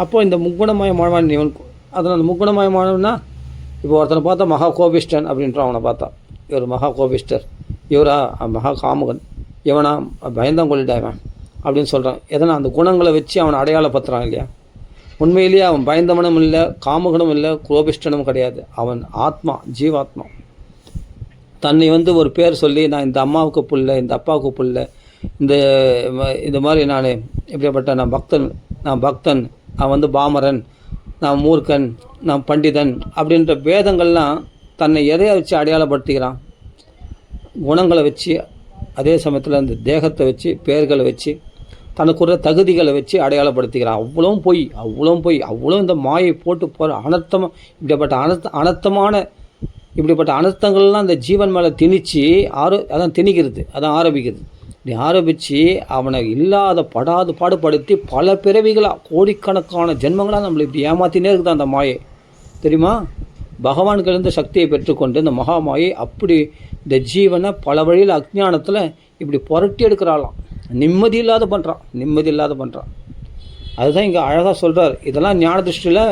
அப்போது இந்த முக்குணமயமானவன் இவன், அதில் அந்த முக்குணமயமானவன்னா இப்போ ஒருத்தனை பார்த்தா மகா கோபிஷ்டன் அப்படின்றான். அவனை பார்த்தா இவர் மகா கோபிஷ்டர், இவரா மகா காமுகன், இவனா பயந்தங்கொள்ளிட்டான் அப்படின்னு சொல்கிறான். எதனா அந்த குணங்களை வச்சு அவனை அடையாளப்படுத்துகிறான் இல்லையா? உண்மையிலேயே அவன் பயந்தவனும் இல்லை, காமுகனும் இல்லை, கோபிஷ்டனும் கிடையாது. அவன் ஆத்மா, ஜீவாத்மா. தன்னை ஒரு பேர் சொல்லி, நான் இந்த அம்மாவுக்கு புள்ள, இந்த அப்பாவுக்கு புள்ள, இந்த மாதிரி நான் எப்படிப்பட்ட நான் பக்தன், நான் பாமரன், நான் மூர்க்கன், நான் பண்டிதன் அப்படின்ற வேதங்கள்லாம் தன்னை எதையை வச்சு அடையாளப்படுத்திக்கிறான்? குணங்களை வச்சு, அதே சமயத்தில் அந்த தேகத்தை வச்சு, பேர்களை வச்சு, தனக்குற தகுதிகளை வச்சு அடையாளப்படுத்திக்கிறான். அவ்வளோ அவ்வளோ இந்த மாயை போட்டு போகிற அனர்த்தமாக இப்படிப்பட்ட அனர்த்தங்கள்லாம் இந்த ஜீவன் மேலே திணிச்சு அதான் திணிக்கிறது, அதான் ஆரம்பிக்கிறது. இப்படி ஆரம்பித்து அவனை இல்லாத பாடுபடுத்தி பல பிறவிகளாக, கோடிக்கணக்கான ஜென்மங்களாக நம்மளை இப்படி ஏமாற்றினே இருக்குது அந்த மாயை. தெரியுமா? பகவான்கிட்ட சக்தியை பெற்றுக்கொண்டு இந்த மகா மாயை அப்படி இந்த ஜீவனை பல வழியில் அஜ்ஞானத்தில் இப்படி புரட்டி எடுக்கிறாளாம். நிம்மதி இல்லாத பண்ணுறான். அதுதான் இங்கே அழகாக சொல்கிறார். இதெல்லாம் ஞான திருஷ்டியில்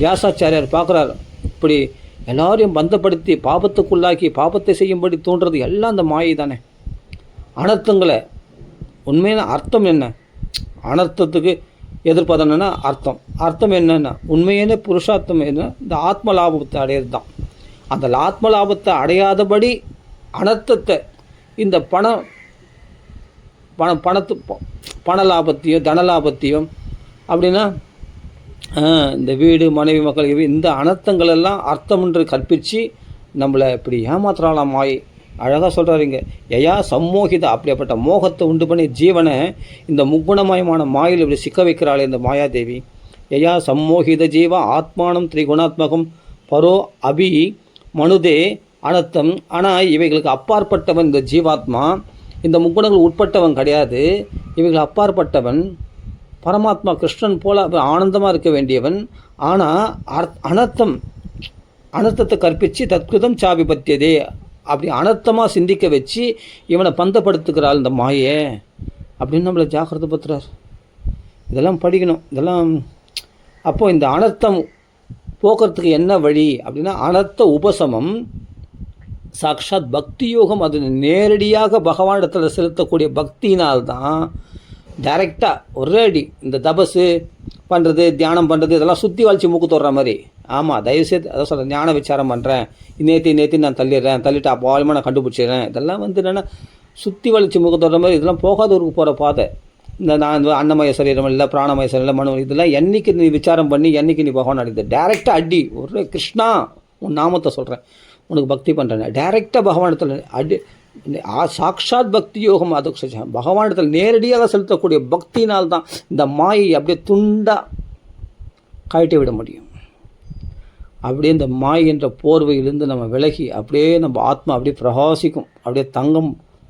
வியாசாச்சாரியார் பார்க்குறாரு. இப்படி எல்லாரையும் பந்தப்படுத்தி பாபத்துக்குள்ளாக்கி பாபத்தை செய்யும்படி தோன்றது எல்லாம் அந்த மாயை தானே. அனர்த்தங்களை உண்மையான அர்த்தம் என்ன? அனர்த்தத்துக்கு எதிர்பார்த்தம் என்னென்னா அர்த்தம் என்னென்னா உண்மையான புருஷார்த்தம் என்ன? இந்த ஆத்ம லாபத்தை அடையிறது தான். அந்த ஆத்ம லாபத்தை அடையாதபடி அனர்த்தத்தை இந்த பண லாபத்தையும் தன லாபத்தையும் அப்படின்னா இந்த வீடு மனைவி மக்கள் இந்த அனர்த்தங்களெல்லாம் அர்த்தம்ன்று கற்பித்து நம்மளை இப்படி ஏமாத்துறாளாம் மாயை. அழகாக சொல்கிறாருங்க, யயா சம்மோகித, அப்படிப்பட்ட மோகத்தை உண்டு பண்ணி ஜீவனை இந்த முக்குணமயமான மாயில் இப்படி சிக்க வைக்கிறாளே இந்த மாயாதேவி. யயா சம்மோகித ஜீவ ஆத்மானம் திரிகுணாத்மகம் பரோ அபி மனுதே அனர்த்தம். ஆனால் இவைகளுக்கு அப்பாற்பட்டவன் இந்த ஜீவாத்மா, இந்த முக்குணங்கள் உட்பட்டவன் கிடையாது. இவைகள் அப்பாற்பட்டவன் பரமாத்மா கிருஷ்ணன் போல ஆனந்தமாக இருக்க வேண்டியவன். ஆனால் அனர்த்தத்தை கற்பித்து தத்கிருதம் சாபிபத்தியதே, அப்படி அனர்த்தமாக சிந்திக்க வச்சு இவனை பந்தப்படுத்துக்கிறாள் இந்த மாயை அப்படின்னு நம்மளை ஜாக்கிரதை படுத்துறார். இதெல்லாம் படிக்கணும். இதெல்லாம் அப்போது இந்த அனர்த்தம் போக்குறதுக்கு என்ன வழி அப்படின்னா அனர்த்த உபசமம் சாக்ஷாத் பக்தி யோகம். அது நேரடியாக பகவானிடத்தில் செலுத்தக்கூடிய பக்தினால்தான் டைரெக்டாக ஒரே அடி இந்த தபஸு பண்ணுறது, தியானம் பண்ணுறது, இதெல்லாம் சுற்றி வளைச்சி மூக்கு தோடுற மாதிரி. ஆமாம், தயவுசெய்து அதான் சொல்கிறேன், ஞான விசாரம் பண்ணுறேன், நேற்று நான் தள்ளிட்டு அப்பாலமாக நான் கண்டுபிடிச்சிடுறேன். இதெல்லாம் என்னென்னா சுற்றி வளைச்சி மூக்கு தோடுற மாதிரி. இதெல்லாம் போகாத ஊருக்கு போகிற பாதை. நான் அன்னமய சரீரம் இல்லை, பிராணமய சரீரம், மனு, இதெல்லாம் என்றைக்கு நீ விசாரம் பண்ணி என்றைக்கு நீ பகவான் அடிக்குது டைரெக்டாக அடி ஒரே கிருஷ்ணா உன் நாமத்தை சொல்கிறேன், உனக்கு பக்தி பண்ணுறேன், டைரெக்டாக பகவானிடத்தில் அடி. சாக்ஷாத் பக்தி யோகம். அது பகவானிடத்தில் நேரடியாக செலுத்தக்கூடிய பக்தினால்தான் இந்த மாயை அப்படியே துண்டாக கழட்டி விட முடியும். அப்படியே இந்த மாயை என்ற போர்வையிலிருந்து நம்ம விலகி அப்படியே நம்ம ஆத்மா அப்படியே பிரகாசிக்கும். அப்படியே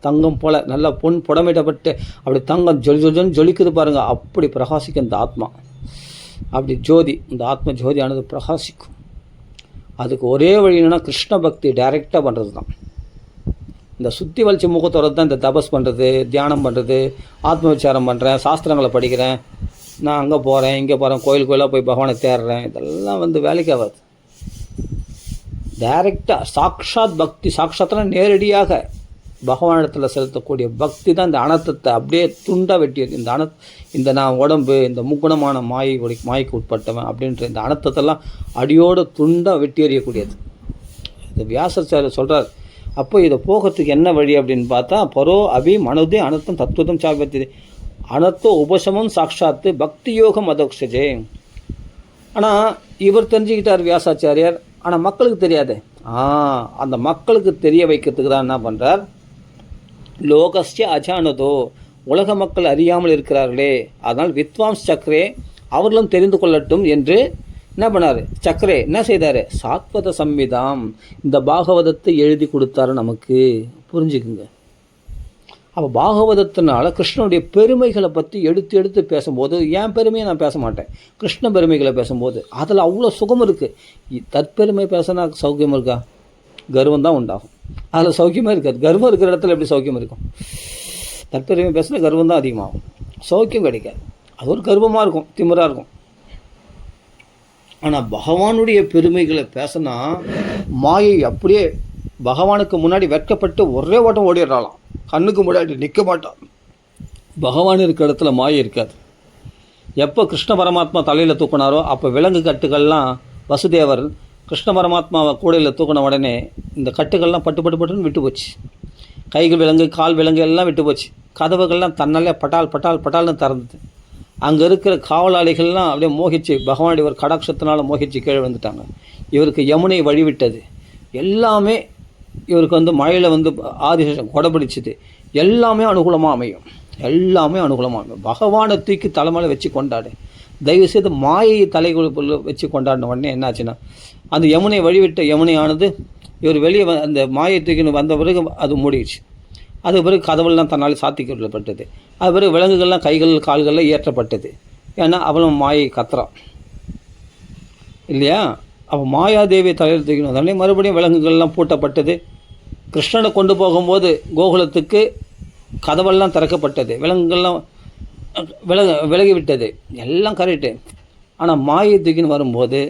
தங்கம் போல் நல்லா பொன் புடமிடப்பட்டு அப்படி தங்கம் ஜொலிக்குது பாருங்கள். அப்படி பிரகாசிக்கும் இந்த ஆத்மா. அப்படி ஜோதி, இந்த ஆத்ம ஜோதியானது பிரகாசிக்கும். அதுக்கு ஒரே வழி என்னென்னா கிருஷ்ண பக்தி டைரெக்டாக பண்ணுறது தான். இந்த சுற்றி வலிச்சு முகத்தோடு தான் இந்த தபஸ் பண்ணுறது, தியானம் பண்ணுறது, ஆத்ம விசாரம் பண்ணுறேன், சாஸ்திரங்களை படிக்கிறேன், நான் அங்கே போகிறேன், இங்கே போகிறேன், கோயிலாக போய் பகவானை தேடுறேன், இதெல்லாம் வேலைக்கு ஆகாது. டைரெக்டாக சாக்ஷாத் பக்தி, சாக்ஷாத்னா நேரடியாக பகவானிடத்தில் செலுத்தக்கூடிய பக்தி தான் இந்த அனர்த்தத்தை அப்படியே துண்டாக வெட்டியது. இந்த நான் உடம்பு, இந்த முக்குணமான மாய்க்கு உட்பட்டவன் அப்படின்ற இந்த அனர்த்தத்தெல்லாம் அடியோடு துண்டாக வெட்டி எறியக்கூடியது. இது வியாசாச்சாரியர் சொல்கிறார். அப்போ இதை போகிறதுக்கு என்ன வழி அப்படின்னு பார்த்தா பரோ அபி மனுதே அனர்த்தம் தத்துவம் சாபியது அனர்த்த உபசமம் சாட்சாத்து பக்தி யோகம் அதோக்ஷஜே. ஆனால் இவர் தெரிஞ்சுக்கிட்டார் வியாசாச்சாரியார், ஆனால் மக்களுக்கு தெரியாது. அந்த மக்களுக்கு தெரிய வைக்கிறதுக்கு தான் என்ன பண்ணுறார், லோகஸ்ய அஜானதோ, உலக மக்கள் அறியாமல் இருக்கிறார்களே, அதனால் வித்வாம்ஸ் சக்கரே அவர்களும் தெரிந்து கொள்ளட்டும் என்று என்ன பண்ணார், சக்கரே என்ன செய்தார், சாத்வத சம்விதாம், இந்த பாகவதத்தை எழுதி கொடுத்தாரு நமக்கு. புரிஞ்சுக்குங்க. அப்போ பாகவதத்தினால கிருஷ்ணனுடைய பெருமைகளை பற்றி எடுத்து பேசும்போது, என் பெருமையை நான் பேச மாட்டேன், கிருஷ்ண பெருமைகளை பேசும்போது அதில் அவ்வளோ சுகம் இருக்குது. தற்பெருமை பேசினா சௌக்கியம் இருக்கா? கர்வம் தான் உண்டாகும். அதில் சௌக்கியமாக இருக்காது. கர்வம் இருக்கிற இடத்துல எப்படி சௌக்கியம் இருக்கும்? தற்பெருமை பேசினா கர்வம் தான் அதிகமாகும், சௌக்கியம் கிடைக்காது. அது ஒரு கர்வமாக இருக்கும், திமிராக இருக்கும். ஆனால் பகவானுடைய பெருமைகளை பேசினா மாயை அப்படியே பகவானுக்கு முன்னாடி வெட்கப்பட்டு ஒரே ஓட்டம் ஓடிடுறாளாம். கண்ணுக்கு முன்னாடி நிற்க மாட்டான். பகவான் இருக்கிற இடத்துல மாயை இருக்காது. எப்போ கிருஷ்ண பரமாத்மா தலையில் தூக்கினாரோ அப்போ விலங்கு கட்டுகள்லாம் வசுதேவர் கிருஷ்ண பரமாத்மாவை கூடையில் தூக்கின உடனே இந்த கட்டுகள்லாம் பட்டு பட்டு பட்டுன்னு விட்டு போச்சு. கைகள் விலங்கு கால் விலங்கு எல்லாம் விட்டு போச்சு. கதவுகள்லாம் தன்னாலே பட்டால் பட்டால் பட்டால்னு திறந்தது. அங்கே இருக்கிற காவலாளிகள்லாம் அப்படியே மோகிச்சு பகவானுடைய ஒரு கடாட்சத்தினால் மோகிச்சு கீழே வந்துட்டாங்க. இவருக்கு யமுனை வழிவிட்டது. எல்லாமே இவருக்கு மழையில் ஆதிசேஷன் கொடைபிடிச்சிது. எல்லாமே அனுகூலமாக அமையும். எல்லாமே அனுகூலமாக அமையும். பகவானை தூக்கி தலைமையில் வச்சு கொண்டாடு. தயவுசெய்து மாயை தலைக்குள்ள வச்சு கொண்டாடின உடனே என்னாச்சுன்னா அந்த யமுனை வழிவிட்ட யமுனையானது இவர் வெளியே அந்த மாயை தூக்கின்னு வந்த பிறகு அது மூடிடுச்சு. அது பிறகு கதவுலாம் தன்னால் சாத்தி கொள்ளப்பட்டது. அது பிறகு விலங்குகள்லாம் கைகள் கால்களில் ஏற்றப்பட்டது. ஏன்னா அவளும் மாயை கத்துறான் இல்லையா? அப்போ மாயாதேவி தலையில் தூக்கின உடனே மறுபடியும் விலங்குகள்லாம் பூட்டப்பட்டது. கிருஷ்ணனை கொண்டு போகும்போது கோகுலத்துக்கு கதவெல்லாம் திறக்கப்பட்டது. விலங்குகள்லாம் விலகிவிட்டது. எல்லாம் கரெக்டு. ஆனால் மாயை தூக்கின்னு வரும்போது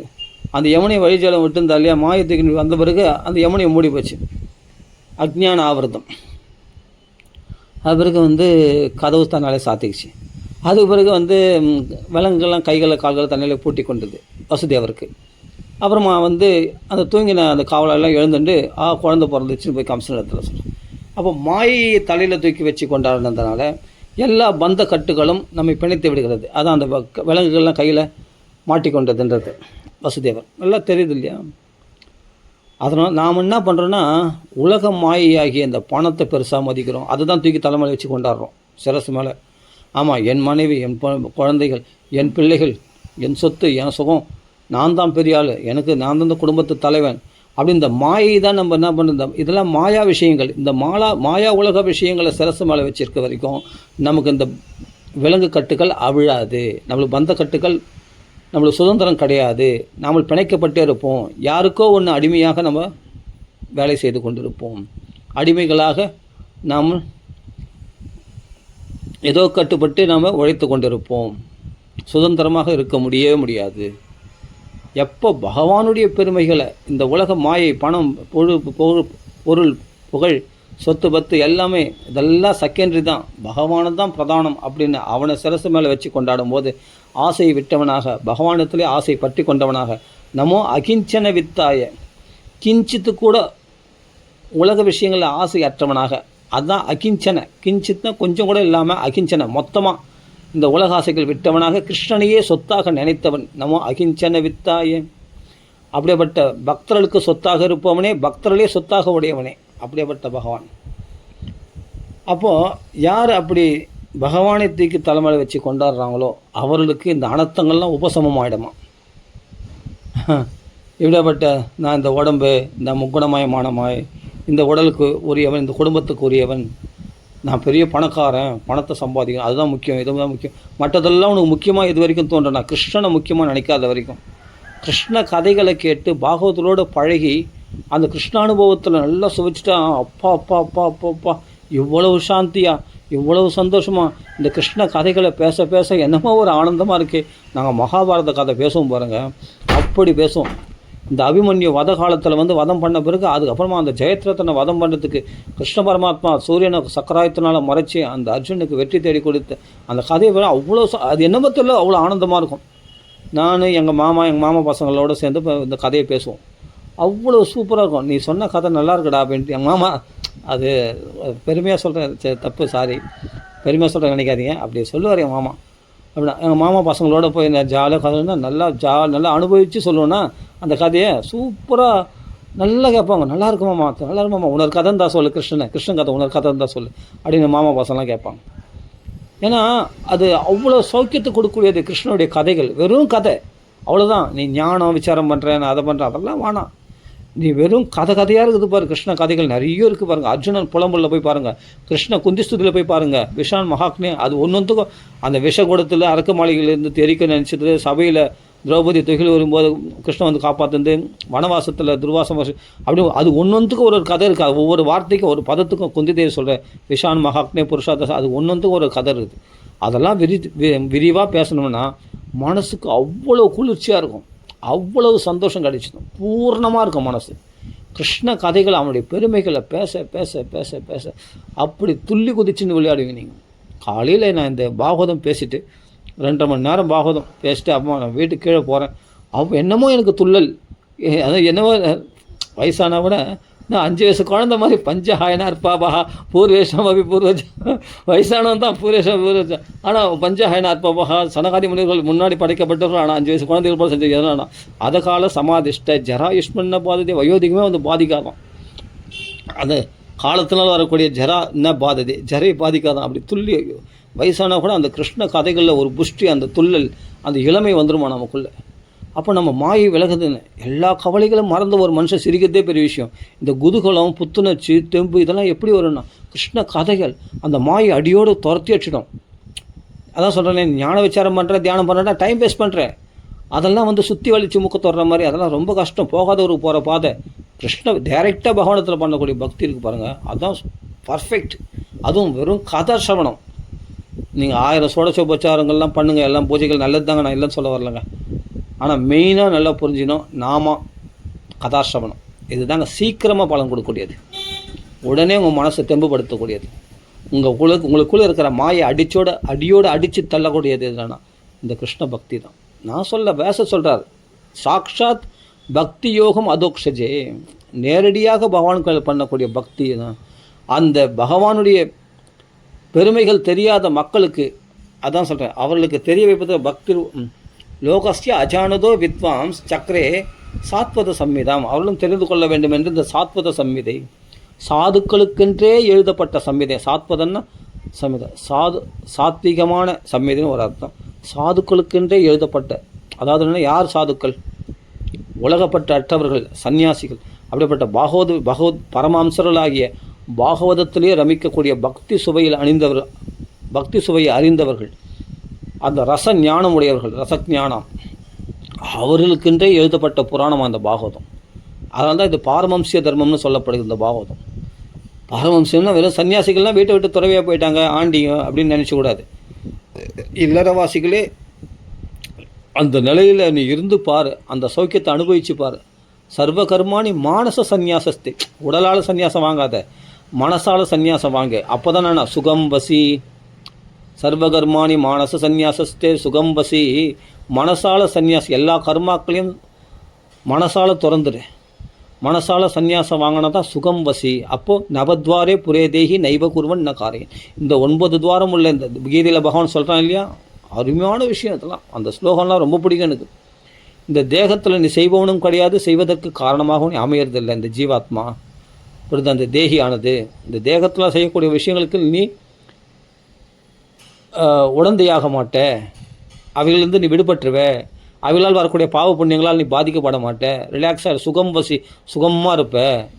அந்த யமுனை வழிஜலம் விட்டுருந்தா இல்லையா? மாயை தூக்கின்னு வந்த பிறகு அந்த யமுனை மூடி போச்சு. அஜ்ஞான ஆவர்த்தம். அது பிறகு கதவு தன்னாலே சாத்திக்கிச்சு. அது பிறகு விலங்குகள்லாம் கைகளை கால்களை தன்னாலே பூட்டி கொண்டது வசுதேவருக்கு. அப்புறமா அந்த தூங்கின அந்த காவலெல்லாம் எழுந்துட்டு குழந்தை பிறந்துச்சுன்னு போய் கம்சன் இடத்துல சொல்கிறேன். அப்போ மாயை தலையில் தூக்கி வச்சு கொண்டாடினதுனால எல்லா பந்த கட்டுகளும் நம்மை பிணைத்து விடுகிறது. அதான் அந்த விலங்குகள்லாம் கையில் மாட்டிக்கொண்டதுன்றது வசுதேவர் நல்லா தெரியுது இல்லையா? அதனால் நாம் என்ன பண்ணுறோன்னா உலக மாயையாகிய இந்த பணத்தை பெருசாக மதிக்கிறோம். அதை தான் தூக்கி தலைமையில் வச்சு கொண்டாடுறோம் சிரசு மேலே. ஆமாம், என் மனைவி, என் குழந்தைகள், என் பிள்ளைகள், என் சொத்து, என் சுகம், நான் தான் பெரிய ஆள், நான் தான் இந்த குடும்பத்து தலைவன் அப்படி இந்த மாயை தான் நம்ம என்ன பண்ணுறோம். இதெல்லாம் மாயா விஷயங்கள். இந்த மாயா உலக விஷயங்களை சிரசு மேலே வச்சுருக்க வரைக்கும் நமக்கு இந்த விலங்கு கட்டுகள் அவிழாது. நம்மளுக்கு பந்த கட்டுகள், நம்மளுக்கு சுதந்திரம் கிடையாது. நாம் பிணைக்கப்பட்டே இருப்போம். யாருக்கோ ஒன்று அடிமையாக நம்ம வேலை செய்து கொண்டிருப்போம். அடிமைகளாக நாம் ஏதோ கட்டுப்பட்டு நாம் உழைத்து கொண்டிருப்போம். சுதந்திரமாக இருக்க முடியாது. எப்போ பகவானுடைய பெருமைகளை இந்த உலக மாயை, பணம், பொருள், புகழ், சொத்து பத்து எல்லாமே இதெல்லாம் செகண்டரி தான், பகவானு தான் பிரதானம் அப்படின்னு அவனை சிரசு மேலே வச்சு கொண்டாடும் போது ஆசையை விட்டவனாக, பகவானத்திலே ஆசை பற்றி கொண்டவனாக, நமோ அகிஞ்சன வித்தாய, கிஞ்சித்து கூட உலக விஷயங்களில் ஆசை அற்றவனாக, அதுதான் அகிஞ்சன. கிஞ்சித்னா கொஞ்சம் கூட இல்லாமல், அகிஞ்சன மொத்தமாக இந்த உலக ஆசைகள் விட்டவனாக, கிருஷ்ணனையே சொத்தாக நினைத்தவன். நமோ அகிஞ்சன வித்தாய. அப்படியேப்பட்ட பக்தர்களுக்கு சொத்தாக இருப்பவனே, பக்தர்களே சொத்தாக உடையவனே, அப்படியேப்பட்ட பகவான். அப்போது யார் அப்படி பகவானை தூக்கி தலைமையில் வச்சு கொண்டாடுறாங்களோ அவர்களுக்கு இந்த அனர்த்தங்கள்லாம் உபசமமாயிடுமா. இப்படிப்பட்ட நான் இந்த உடம்பு, இந்த முக்குணமயமானமாய், இந்த உடலுக்கு உரியவன், இந்த குடும்பத்துக்கு உரியவன், நான் பெரிய பணக்காரன், பணத்தை சம்பாதிக்கணும், அதுதான் முக்கியம், இதுதான் முக்கியம், மற்றதெல்லாம் உனக்கு முக்கியமாக இது வரைக்கும் தோன்றனா கிருஷ்ணனை முக்கியமாக நினைக்காத வரைக்கும். கிருஷ்ண கதைகளை கேட்டு பாகவதரோடு பழகி அந்த கிருஷ்ண அனுபவத்தில் நல்லா சுவைச்சிட்டா, அப்பா அப்பா அப்பா அப்பா அப்பா இவ்வளவு சாந்தியா, இவ்வளவு சந்தோஷமா இந்த கிருஷ்ண கதைகளை பேச பேச என்னமோ ஒரு ஆனந்தமாக இருக்குது. நாங்கள் மகாபாரத கதை பேசுவோம் பாருங்கள், அப்படி பேசுவோம். இந்த அபிமன்யு வத காலத்தில் வதம் பண்ண பிறகு அதுக்கப்புறமா அந்த ஜெயத்ரதனை வதம் பண்ணுறதுக்கு கிருஷ்ண பரமாத்மா சூரியனை சக்கராயத்தினால் மறைச்சி அந்த அர்ஜுனுக்கு வெற்றி தேடி கொடுத்து அந்த கதையை வேறு அவ்வளோ அது என்ன பற்றில அவ்வளோ ஆனந்தமாக இருக்கும். நான் எங்கள் மாமா பசங்களோடு சேர்ந்து இப்போ இந்த கதையை பேசுவோம். அவ்வளோ சூப்பராக இருக்கும். நீ சொன்ன கதை நல்லா இருக்குடா அப்படின்ட்டு எங்கள் மாமா, அது பெருமையாக சொல்கிறேன், தப்பு, சாரி, பெருமையாக சொல்கிறேன் நினைக்காதீங்க, அப்படி சொல்லுவார் எங்கள் மாமா. அப்படின்னா எங்கள் மாமா பசங்களோட போய் இந்த ஜாலியாக கதைன்னா நல்லா அனுபவித்து சொல்லுவோன்னா அந்த கதையை சூப்பராக நல்லா கேட்பாங்க. நல்லா இருக்குமாம்மா, நல்லா இருக்குமாம்மா, உனக்கு கதை தான் சொல்லு, கிருஷ்ணன் கதை உனக்கு கதை தான் சொல்லு அப்படின்னு மாமா பசங்களாம் கேட்பாங்க. ஏன்னா அது அவ்வளோ சௌக்கியத்தை கொடுக்கக்கூடியது கிருஷ்ணனுடைய கதைகள். வெறும் கதை அவ்வளோதான். நீ ஞானம் விசாரம் பண்ணுறேன், நான் அதை பண்ணுறேன், அதெல்லாம் வேணாம். நீ வெறும் கதையாக இருக்குது பாரு. கிருஷ்ண கதைகள் நிறைய இருக்குது பாருங்கள். அர்ஜுனன் புலம்புல போய் பாருங்கள், கிருஷ்ண குந்திஸ்துதியில் போய் பாருங்கள், விஷான் மகாக்னே, அது ஒன்றுத்துக்கும் அந்த விஷக்கூடத்தில் அரக்க மாளிகையிலேருந்து தெரிக்க நினச்சது, சபையில் திரௌபதி தொகில் வரும்போது கிருஷ்ணன் காப்பாற்றுந்து, வனவாசத்தில் துர்வாசம் அப்படி அது ஒன்றொன்றுக்கும் ஒரு கதை இருக்குது. ஒவ்வொரு வார்த்தைக்கும் ஒரு பதத்துக்கும் குந்திதேவி சொல்கிறேன், விஷான் மகாக்னே புருஷாதச, அது ஒன்றொன்றுக்கும் ஒரு கதை இருக்குது. அதெல்லாம் விரிவாக பேசணும்னா மனசுக்கு அவ்வளோ குளிர்ச்சியாக இருக்கும். அவ்வளவு சந்தோஷம் கிடைச்சிடும், பூர்ணமாக இருக்கும் மனசு. கிருஷ்ண கதைகள் அவனுடைய பெருமைகளை பேச பேச பேச பேச அப்படி துள்ளி குதிச்சுன்னு விளையாடுவீங்க நீங்கள். காலையில் நான் இந்த பாகவதம் பேசிவிட்டு 2.5 மணி நேரம் பாகவதம் பேசிட்டு அம்மா நான் வீட்டுக்கு கீழே போகிறேன். என்னமோ எனக்கு துள்ளல், அதான் என்னவோ வயசானா கூட நான் 5 வயசு குழந்த மாதிரி பஞ்சஹாயனா இருப்பாபா பூர்வேஷம் அபி பூர்வஜ, வயசானவன் தான் பூர்வேஷம் பூர்வஜ, ஆனால் பஞ்சஹாயனா இருப்பாபா சனகாதி முனிவர்கள் முன்னாடி படைக்கப்பட்டவர்கள், ஆனால் 5 வயசு குழந்தைகள் போல செஞ்சு எதனா அதை கால சமாதிஷ்ட ஜரா யுஷ்மன்ன பாததே, வயோதிகமே வந்து பாதிக்காதான், அது காலத்தினால் வரக்கூடிய ஜரா என்ன பாததே, ஜரை பாதிக்காதான். அப்படி துள்ளி வயசானா கூட அந்த கிருஷ்ண கதைகளில் ஒரு புஷ்டி, அந்த துள்ளல், அந்த இளமை வந்துருமா நமக்குள்ளே. அப்போ நம்ம மாயை விலகுதுன்னு எல்லா கவலைகளும் மறந்து ஒரு மனுஷன் சிரிக்கிறதே பெரிய விஷயம். இந்த குதூகலம், புத்துணர்ச்சி, தெம்பு இதெல்லாம் எப்படி வரும்னா கிருஷ்ண கதைகள் அந்த மாயை அடியோடு துரத்தி வச்சிடும். அதான் சொல்கிறேன், ஞான விசாரம் பண்ணுறேன், தியானம் பண்ணுறேன்னா டைம் வேஸ்ட் பண்ணுறேன், அதெல்லாம் வந்து சுற்றி வலிச்சு முக்க தொடுற மாதிரி, அதெல்லாம் ரொம்ப கஷ்டம், போகாதவருக்கு போகிற பாதை. கிருஷ்ண டைரெக்டாக பகவானத்தில் பண்ணக்கூடிய பக்தி இருக்குது பாருங்கள், அதுதான் பர்ஃபெக்ட். அதுவும் வெறும் கதா சிரவணம். நீங்கள் 1000 சோடசோபச்சாரங்கள்லாம் பண்ணுங்கள், எல்லாம் பூஜைகள் நல்லது தாங்க, நான் இல்லைன்னு சொல்ல வரலங்க. ஆனால் மெயினாக நல்லா புரிஞ்சிக்கணும், நாம கதாசிரவணம் இதுதாங்க சீக்கிரமாக பலன் கொடுக்கக்கூடியது, உடனே உங்கள் மனசை தெம்புபடுத்தக்கூடியது, உங்களுக்குள்ளே இருக்கிற மாயை அடியோடு அடித்து தள்ளக்கூடியது எதுனா இந்த கிருஷ்ண பக்தி தான். நான் சொல்கிறார் சாக்ஷாத் பக்தி யோகம் அதோக்ஷஜே, நேரடியாக பகவான்கள் பண்ணக்கூடிய பக்தி தான். அந்த பகவானுடைய பெருமைகள் தெரியாத மக்களுக்கு, அதான் சொல்கிறேன், அவர்களுக்கு தெரிய வைப்பது பக்தி. லோகஸ்ய அஜானதோ வித்வாம்ஸ் சக்கரே சாத்வத சம்மிதாம், அவர்களும் தெரிந்து கொள்ள வேண்டும் என்று இந்த சாத்வத சம்மிதை, சாதுக்களுக்கென்றே எழுதப்பட்ட சம்மிதை. சாத்வதன்னா சம்மிதை, சாத்விகமான சம்மிதைன்னு ஒரு அர்த்தம். சாதுக்களுக்கென்றே எழுதப்பட்ட, அதாவது யார் சாதுக்கள்? உலகப்பட்ட அற்றவர்கள், சன்னியாசிகள். அப்படிப்பட்ட பகவத் பரமாம்சர்களாகிய பாகவதத்திலே ரமிக்கக்கூடிய பக்தி சுவையில் அணிந்தவர்கள், பக்தி சுவையை அறிந்தவர்கள், அந்த ரச ஞானம் உடையவர்கள், ரசஞானம், அவர்களுக்கென்றே எழுதப்பட்ட புராணம் அந்த பாகவதம். அதனால தான் இது பாரமம்சிய தர்மம்னு சொல்லப்படுது. இந்த பாகவதம் பாரமம்சியம்னா வெறும் சன்னியாசிகள்லாம் வீட்டை விட்டு துறவியாக போயிட்டாங்க ஆண்டிங்க அப்படின்னு நினச்சக்கூடாது. இல்லறவாசிகளே அந்த நிலையில் நீ இருந்து பாரு, அந்த சௌக்கியத்தை அனுபவிச்சு பாரு. சர்வ கர்மாணி மானச சந்நியாசஸ்தே, உடலால் சந்நியாசம் வாங்காத, மனசால் சந்நியாசம் வாங்க. அப்போ தான் நான் சுகம் வசி, சர்வகர்மானி மானச சந்நியாசஸ்தே சுகம் வசி, மனசால சந்நியாசம், எல்லா கர்மாக்களையும் மனசால திறந்துடு, மனசால சந்நியாசம் வாங்கினா தான் சுகம் வசி. அப்போது நவத்வாரே புரேதேகி நைவ குருவன் ந காரியன், இந்த 9 துவாரம் உள்ள இந்த கீதையில் பகவான் சொல்கிறான் இல்லையா, அருமையான விஷயம் இதெல்லாம். அந்த ஸ்லோகம்லாம் ரொம்ப பிடிக்கும் எனக்கு. இந்த தேகத்தில் நீ செய்பவனும் கிடையாது, செய்வதற்கு காரணமாகவும் நீ அமையறதில்லை இந்த ஜீவாத்மா. புரியுது? அந்த தேகியானது இந்த தேகத்தில் செய்யக்கூடிய விஷயங்களுக்கு நீ உடந்தையாக மாட்ட, அவைகளிலிருந்து நீ விடுபட்டுருவே, அவைகளால் வரக்கூடிய பாவ புண்ணியங்களால் நீ பாதிக்கப்பட மாட்டே, ரிலாக்ஸாக சுகம் வசி சுகமாக இருப்ப.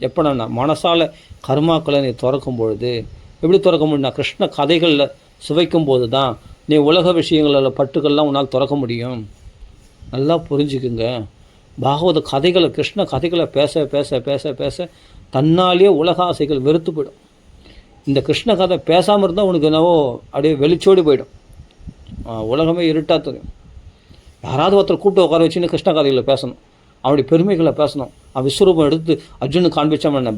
எப்படின்னா மனசால் கர்மாக்களை நீ திறக்கும் பொழுது. எப்படி திறக்க முடியும்னா கிருஷ்ண கதைகளில் சுவைக்கும் போது தான் நீ உலக விஷயங்களில் பட்டுக்கள்லாம் உன்னால் திறக்க முடியும். நல்லா புரிஞ்சுக்குங்க. பாகவத கதைகளை, கிருஷ்ண கதைகளை பேச பேச பேச பேச தன்னாலேயே உலக ஆசைகள் வெறுத்து போயிடும். இந்த கிருஷ்ண கதை பேசாமல் இருந்தால் உனக்கு என்னவோ அப்படியே வெளிச்சோடி போயிடும், உலகமே இருட்டாக தெரியும். யாராவது ஒருத்தர் கூப்பிட்டு உட்கார வச்சுன்னு கிருஷ்ண கதைகளை பேசணும், அவனுடைய பெருமைகளை பேசணும். விஸ்வரூபம் எடுத்து அர்ஜுனுக்கு காண்பிச்சோம்னா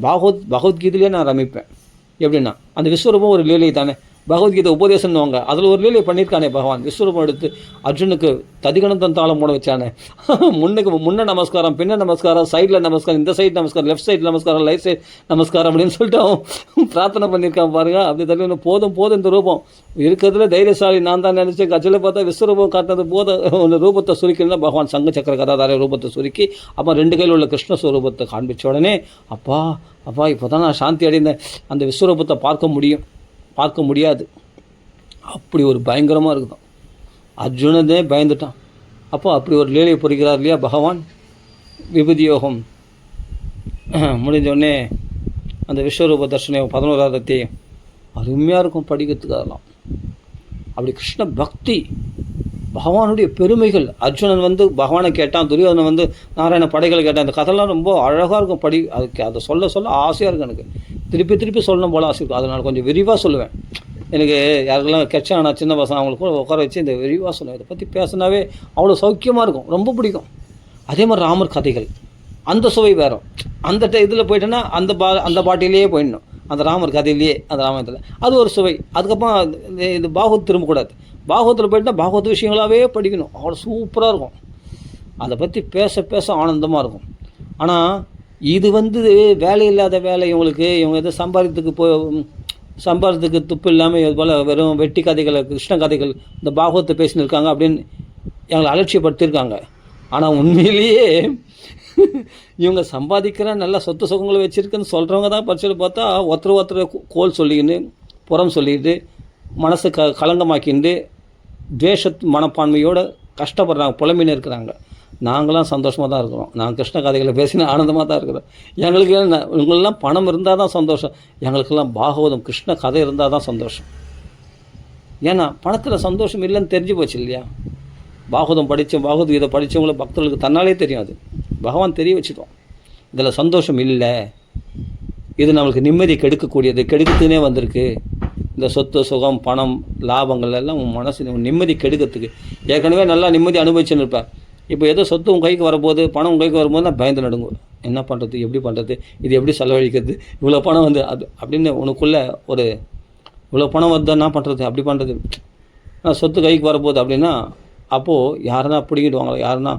பகவத்கீதையிலே நான் ரமிப்பேன். எப்படின்னா அந்த விஸ்வரூபம் ஒரு லீலை தானே, பகவத்கீதை உபதேசம்னுவாங்க, அதில் ஒரு லீலை பண்ணியிருக்கானே பகவான். விஸ்வரூபம் எடுத்து அர்ஜுனுக்கு ததிகணந்தன் தாளம் மூட வச்சானே, முன்ன நமஸ்காரம், பின்ன நமஸ்காரம், சைடில் நமஸ்காரம், இந்த சைடு நமஸ்காரம், லெஃப்ட் சைடு நமஸ்காரம், ரைட் சைடு நமஸ்காரம் அப்படின்னு சொல்லிட்டு அவன் பிரார்த்தனை பண்ணியிருக்கான் பாருங்க. அப்படி தள்ளி போதும் போதும், இந்த ரூபம் இருக்கிறதுல தைரியசாலி நான் தான் நினச்சேன். கட்சியில் பார்த்தா விஸ்வரூபம் காட்டினது போதும், அந்த ரூபத்தை சுருக்கினா பகவான் சங்க சக்கர கதாதார ரூபத்தை சுருக்கி அப்போ 2 கையில் உள்ள கிருஷ்ண ஸ்வரூபத்தை காண்பிச்ச உடனே அப்பா இப்போ தான் நான் சாந்தி அடைந்தேன். அந்த விஸ்வரூபத்தை பார்க்க முடியாது, அப்படி ஒரு பயங்கரமாக இருக்குதான். அர்ஜுனனே பயந்துட்டான். அப்போ அப்படி ஒரு லீலையை புரிகிறார் இல்லையா பகவான். விபூதி யோகம் முடிஞ்சோடனே அந்த விஸ்வரூப தர்ஷனம் 11வது அத்தியாயம் அருமையாக இருக்கும் படிக்கிறதுக்கு. அதெல்லாம் அப்படி கிருஷ்ண பக்தி, பகவானுடைய பெருமைகள். அர்ஜுனன் வந்து பகவானை கேட்டான், துரியோதனன் வந்து நாராயண படைகளை கேட்டான். அந்த கதைலாம் ரொம்ப அழகாக இருக்கும் அதுக்கு அதை சொல்ல ஆசையாக இருக்கும். எனக்கு திருப்பி சொல்லணும் போல ஆசை இருக்கும். அதனால் கொஞ்சம் விரிவாக சொல்லுவேன். எனக்கு யாருக்கெல்லாம் கெச்சானா சின்ன பசங்க அவங்களுக்கு உட்கார வச்சு இந்த விரிவாக சொல்லுவேன். இதை பற்றி பேசினாவே அவ்வளோ சௌக்கியமாக இருக்கும், ரொம்ப பிடிக்கும். அதே மாதிரி ராமர் கதைகள் அந்த சுவை வேறு. அந்த இதில் போயிட்டோன்னா அந்த பாட்டிலேயே போயிடணும், அந்த ராமர் கதையிலேயே, அந்த ராமாயணத்தில் அது ஒரு சுவை. அதுக்கப்புறம் இது பாகவத் திரும்பக்கூடாது. பாகவத்தில் போயிட்டா பாகவத் விஷயங்களாகவே படிக்கணும், அவ்வளோ சூப்பராக இருக்கும். அதை பற்றி பேச பேச ஆனந்தமாக இருக்கும். ஆனால் இது வேலை இல்லாத வேலை, இவங்க எதோ சம்பாதிக்கிறதுக்கு துப்பு இல்லாமல் இது போல் வெறும் வெட்டி கதைகளை, கிருஷ்ண கதைகள், இந்த பாகவத்தை பேசின்னு இருக்காங்க அப்படின்னு எங்களை அலட்சியப்படுத்தியிருக்காங்க. ஆனால் உண்மையிலேயே இவங்க சம்பாதிக்கிற நல்ல சொத்து சுகங்களை வச்சுருக்குன்னு சொல்கிறவங்க தான் பரிசையில் பார்த்தா ஒருத்தர் கோல் சொல்லிக்கின்னு, புறம் சொல்லிக்கிட்டு, மனசை கலங்கமாக்கிண்டு, துவேஷ மனப்பான்மையோடு கஷ்டப்படுறாங்க, புலம்பின்னு இருக்கிறாங்க. நாங்களாம் சந்தோஷமாக தான் இருக்கிறோம். நாங்கள் கிருஷ்ண கதைகளை பேசினா ஆனந்தமாக தான் இருக்கிறோம். எங்களுக்கு உங்களெல்லாம் பணம் இருந்தால் தான் சந்தோஷம், எங்களுக்கெல்லாம் பாகவதம் கிருஷ்ண கதை இருந்தால் தான் சந்தோஷம். ஏன்னா பணத்தில் சந்தோஷம் இல்லைன்னு தெரிஞ்சு போச்சு இல்லையா? பாகவதம் இதை படித்தவங்களை பக்தர்களுக்கு தன்னாலே தெரியும். அது பகவான் தெரிய வச்சுட்டோம், இதில் சந்தோஷம் இல்லை, இது நம்மளுக்கு நிம்மதி கெடுக்கக்கூடியது, கெடுக்கத்துனே வந்திருக்கு. இந்த சொத்து சுகம் பணம் லாபங்கள் எல்லாம் உன் மனசு நிம்மதி கெடுக்கிறதுக்கு. ஏற்கனவே நல்லா நிம்மதி அனுபவிச்சுன்னு இருப்பேன். இப்போ ஏதோ சொத்து உன் கைக்கு வரும்போது, பணம் உன் கைக்கு வரும்போது நான் பயந்து நடுங்குவேன். என்ன பண்ணுறது, எப்படி பண்ணுறது, இது எப்படி செலவழிக்கிறது, இவ்வளோ பணம் அது அப்படின்னு உனக்குள்ளே இவ்வளோ பணம் வருது என்ன பண்ணுறது, அப்படி பண்ணுறது. நான் சொத்து கைக்கு வரப்போகுது அப்படின்னா அப்போது யாருன்னா பிடிங்கிடுவாங்களா, யாருன்னா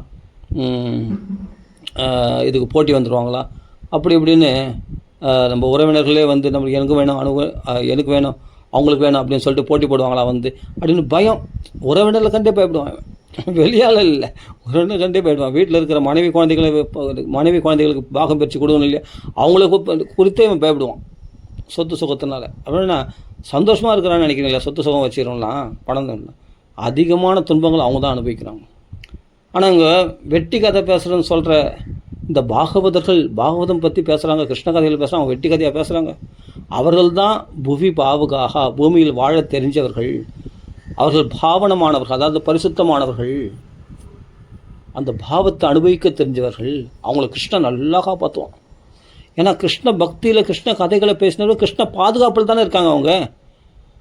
இதுக்கு போட்டி வந்துடுவாங்களா, அப்படி இப்படின்னு நம்ம உறவினர்களே நம்மளுக்கு எனக்கு வேணும் அவங்களுக்கு வேணும் அப்படின்னு சொல்லிட்டு போட்டி போடுவாங்களா அப்படின்னு பயம். உறவினர்களை கண்டே பயப்படுவாங்க, வெளியால் இல்லை, உறவினர் கண்டே போயிடுவான். வீட்டில் இருக்கிற மனைவி குழந்தைகளுக்கு பாகம் பிரித்து கொடுக்கணும் இல்லையா, அவங்களுக்கு குறித்தே இவன் பயப்படுவான் சொத்து சுகத்தினால. அப்படின்னா சந்தோஷமாக இருக்கிறான்னு நினைக்கிறீங்களா? சொத்து சுகம் வச்சுக்கிறோம்லாம், பணம் தான், அதிகமான துன்பங்கள் அவங்க தான் அனுபவிக்கிறாங்க. ஆனால் இங்கே வெட்டி கதை பேசுகிறேன்னு சொல்கிற இந்த பாகவதம் பற்றி பேசுகிறாங்க, கிருஷ்ண கதைகள் பேசுகிறாங்க, அவங்க வெட்டி கதையாக பேசுகிறாங்க. அவர்கள் தான் புவி பாவுகாக, பூமியில் வாழ தெரிஞ்சவர்கள், அவர்கள் பாவனமானவர்கள், அதாவது பரிசுத்தமானவர்கள், அந்த பாவத்தை அனுபவிக்க தெரிஞ்சவர்கள். அவங்கள கிருஷ்ணன் நல்லா காப்பாற்றுவான். ஏன்னா கிருஷ்ண பக்தியில் கிருஷ்ண கதைகளை பேசினவர்கள் கிருஷ்ண பாதுகாப்பில் தானே இருக்காங்க. அவங்க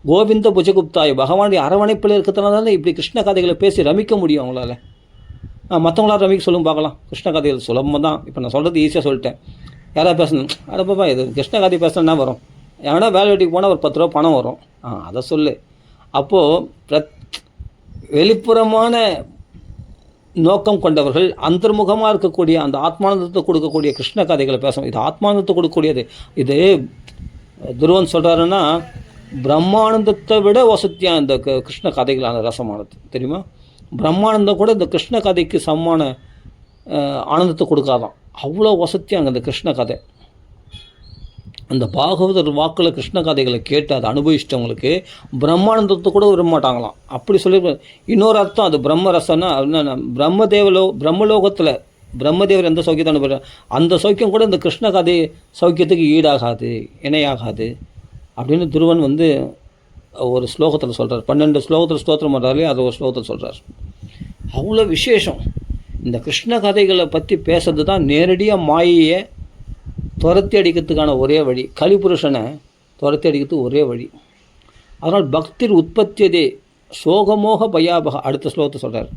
கோவிந்த புஜகுப்தாய் பகவானுடைய அரவணைப்பில் இருக்கிறதுனால தானே இப்படி கிருஷ்ண கதைகளை பேசி ரமிக்க முடியும் அவங்களால. மற்றவங்களாம் ரமிக்க சொல்லுங்க பார்க்கலாம். கிருஷ்ண கதைகள் சுலபமாக தான். இப்போ நான் சொல்கிறது ஈஸியாக சொல்லிட்டேன். யாராவது பேசணும், அடப்பாப்பா இது கிருஷ்ண கதை பேசினா என்ன வரும், ஏன்னா வேலை வெட்டிக்கு போனால் ஒரு 10 ரூபா பணம் வரும், அதை சொல்லு. அப்போது வெளிப்புறமான நோக்கம் கொண்டவர்கள் அந்தர்முகமாக இருக்கக்கூடிய அந்த ஆத்மானந்தத்தை கொடுக்கக்கூடிய கிருஷ்ண கதைகளை பேசணும். இது ஆத்மானந்தத்தை கொடுக்கக்கூடியது. இது துருவன் சொல்கிறாருன்னா பிரம்மானந்தத்தை விட வசதியாக இந்த கிருஷ்ண கதைகளான ரசமானது தெரியுமா? பிரம்மானந்தம் கூட இந்த கிருஷ்ண கதைக்கு சமமான ஆனந்தத்தை கொடுக்காதான், அவ்வளோ வசதியாங்க இந்த கிருஷ்ண கதை. அந்த பாகவதர் வாக்கில் கிருஷ்ண கதைகளை கேட்டு அதை அனுபவிச்சிட்டவங்களுக்கு பிரம்மானந்தத்தை கூட விரும்பமாட்டாங்களாம். அப்படி சொல்லி இன்னொரு அர்த்தம், அது பிரம்மரசன்னா பிரம்மலோகத்தில் பிரம்மதேவர் எந்த சௌக்கியத்தை அனுபவிக்கிறார் அந்த சௌக்கியம் கூட இந்த கிருஷ்ண கதை சௌக்கியத்துக்கு ஈடாகாது, இணையாகாது அப்படின்னு துருவன் ஒரு ஸ்லோகத்தில் சொல்கிறார். 12 ஸ்லோகத்தில் ஸ்தோத்திரம் பண்ணுறாலே அது ஒரு ஸ்லோகத்தில் சொல்கிறார். அவ்வளோ விசேஷம். இந்த கிருஷ்ண கதைகளை பற்றி பேசுறது தான் நேரடியாக மாயையை துரத்தி அடிக்கிறதுக்கான ஒரே வழி, கலிபுருஷனை துரத்தி அடிக்கிறதுக்கு ஒரே வழி. அதனால் பக்திர் உற்பத்தியதே சோகமோக பயாபக அடுத்த ஸ்லோகத்தை சொல்கிறார்.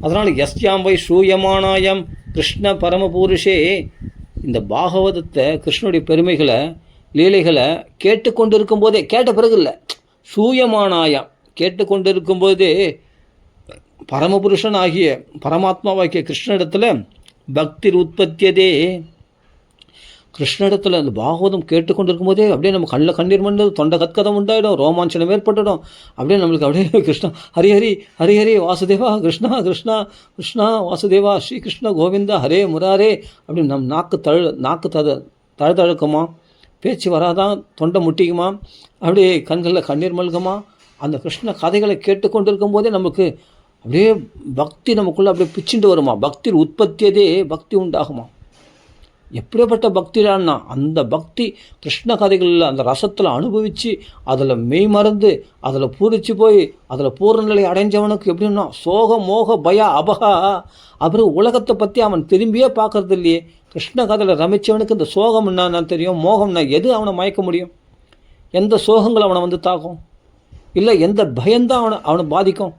அதனால் எஸ்யாம் வை சூயமானாயம் கிருஷ்ண பரமபூருஷே, இந்த பாகவதத்தை கிருஷ்ணனுடைய பெருமைகளை லீலைகளை கேட்டுக்கொண்டு இருக்கும்போதே, கேட்ட பிறகு இல்லை, சூயமானாயம் கேட்டுக்கொண்டு இருக்கும்போதே பரமபுருஷன் ஆகிய பரமாத்மாவாகிய கிருஷ்ணனிடத்தில் பக்திர் உற்பத்தியதே, கிருஷ்ணனிடத்தில் அந்த பாகவதம் கேட்டுக்கொண்டு இருக்கும்போதே அப்படியே நம்ம கண்ணீர் மண்டது, தொண்டை கத்கதம் உண்டாயிடும், ரோமாஞ்சனம் ஏற்பட்டுடும். அப்படியே நம்மளுக்கு அப்படியே கிருஷ்ணா ஹரி ஹரி ஹரி ஹரி வாசுதேவா கிருஷ்ணா கிருஷ்ணா கிருஷ்ணா வாசுதேவா ஸ்ரீ கிருஷ்ண கோவிந்தா ஹரே முராரே அப்படின்னு நம் நாக்கு தழுக்குமா, பேச்சு வராதான், தொண்டை முட்டிக்குமா, அப்படியே கண்களில் கண்ணீர் மல்குமா. அந்த கிருஷ்ண கதைகளை கேட்டுக்கொண்டு இருக்கும்போதே நமக்கு அப்படியே பக்தி நமக்குள்ளே அப்படியே பிச்சுட்டு வருமா. பக்தி உற்பத்தியதே பக்தி உண்டாகுமா. எப்படிப்பட்ட பக்திடான்னா அந்த பக்தி கிருஷ்ண கதைகளில் அந்த ரசத்தில் அனுபவித்து அதில் மெய் மறந்து அதில் பூரிச்சு போய் அதில் பூர்ணநிலை அடைஞ்சவனுக்கு எப்படின்னா சோக மோக பய அபகா, அப்புறம் உலகத்தை பற்றி அவன் திரும்பியே பார்க்கறது இல்லையே. கிருஷ்ண கதையில் ரமிச்சவனுக்கு இந்த சோகம் என்னன்னு தெரியும், மோகம்னா எது அவனை மயக்க முடியும், எந்த சோகங்கள் அவனை தாக்கும், இல்லை எந்த பயம்தான் அவனை பாதிக்கும்.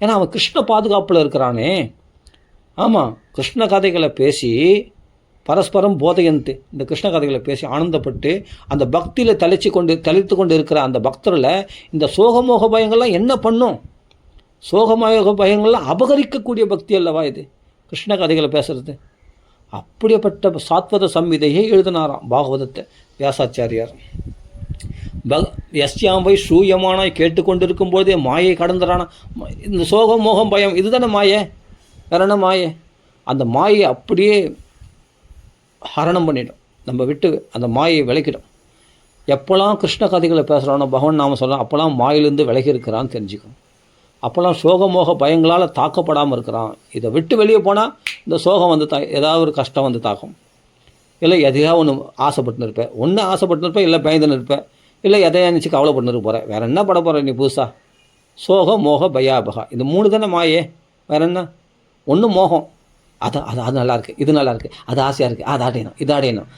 ஏன்னா அவன் கிருஷ்ண பாதுகாப்பில் இருக்கிறானே. ஆமாம், கிருஷ்ண கதைகளை பேசி பரஸ்பரம் போதையந்து, இந்த கிருஷ்ண கதைகளை பேசி ஆனந்தப்பட்டு அந்த பக்தியில் தளித்து கொண்டு இருக்கிற அந்த பக்தரில் இந்த சோகமோக பயங்கள்லாம் என்ன பண்ணும்? சோகமோக பயங்கள்லாம் அபகரிக்கக்கூடிய பக்தி அல்லவா இது கிருஷ்ண கதைகளை பேசுறது? அப்படிப்பட்ட சாத்வத சம்ஹிதையை எழுதினாராம் பாகவதத்தை வியாசாச்சாரியார். எஸ்யாம்பை சூயமானாய் கேட்டுக்கொண்டிருக்கும் போதே மாயை கடந்துறானா. இந்த சோகம் மோகம் பயம் இதுதானே மாயை, வேற என்ன மாயை? அந்த மாயை அப்படியே ஹரணம் பண்ணிடும், நம்ம விட்டு அந்த மாயை விளக்கிடும். எப்போல்லாம் கிருஷ்ண கதைகளை பேசுகிறானோ பகவான் நாம சொல்லலாம், அப்போல்லாம் மாயிலிருந்து விலகி இருக்கிறான்னு தெரிஞ்சுக்கணும். அப்போல்லாம் சோகமோக பயங்களால் தாக்கப்படாமல் இருக்கிறான். இதை விட்டு வெளியே போனால் இந்த சோகம் வந்து ஏதாவது ஒரு கஷ்டம் வந்து தாக்கும். இல்லை எதையாக ஒன்று ஆசைப்பட்டுன்னு இருப்பேன், ஒன்று ஆசைப்பட்டுன்னு இருப்பேன், இல்லை பயந்துன்னு இருப்பேன், இல்லை எதையா நினச்சி கவலைப்பட்டுன்னு இருக்க போகிறேன். வேறு என்ன பட போகிறேன் நீ புதுசாக? சோகம் மோக பயாபகா, இந்த 3 தானே மாயே. வேறு என்ன? ஒன்று மோகம், அது நல்லாயிருக்கு, இது நல்லாயிருக்கு, அது ஆசையாக இருக்குது, அது அடையணும், இது அடையணும்,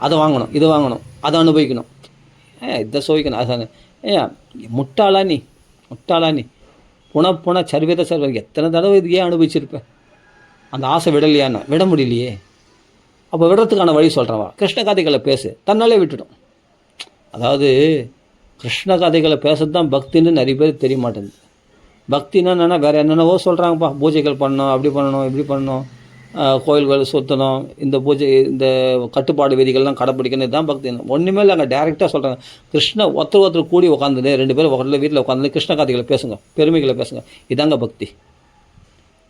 அதை வாங்கணும், இது வாங்கணும், அதை அனுபவிக்கணும், இதை சோதிக்கணும். அது முட்டாளா நீ புன சர்வீத எத்தனை தடவை இது ஏன் அனுபவிச்சிருப்பேன்? அந்த ஆசை விடலையான்னு விட முடியலையே. அப்போ விடுறதுக்கான வழி சொல்கிறவா கிருஷ்ண கதைகளை பேசு, தன்னாலே விட்டுடும். அதாவது கிருஷ்ண கதைகளை பேசுறது தான் பக்தின்னு நிறைய பேர் தெரிய மாட்டேங்குது. பக்தின்னா என்னென்னா வேறு என்னென்னவோ சொல்கிறாங்கப்பா, பூஜைகள் பண்ணணும், அப்படி பண்ணணும், இப்படி பண்ணணும், கோயில்கள் சுற்றணும், இந்த பூஜை இந்த கட்டுப்பாடு விதிகள்லாம் கடைப்பிடிக்கணும், இதுதான் பக்தி. ஒன்றுமே இல்லை, அங்கே டேரெக்டாக சொல்கிறாங்க கிருஷ்ண ஒருத்தர் கூடி உட்காந்துன்னு 2 பேர் உட்காந்து வீட்டில் உட்காந்து கிருஷ்ண கதைகளை பேசுங்க, பெருமைகளை பேசுங்க, இதாங்க பக்தி.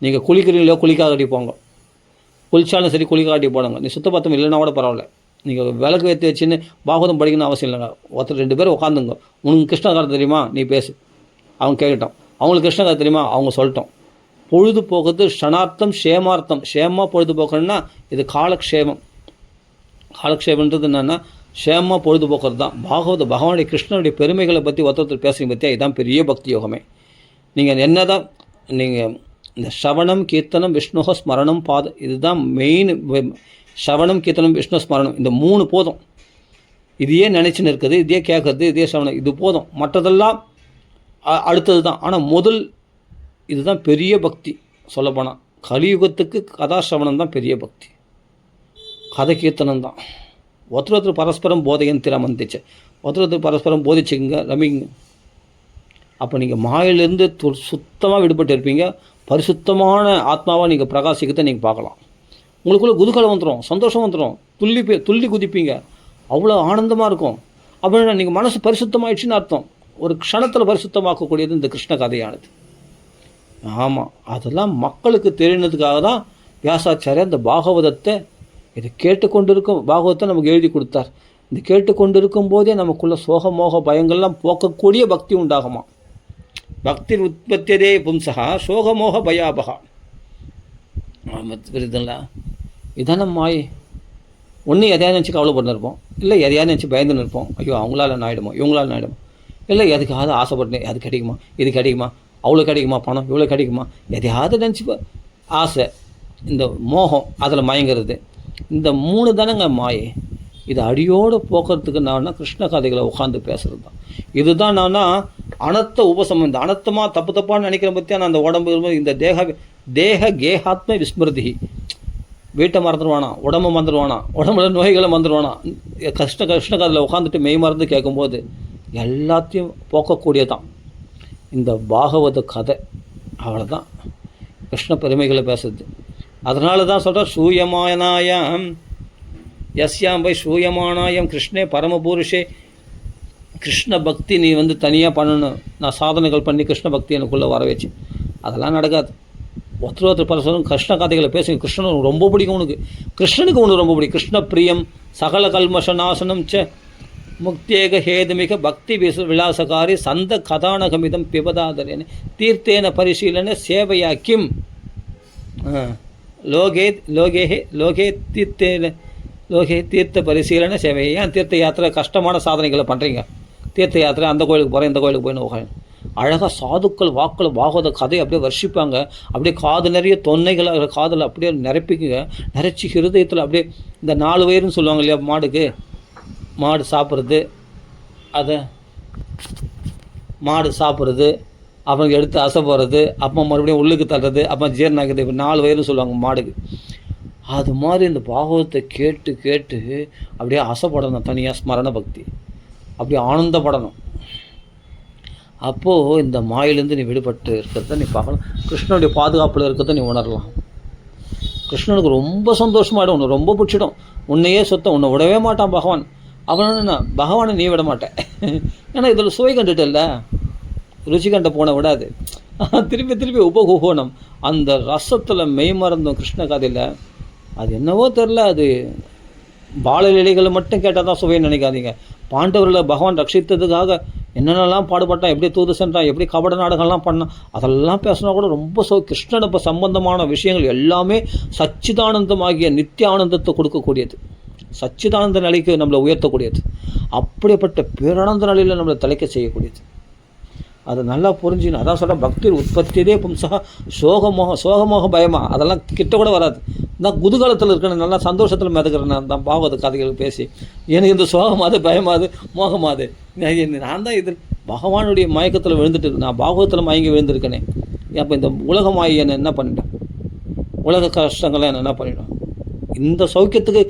நீங்கள் குளிக்கிறீங்களோ குளிக்காட்டி போங்க, குளிச்சாலும் சரி குளிக்காட்டி போடுங்க. நீ சுத்தபத்தம் இல்லைன்னா கூட பரவாயில்ல, நீங்கள் விளக்கு ஏற்றி வச்சுன்னு பாகவதம் படிக்கணும்னு அவசியம் இல்லைங்க. ஒருத்தர் 2 பேர் உட்காந்துங்க, உனக்கு கிருஷ்ண கதை தெரியுமா நீ பேசு, அவங்க கேட்கட்டும். அவங்களுக்கு கிருஷ்ண கதை தெரியுமா அவங்க சொல்லட்டும். பொழுதுபோக்குறது க்ஷணார்த்தம் க்ஷேமார்த்தம். க்ஷேமாக பொழுதுபோக்குறதுன்னா இது காலக்ஷேமம். காலக்ஷேமன்றது என்னென்னா க்ஷேமாக பொழுதுபோக்குறது தான். பகவானுடைய கிருஷ்ணனுடைய பெருமைகளை பற்றி ஒருத்தர் பேசுகிறீங்க பற்றியா, இதுதான் பெரிய பக்தி யோகமே. நீங்கள் என்ன தான் நீங்கள் இந்த ஷவணம் கீர்த்தனம் விஷ்ணுஹ ஸ்மரணம் இதுதான் மெயின். ஷவணம் கீர்த்தனம் விஷ்ணு ஸ்மரணம், இந்த 3 போதும். இதையே நினச்சின்னு இருக்குது, இதையே கேட்கறது, இதே ஷவணம், இது போதும். மற்றதெல்லாம் அடுத்தது தான். ஆனால் முதல் இதுதான் பெரிய பக்தி. சொல்லப்போனால் கலியுகத்துக்கு கதாசிரவணம் தான் பெரிய பக்தி, கதை கீர்த்தனம் தான். ஒருத்தர் பரஸ்பரம் போதையந்திரம் வந்துச்சு, ஒருத்தர் பரஸ்பரம் போதிச்சுங்க ரமிங்க. அப்போ நீங்கள் மாயிலிருந்து சுத்தமாக விடுபட்டு இருப்பீங்க. பரிசுத்தமான ஆத்மாவாக நீங்கள் பிரகாசிக்கத்தை நீங்கள் பார்க்கலாம். உங்களுக்குள்ளே குதூகலம் வந்துடும், சந்தோஷம் வந்துடும், துள்ளி குதிப்பீங்க, அவ்வளோ ஆனந்தமாக இருக்கும். அப்படின்னா நீங்கள் மனசு பரிசுத்தமாயிடுச்சுன்னு அர்த்தம். ஒரு க்ஷணத்தில் பரிசுத்தமாக்கக்கூடியது இந்த கிருஷ்ண கதையானது. ஆமாம், அதெல்லாம் மக்களுக்கு தெரியினதுக்காக தான் வியாசாச்சாரியர் இந்த பாகவதத்தை இதை கேட்டுக்கொண்டிருக்கும் பாகவதத்தை நமக்கு எழுதி கொடுத்தார். இந்த கேட்டுக்கொண்டிருக்கும் போதே நமக்குள்ள சோகமோக பயங்கள்லாம் போக்கக்கூடிய பக்தி உண்டாகுமா. பக்தி உற்பத்தியதே பும்சகா சோகமோக பயாபகா. புரியுதுங்களா? இதான மாயை. ஒன்று எதையாவது நினச்சி கவலைப்பட்டு இருப்போம், இல்லை எதையாவது நினச்சி பயந்துன்னு இருப்போம். ஐயோ அவங்களால நாயிடுமோ, இவங்களால நாயிடுமோ, இல்லை எதுக்காவது ஆசைப்பட்டேன், அது கிடைக்குமா, இது கிடைக்குமா, அவ்வளோ கிடைக்குமா, பணம் இவ்வளோ கிடைக்குமா, எதையாவது நினச்சி ஆசை, இந்த மோகம், அதில் மயங்கிறது. இந்த 3 தானேங்க மாயை. இது அடியோடு போக்குறதுக்கு நான் கிருஷ்ண கதைகளை உட்காந்து பேசுகிறது தான். இதுதான் நான் அனத்த உபசமம். இந்த அனத்தமாக தப்பான்னு நினைக்கிறேன் பற்றியா, நான் அந்த உடம்பு இந்த தேக கேகாத்ம விஸ்மிருதி. வீட்டை மறந்துடுவானா, உடம்பை மறந்துடுவானா, உடம்புல நோய்களை மறந்துடுவானா. கிருஷ்ண கதையில் உட்காந்துட்டு மெய் மறந்து கேட்கும்போது எல்லாத்தையும் போக்கக்கூடியதான் இந்த பாகவத கதை. அவ்வளோதான் கிருஷ்ண பெருமைகளை பேசுறது. அதனால தான் சொல்கிறேன், சூயமானாயம் யஸ்யாம்பை சூயமானாயம் கிருஷ்ணே பரமபூருஷே. கிருஷ்ண பக்தி நீ தனியாக பண்ணணும். நான் சாதனைகள் பண்ணி கிருஷ்ண பக்தி எனக்குள்ளே வர வச்சு, அதெல்லாம் நடக்காது. ஒருத்தர் பரஸ்பரம் கிருஷ்ண கதைகளை பேசுங்க. கிருஷ்ணனுக்கு ரொம்ப பிடிக்கும், உனக்கு கிருஷ்ணனுக்கு உனக்கு ரொம்ப பிடிக்கும். கிருஷ்ண பிரியம் சகல கல்மஷ நாசனம் ச முக்தியேக ஹேதுமிக பக்தி விலாசகாரி சந்த கதானகமிதம் பிபதாதரேன தீர்த்தேன பரிசீலன சேவையா கிம் லோகே தீர்த்த பரிசீலனை சேவை. ஏன் தீர்த்த யாத்திரை கஷ்டமான சாதனைகளை பண்ணுறீங்க? தீர்த்த யாத்திரை அந்த கோயிலுக்கு போகிறேன், இந்த கோயிலுக்கு போயின்னு உட்காந்து அழகாக சாதுக்கள் வாக்கள் பாகவத கதையை அப்படியே வர்ஷிப்பாங்க. அப்படியே காது நிறைய தொன்னைகளை காதில் அப்படியே நிரப்பிக்குங்க. நிறச்சி ஹிருதயத்தில் அப்படியே இந்த 4 வயிறுன்னு சொல்லுவாங்க இல்லையா, மாடு சாப்பிட்றது, அதை மாடு சாப்பிட்றது, அப்புறம் எடுத்து அசை போடுறது, அப்புறம் மறுபடியும் உள்ளுக்கு தள்ளுறது, அப்புறம் ஜீரணாக்குது. இப்போ 4 வயிறுன்னு சொல்லுவாங்க மாடுக்கு. அது மாதிரி இந்த பாகவத்தை கேட்டு கேட்டு அப்படியே அசைப்படணும், தனியாக ஸ்மரண பக்தி, அப்படியே ஆனந்தப்படணும். அப்போது இந்த மாயிலேருந்து நீ விடுபட்டு இருக்கிறத நீ பார்க்கலாம். கிருஷ்ணனுடைய பாதுகாப்பில் இருக்கிறத நீ உணரலாம். கிருஷ்ணனுக்கு ரொம்ப சந்தோஷமாயிடும், உன்னை ரொம்ப பிடிச்சிடும், உன்னையே உன்னை விடவே மாட்டான் பகவான். அவன் என்ன, பகவானை நீ விட மாட்டேன். ஏன்னா இதில் சுவை கண்டுட்டல்ல, ருச்சி கண்ட போன விடாது. திருப்பி திருப்பி உபகுகோணம், அந்த ரசத்தில் மெய்மறந்தோம் கிருஷ்ண கதையில். அது என்னவோ தெரில, அது பாலலீலைகளை மட்டும் கேட்டால் தான் சுவைன்னு நினைக்காதீங்க. பாண்டவர்களை பகவான் ரட்சித்ததுக்காக என்னென்னலாம் பாடுபட்டான், எப்படி தூது சென்றான், எப்படி கபட நாடகம்லாம் பண்ணான், அதெல்லாம் பேசினா கூட ரொம்ப கிருஷ்ணனை இப்போ சம்பந்தமான விஷயங்கள் எல்லாமே சச்சிதானந்தமாகிய நித்திய ஆனந்தத்தை கொடுக்கக்கூடியது, சச்சிதானந்த நிலைக்கு நம்மளை உயர்த்தக்கூடியது, அப்படிப்பட்ட பேரானந்த நிலையில் நம்மளை தலைக்க செய்யக்கூடியது. அதை நல்லா புரிஞ்சுக்கணும். அதான் சொல்கிறேன், பக்தி உற்பத்தியதே பும்சா சோகமோக பயமா, அதெல்லாம் கிட்ட கூட வராது. நான் குதூகலத்தில் இருக்கணும், நல்லா சந்தோஷத்தில் மிதக்கிறேன். நான் தான் பாகவத கதைகள் பேசி எனக்கு இந்த சோகமாது பயமாது மோகமாது, நான் தான் இது பகவானுடைய மயக்கத்தில் விழுந்துட்டு, நான் பாகவத்தில் மயங்கி விழுந்திருக்கேனே. அப்போ இந்த உலகமாயி என்னை என்ன பண்ணிட்டேன், உலக கஷ்டங்களை என்ன பண்ணிட்டோம். இந்த சௌக்கியத்துக்கு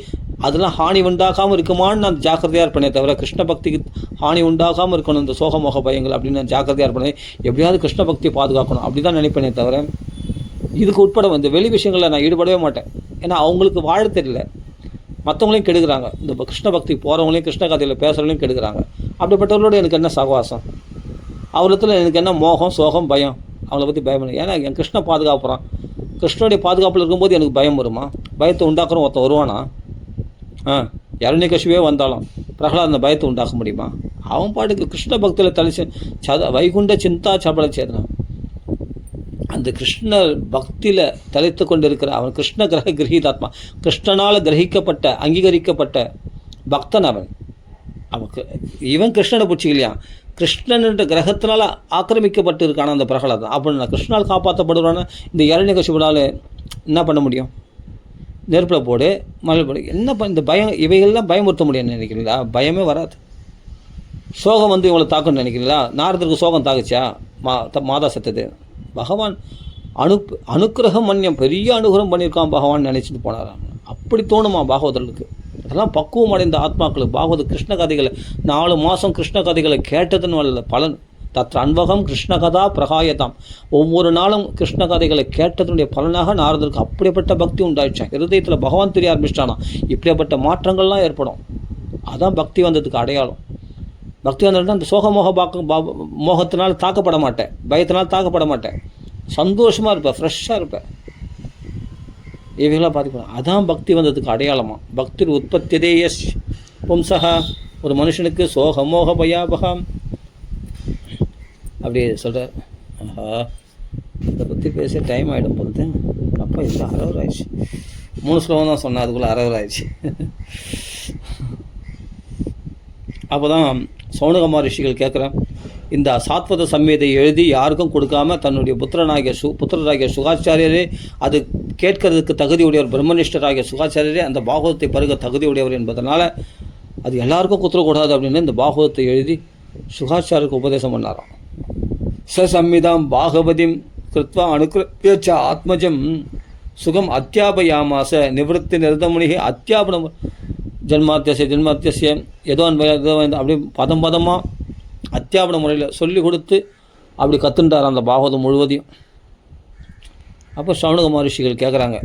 அதெல்லாம் ஹானி உண்டாகாமல் இருக்குமான்னு நான் ஜாக்கிரதையாக இருப்பேனே தவிர, கிருஷ்ண பக்திக்கு ஹானி உண்டாகாமல் இருக்கணும் இந்த சோகமோக பயங்கள் அப்படின்னு நான் ஜாக்கிரதையாக இருப்பேன். எப்படியாவது கிருஷ்ண பக்தியை பாதுகாக்கணும் அப்படி தான் நினைப்பேனே தவிர, இதுக்கு உட்பட இந்த வெளி விஷயங்களில் நான் ஈடுபடவே மாட்டேன். ஏன்னா அவங்களுக்கு வாழ தெரியல, மற்றவங்களையும் கெடுக்கிறாங்க. இந்த கிருஷ்ண பக்திக்கு போகிறவங்களையும் கிருஷ்ண கதையில் பேசுகிறவங்களையும் கெடுக்கிறாங்க. அப்படிப்பட்டவர்களோட எனக்கு என்ன சகவாசம், அவரத்தில் எனக்கு என்ன மோகம் சோகம் பயம், அவங்கள பற்றி பயம் இல்லை. ஏன்னா என் கிருஷ்ண பாதுகாப்புறான், கிருஷ்ணனுடைய பாதுகாப்பில் இருக்கும்போது எனக்கு பயம் வருமா? பயத்தை உண்டாக்குறோம் ஒருத்தன் வருவானா? இரண்யகசிபே வந்தாலும் பிரகலாத் அந்த பயத்தை உண்டாக்க முடியுமா? அவன் பாட்டுக்கு கிருஷ்ண பக்தியில் வைகுண்ட சிந்தா சபல சேதனம், அந்த கிருஷ்ண பக்தியில் தலைத்து கொண்டு இருக்கிற அவன் கிருஷ்ண கிரகீதாத்மா, கிருஷ்ணனால் கிரகிக்கப்பட்ட அங்கீகரிக்கப்பட்ட பக்தன் அவன். அவனுக்கு இவன் கிருஷ்ணனை பிடிச்சிக்கலையா, கிருஷ்ணன்ற கிரகத்தினால் ஆக்கிரமிக்கப்பட்டு இருக்கான அந்த பிரகலாதன். அப்படி நான் கிருஷ்ணனால் காப்பாற்றப்படுவான இந்த இரண்யகசிபனால் என்ன பண்ண முடியும்? நெருப்பில் போடு, மழை போடு, என்ன இந்த பயம், இவைகள்லாம் பயமுறுத்த முடியும்னு நினைக்கிறீங்களா? பயமே வராது. சோகம் வந்து இவங்களை தாக்குன்னு நினைக்கிறீங்களா? நாரதருக்கு சோகம் தாக்குச்சா? மாதா செத்தது. பகவான் அனுக்கிரகம் மன்யம், பெரிய அனுகிரகம் பண்ணியிருக்கான் பகவான் நினச்சிட்டு போனாராம். அப்படி தோணுமா பாகவதர்களுக்கு? அதெல்லாம் பக்குவம் அடைந்த ஆத்மாக்களுக்கு பாகவத கிருஷ்ண கதைகளை 4 மாதம் கிருஷ்ண கதைகளை கேட்டதுன்னு பலன். தத்ர அன்பகம் கிருஷ்ண கதா பிரகாயதாம், ஒவ்வொரு நாளும் கிருஷ்ண கதைகளை கேட்டதனுடைய பலனாக நாரதருக்கு அப்படிப்பட்ட பக்தி உண்டாயிடுச்சான். இருதயத்தில் பகவான் தெரிய ஆரம்பிச்சிட்டானா, இப்படிப்பட்ட மாற்றங்கள்லாம் ஏற்படும். அதான் பக்தி வந்ததுக்கு அடையாளம். பக்தி வந்ததுன்னா அந்த சோகமோக மோகத்தினால் தாக்கப்பட மாட்டேன், பயத்தினால் தாக்கப்பட மாட்டேன், சந்தோஷமாக இருப்பேன், ஃப்ரெஷ்ஷாக இருப்பேன். இவைகளாக பார்த்துக்கணும். அதான் பக்தி வந்ததுக்கு அடையாளமாக. பக்தி உற்பத்தியதே எஸ் பும்சா, ஒரு மனுஷனுக்கு சோகமோக பயாபகம் அப்படி சொல்கிறார். ஆஹா, இதை பற்றி பேச டைம் ஆகிடும் பொறுத்து. அப்போ இது 60 ஆயிடுச்சு. 3 ஸ்லோகம் தான் சொன்னேன், அதுக்குள்ளே 60 ஆயிடுச்சு. அப்போ தான் சௌனகமா ரிஷிகள் கேட்குறேன், இந்த சாத்வத சம்ஹிதை எழுதி யாருக்கும் கொடுக்காம தன்னுடைய புத்திரராகிய சுகாச்சாரியரே, அது கேட்கறதுக்கு தகுதியுடையவர், பிரம்மனிஷ்டராகிய சுகாச்சாரியரே அந்த பாகவத்தை பருக தகுதியுடையவர் என்பதனால் அது எல்லாருக்கும் குத்துறக்கூடாது அப்படின்னு இந்த பாகவத்தை எழுதி சுகாச்சாரியருக்கு உபதேசம் பண்ணாராம். சம்மிதாம் பாகவதிம் கிருத்வா அனுக்கிருத்திய ஆத்மஜம் சுகம் அத்தியாபயாமாச நிவத்தி நிறுத்தமுனிகை அத்தியாபனம் ஜன்மாத்தியசிய ஏதோ அப்படி பதமாக அத்தியாபன முறையில் சொல்லி கொடுத்து அப்படி கற்றுண்டார் அந்த பாகவதம் முழுவதையும். அப்போ சௌனக மகரிஷிகள் கேட்குறாங்க,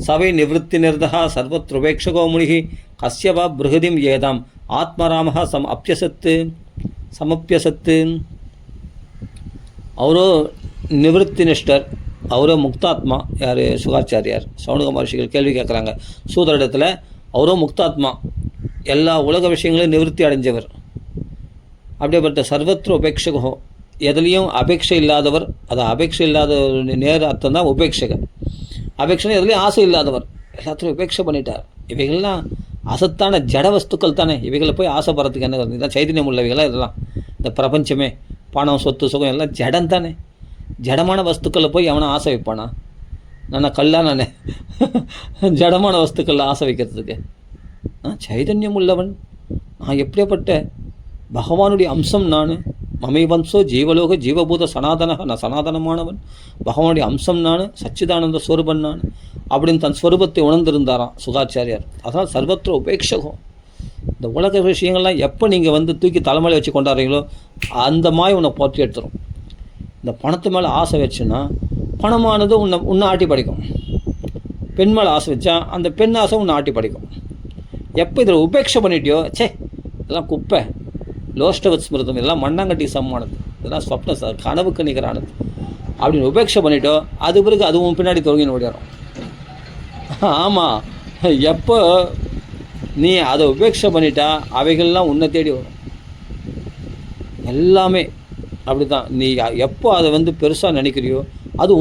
சவை நிவத்தி நிர்தா சர்வத்ருபேக்ஷகோ முனிகி கஸ்யவா பிருகதிம் ஏதாம் ஆத்மராம சமப்பியசத்து. அவரோ நிவத்தி நிஷ்டர், அவரோ முக்தாத்மா. யார்? சுகாச்சாரியார். சௌனக மகரிஷிகள் கேள்வி கேட்குறாங்க சூதரிடத்தில். அவரோ முக்தாத்மா, எல்லா உலக விஷயங்களையும் நிவர்த்தி அடைஞ்சவர். அப்படிப்பட்ட சர்வத்திர உபேட்சகோ, எதுலேயும் அபேட்சை இல்லாதவர். அது அபேட்சை இல்லாத நேர் அர்த்தம் தான் உபேட்சகர். அபேட்சை எதுலேயும் ஆசை இல்லாதவர், எல்லாத்தையும் உபேட்சை பண்ணிட்டார். இவைகள்லாம் அசத்தான ஜட வஸ்துக்கள் தானே, இவைகளை போய் ஆசைப்படுறதுக்கு என்ன? இதுதான் சைதன்யம் உள்ளவைகளாக. இதெல்லாம் இந்த பிரபஞ்சமே, பணம் சொத்து சுகம் எல்லாம் ஜடம் தானே. ஜடமான வஸ்துக்களை போய் அவனை ஆசை வைப்பானா? நான் கல்லா நானே ஜடமான வஸ்துக்களில் ஆசை வைக்கிறதுக்கு? சைதன்யம் உள்ளவன் நான், எப்படியாப்பட்ட பகவானுடைய அம்சம் நான். மமைவம்சோ ஜீவலோக ஜீவபூத சனாதனக, நான் சனாதனமானவன், பகவானுடைய அம்சம் நான், சச்சிதானந்த ஸ்வரூபன் நான் அப்படின்னு தன் ஸ்வரூபத்தை உணர்ந்திருந்தாராம் சுகாச்சாரியார். அதான் சர்வத்திர உபேட்சகம். இந்த உலக விஷயங்கள்லாம் எப்போ நீங்கள் தூக்கி தலைமையில் வச்சு கொண்டாடுறீங்களோ அந்த மாதிரி உன்னை போற்றி எடுத்துரும். இந்த பணத்து மேலே ஆசை வச்சுன்னா பணமானது உன்னை ஆட்டி படிக்கும். பெண் மேலே ஆசை வச்சா அந்த பெண் ஆசை உன்னை ஆட்டி படிக்கும். எப்போ இதில் உபேட்சை பண்ணிட்டியோ, சே இதெல்லாம் குப்பை, லோஷ்டவத் ஸ்மிருதம், இதெல்லாம் மண்ணாங்கட்டி சமமானது, இதெல்லாம் சொப்ன கனவுக்கு நிகரானது அப்படின்னு உபேட்சை பண்ணிட்டோ, அது பிறகு அதுவும் பின்னாடி தொழுகின்னு ஓடிடும். ஆமாம், எப்போ நீ அதை உபேட்சை பண்ணிட்டா அவைகள்லாம் உன்னை தேடி வரும். எல்லாமே அப்படி தான். நீ எப்போ அதை பெருசாக நினைக்கிறியோ அது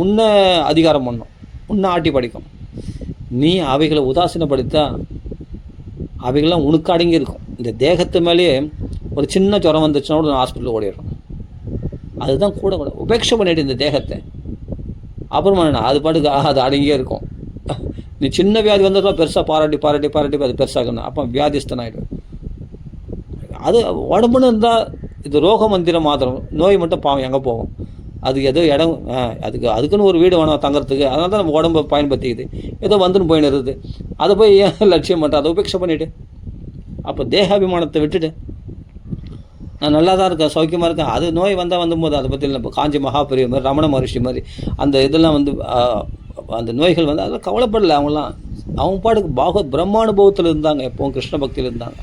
உன்னை அதிகாரம் பண்ணும், உன்னை ஆட்டி படிக்கும். நீ அவைகளை உதாசீனப்படுத்தா அவைகள்லாம் உனக்கு அடங்கி இருக்கும். இந்த தேகத்து மேலேயே ஒரு சின்ன ஜுரம் வந்துச்சுன்னா கூட ஹாஸ்பிட்டலில் ஓடிடும். அதுதான் கூட உபேட்சை பண்ணிட்டு இந்த தேகத்தை, அப்புறமா அது பாட்டுக்கு அது அடங்கியே இருக்கும். நீ சின்ன வியாதி வந்ததுலாம் பெருசாக பாராட்டி அது பெருசாகணும், அப்போ வியாதிஸ்தன் ஆகிடும். அது உடம்புன்னு இருந்தால் இது ரோக மந்திரம் மாத்திரம், நோய் மட்டும் பாவம் எங்கே போகும். அதுக்கு ஏதோ இடம் அதுக்குன்னு ஒரு வீடு வேணும் தங்குறதுக்கு, அதனால தான் நம்ம உடம்பை பயன்படுத்திக்குது. ஏதோ வந்துன்னு போயின்னு இருக்குது, அதை போய் ஏன் லட்சியம் பண்ணுற, அதை உபேட்சை பண்ணிவிட்டு அப்போ தேகாபிமானத்தை விட்டுட்டு நான் நல்லா தான் இருக்கேன், சௌக்கியமாக இருக்கேன். அது நோய் வந்தபோது அதை பற்றி இல்லை. இப்போ காஞ்சி மகாபெரிய மாதிரி, ரமண மகரிஷி மாதிரி அந்த இதெல்லாம் அந்த நோய்கள் அதெல்லாம் கவலைப்படலை. அவங்க பாட்டுக்கு பிரம்மானுபவத்தில் இருந்தாங்க, எப்போவும் கிருஷ்ண பக்தியில் இருந்தாங்க.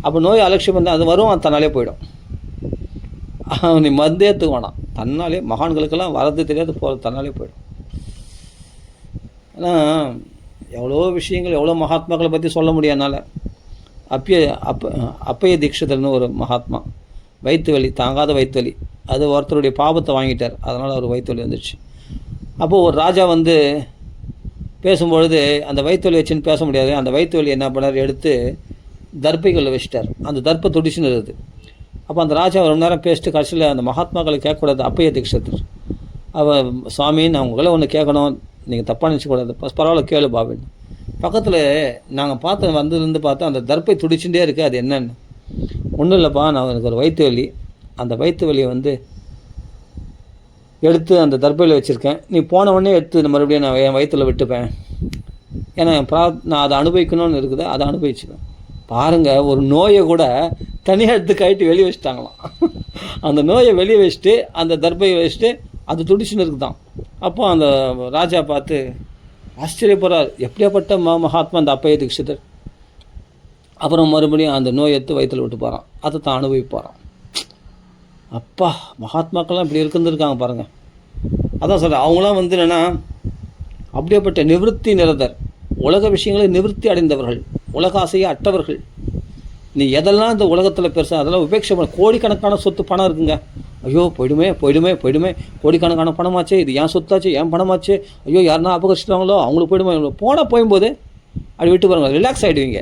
அப்போ நோய் அலட்சியம் பண்ணால் அது வரும், அது தன்னாலே போயிடும். நீ மருந்தேற்றுக்க வேணாம், தன்னாலே மகான்களுக்கெல்லாம் வரது தெரியாது, போகிறது தன்னாலே போயிடும். ஏன்னா எவ்வளோ விஷயங்கள், எவ்வளோ மகாத்மாக்களை பற்றி சொல்ல முடியாதனால. அப்பைய தீட்சிதர்னு ஒரு மகாத்மா, வயிற்று வலி, தாங்காத வயிற்று வலி, அது ஒருத்தருடைய பாவத்தை வாங்கிட்டார், அதனால் அவர் வயிற்று வலி வந்துடுச்சு. அப்போது ஒரு ராஜா பேசும்பொழுது அந்த வயிற்று வலி வச்சுன்னு பேச முடியாது. அந்த வயிற்று வலி என்ன பண்ணார், எடுத்து தர்ப்பைகளில் வச்சிட்டார். அந்த தர்ப்பை துடிச்சுன்னு இருக்குது. அப்போ அந்த ராஜா ஒரு நேரம் பேசிட்டு கடைசியில் அந்த மகாத்மாக்களை கேட்கக்கூடாது. அப்பைய தீட்சிதர் சுவாமி, நான் உங்களை ஒன்று கேட்கணும், நீங்கள் தப்பாக நினச்சக்கூடாது, பரவாயில்ல கேளு பாபின்னு. பக்கத்தில் நாங்கள் பார்த்தா அந்த தர்ப்பை துடிச்சுட்டே இருக்குது. அது என்னன்னு, ஒன்றும் இல்லைப்பா, நான் எனக்கு ஒரு வயிற்று வலி, அந்த வயிற்று வலியை எடுத்து அந்த தர்ப்பையில் வச்சுருக்கேன், நீ போன உடனே எடுத்து மறுபடியும் நான் என் வயிற்றில் விட்டுப்பேன், ஏன்னா நான் அதை அனுபவிக்கணும்னு இருக்குது, அதை அனுபவிச்சுப்பேன். பாருங்கள், ஒரு நோயை கூட தனியாக எடுத்து கழட்டி வெளியே வச்சுட்டாங்களாம். அந்த நோயை வெளியே வச்சுட்டு அந்த தர்ப்பையை வச்சுட்டு அது துடிச்சுன்னு இருக்குதான். அப்போ அந்த ராஜா பார்த்து ஆச்சரியப்படுறார், எப்படியாப்பட்ட மகாத்மா அந்த அப்பைய தீட்சிதர். அப்புறம் மறுபடியும் அந்த நோயை எடுத்து வயிற்றில் விட்டு போகிறான், அதை தான் அனுபவிப்பாரான். அப்பா, மகாத்மாக்கள்லாம் இப்படி இருக்காங்க பாருங்கள். அதான் சொல்கிறேன், அவங்களாம் என்னென்னா அப்படியேப்பட்ட நிவர்த்தி நிரதர், உலக விஷயங்களை நிவர்த்தி அடைந்தவர்கள், உலக ஆசையை அட்டவர்கள். நீ எதெல்லாம் இந்த உலகத்தில் பெருசாக அதெல்லாம் உபேட்சை பண்ண. கோடிக்கணக்கான சொத்து பணம் இருக்குங்க, ஐயோ போயிடுமே, கோடிக்கணக்கான பணமாச்சு, இது ஏன் சொத்தாச்சு, ஏன் பணமாச்சு, ஐயோ யாருன்னா அபகரிச்சிட்டாங்களோ, அவங்களுக்கு போயிடுமா, போகும்போது அப்படி விட்டு பாருங்க, ரிலாக்ஸ் ஆகிடுவீங்க.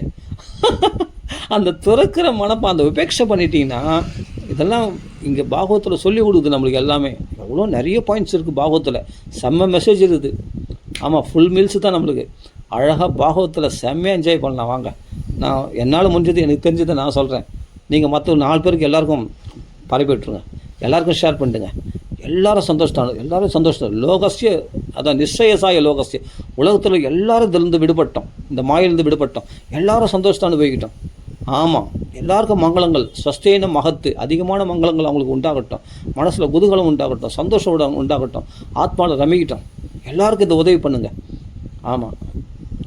அந்த துறக்கிற மனப்பா அந்த உபேட்சை பண்ணிட்டீங்கன்னா, இதெல்லாம் இங்கே பாகவத்தில் சொல்லி கொடுக்குது நம்மளுக்கு எல்லாமே. எவ்வளோ நிறைய பாயிண்ட்ஸ் இருக்குது பாகவத்தில், செம்ம மெசேஜ் இருக்குது. ஆமாம், ஃபுல் மீல்ஸு தான் நம்மளுக்கு. அழகாக பாகவத்தில் செம்மையாக என்ஜாய் பண்ணலாம். வாங்க, நான் என்னால் முடிஞ்சது, எனக்கு தெரிஞ்சதை நான் சொல்கிறேன். நீங்கள் மற்ற 4 பேருக்கு எல்லாருக்கும் பரப்பி விட்டுருங்க, எல்லாருக்கும் ஷேர் பண்ணிட்டுங்க. எல்லாரும் சந்தோஷம். லோகஸ்ய அதான் நிச்சயசாய லோகஸ்ய, உலகத்தில் எல்லாரும் இதிலிருந்து விடுபட்டோம், இந்த மாயிலிருந்து விடுபட்டோம், எல்லாரும் சந்தோஷத்தை அனுபவிக்கிட்டோம். ஆமாம், எல்லாருக்கும் மங்களங்கள், ஸ்வஸ்தேன மகத்து, அதிகமான மங்களங்கள் அவங்களுக்கு உண்டாகட்டும், மனசில் குதூகலம் உண்டாகட்டும், சந்தோஷம் உண்டாகட்டும், ஆத்மாவில் ரமிக்கிட்டோம். எல்லாருக்கும் இந்த உதவி பண்ணுங்கள். ஆமாம்,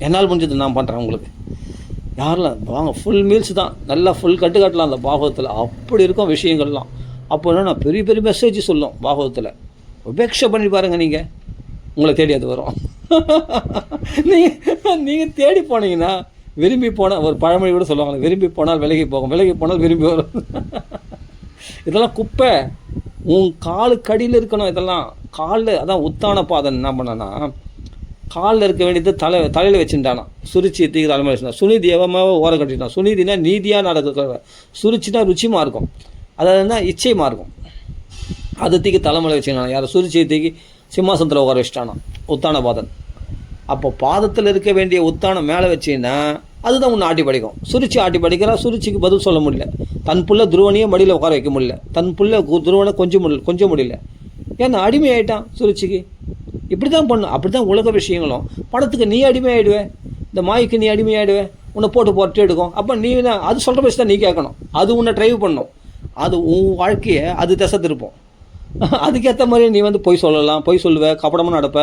என்னால் முடிஞ்சது நான் பண்ணுறேன் உங்களுக்கு. யாரெல்லாம் வாங்க, ஃபுல் மீல்ஸ் தான், நல்லா ஃபுல் கட்டுக்காட்டலாம் அந்த பாகவத்தில். அப்படி இருக்கும் விஷயங்கள்லாம். அப்போ என்ன பெரிய பெரிய மெசேஜ் சொல்லும் பாகவத்தில். உபேட்சை பண்ணி பாருங்கள், நீங்கள் உங்களை தேடி அது வரும். நீங்கள் தேடி போனீங்கன்னா, விரும்பி போனால், ஒரு பழமொழி கூட சொல்லுவாங்க, விரும்பி போனால் விலகி போகும், விலகி போனால் விரும்பி வரும். இதெல்லாம் குப்பை, உன் காலுக்கடியில் இருக்கணும் இதெல்லாம். காலில் அதான் உத்தான பாதன் என்ன பண்ணனா, காலில் இருக்க வேண்டியது தலையில் வச்சுட்டானா, சுருச்சி தீக்கு தலைமையில் வச்சுட்டான். சுனிதி எவமாக ஓரம் கட்டிட்டான். சுனிதினா நீதியாக நடக்க, சுருச்சினா ருச்சிமாக இருக்கும், அதாவதுனா இச்சைமாக இருக்கும். அது தீக்கு தலைமையில் வச்சுக்கினான். யார் சுருச்சியை தீக்கி சிம்மாசனத்தில் உட்கார வச்சுட்டானா உத்தான பாதன். அப்போ பாதத்தில் இருக்க வேண்டிய உத்தானம் மேலே வச்சிங்கன்னா அதுதான் உன்னை ஆட்டி படிக்கும். சுருச்சி ஆட்டி படிக்கிறா, சுருச்சிக்கு பதில் சொல்ல முடியல. தன் புள்ள துருவனையே மடியில் உட்கார வைக்க முடியல, தன் புள்ள துருவனை கொஞ்சம் முடியல. ஏன்னா அடிமை ஆகிட்டான் சுருச்சிக்கு. இப்படி தான் பண்ணும். அப்படி தான் உலக விஷயங்களும். பணத்துக்கு நீ அடிமை ஆகிடுவேன், இந்த மாய்க்கு நீ அடிமை ஆகிடுவேன், உன்னை போட்டு எடுக்கும். அப்போ நீ தான் அது சொல்கிற பேச்சு தான் நீ கேட்கணும். அது உன்னை ட்ரைவ் பண்ணும். அது உன் வாழ்க்கையை அது திசை திருப்போம். அதுக்கேற்ற மாதிரி நீ பொய் சொல்லலாம், பொய் சொல்லுவேன், கபடமாக நடப்ப,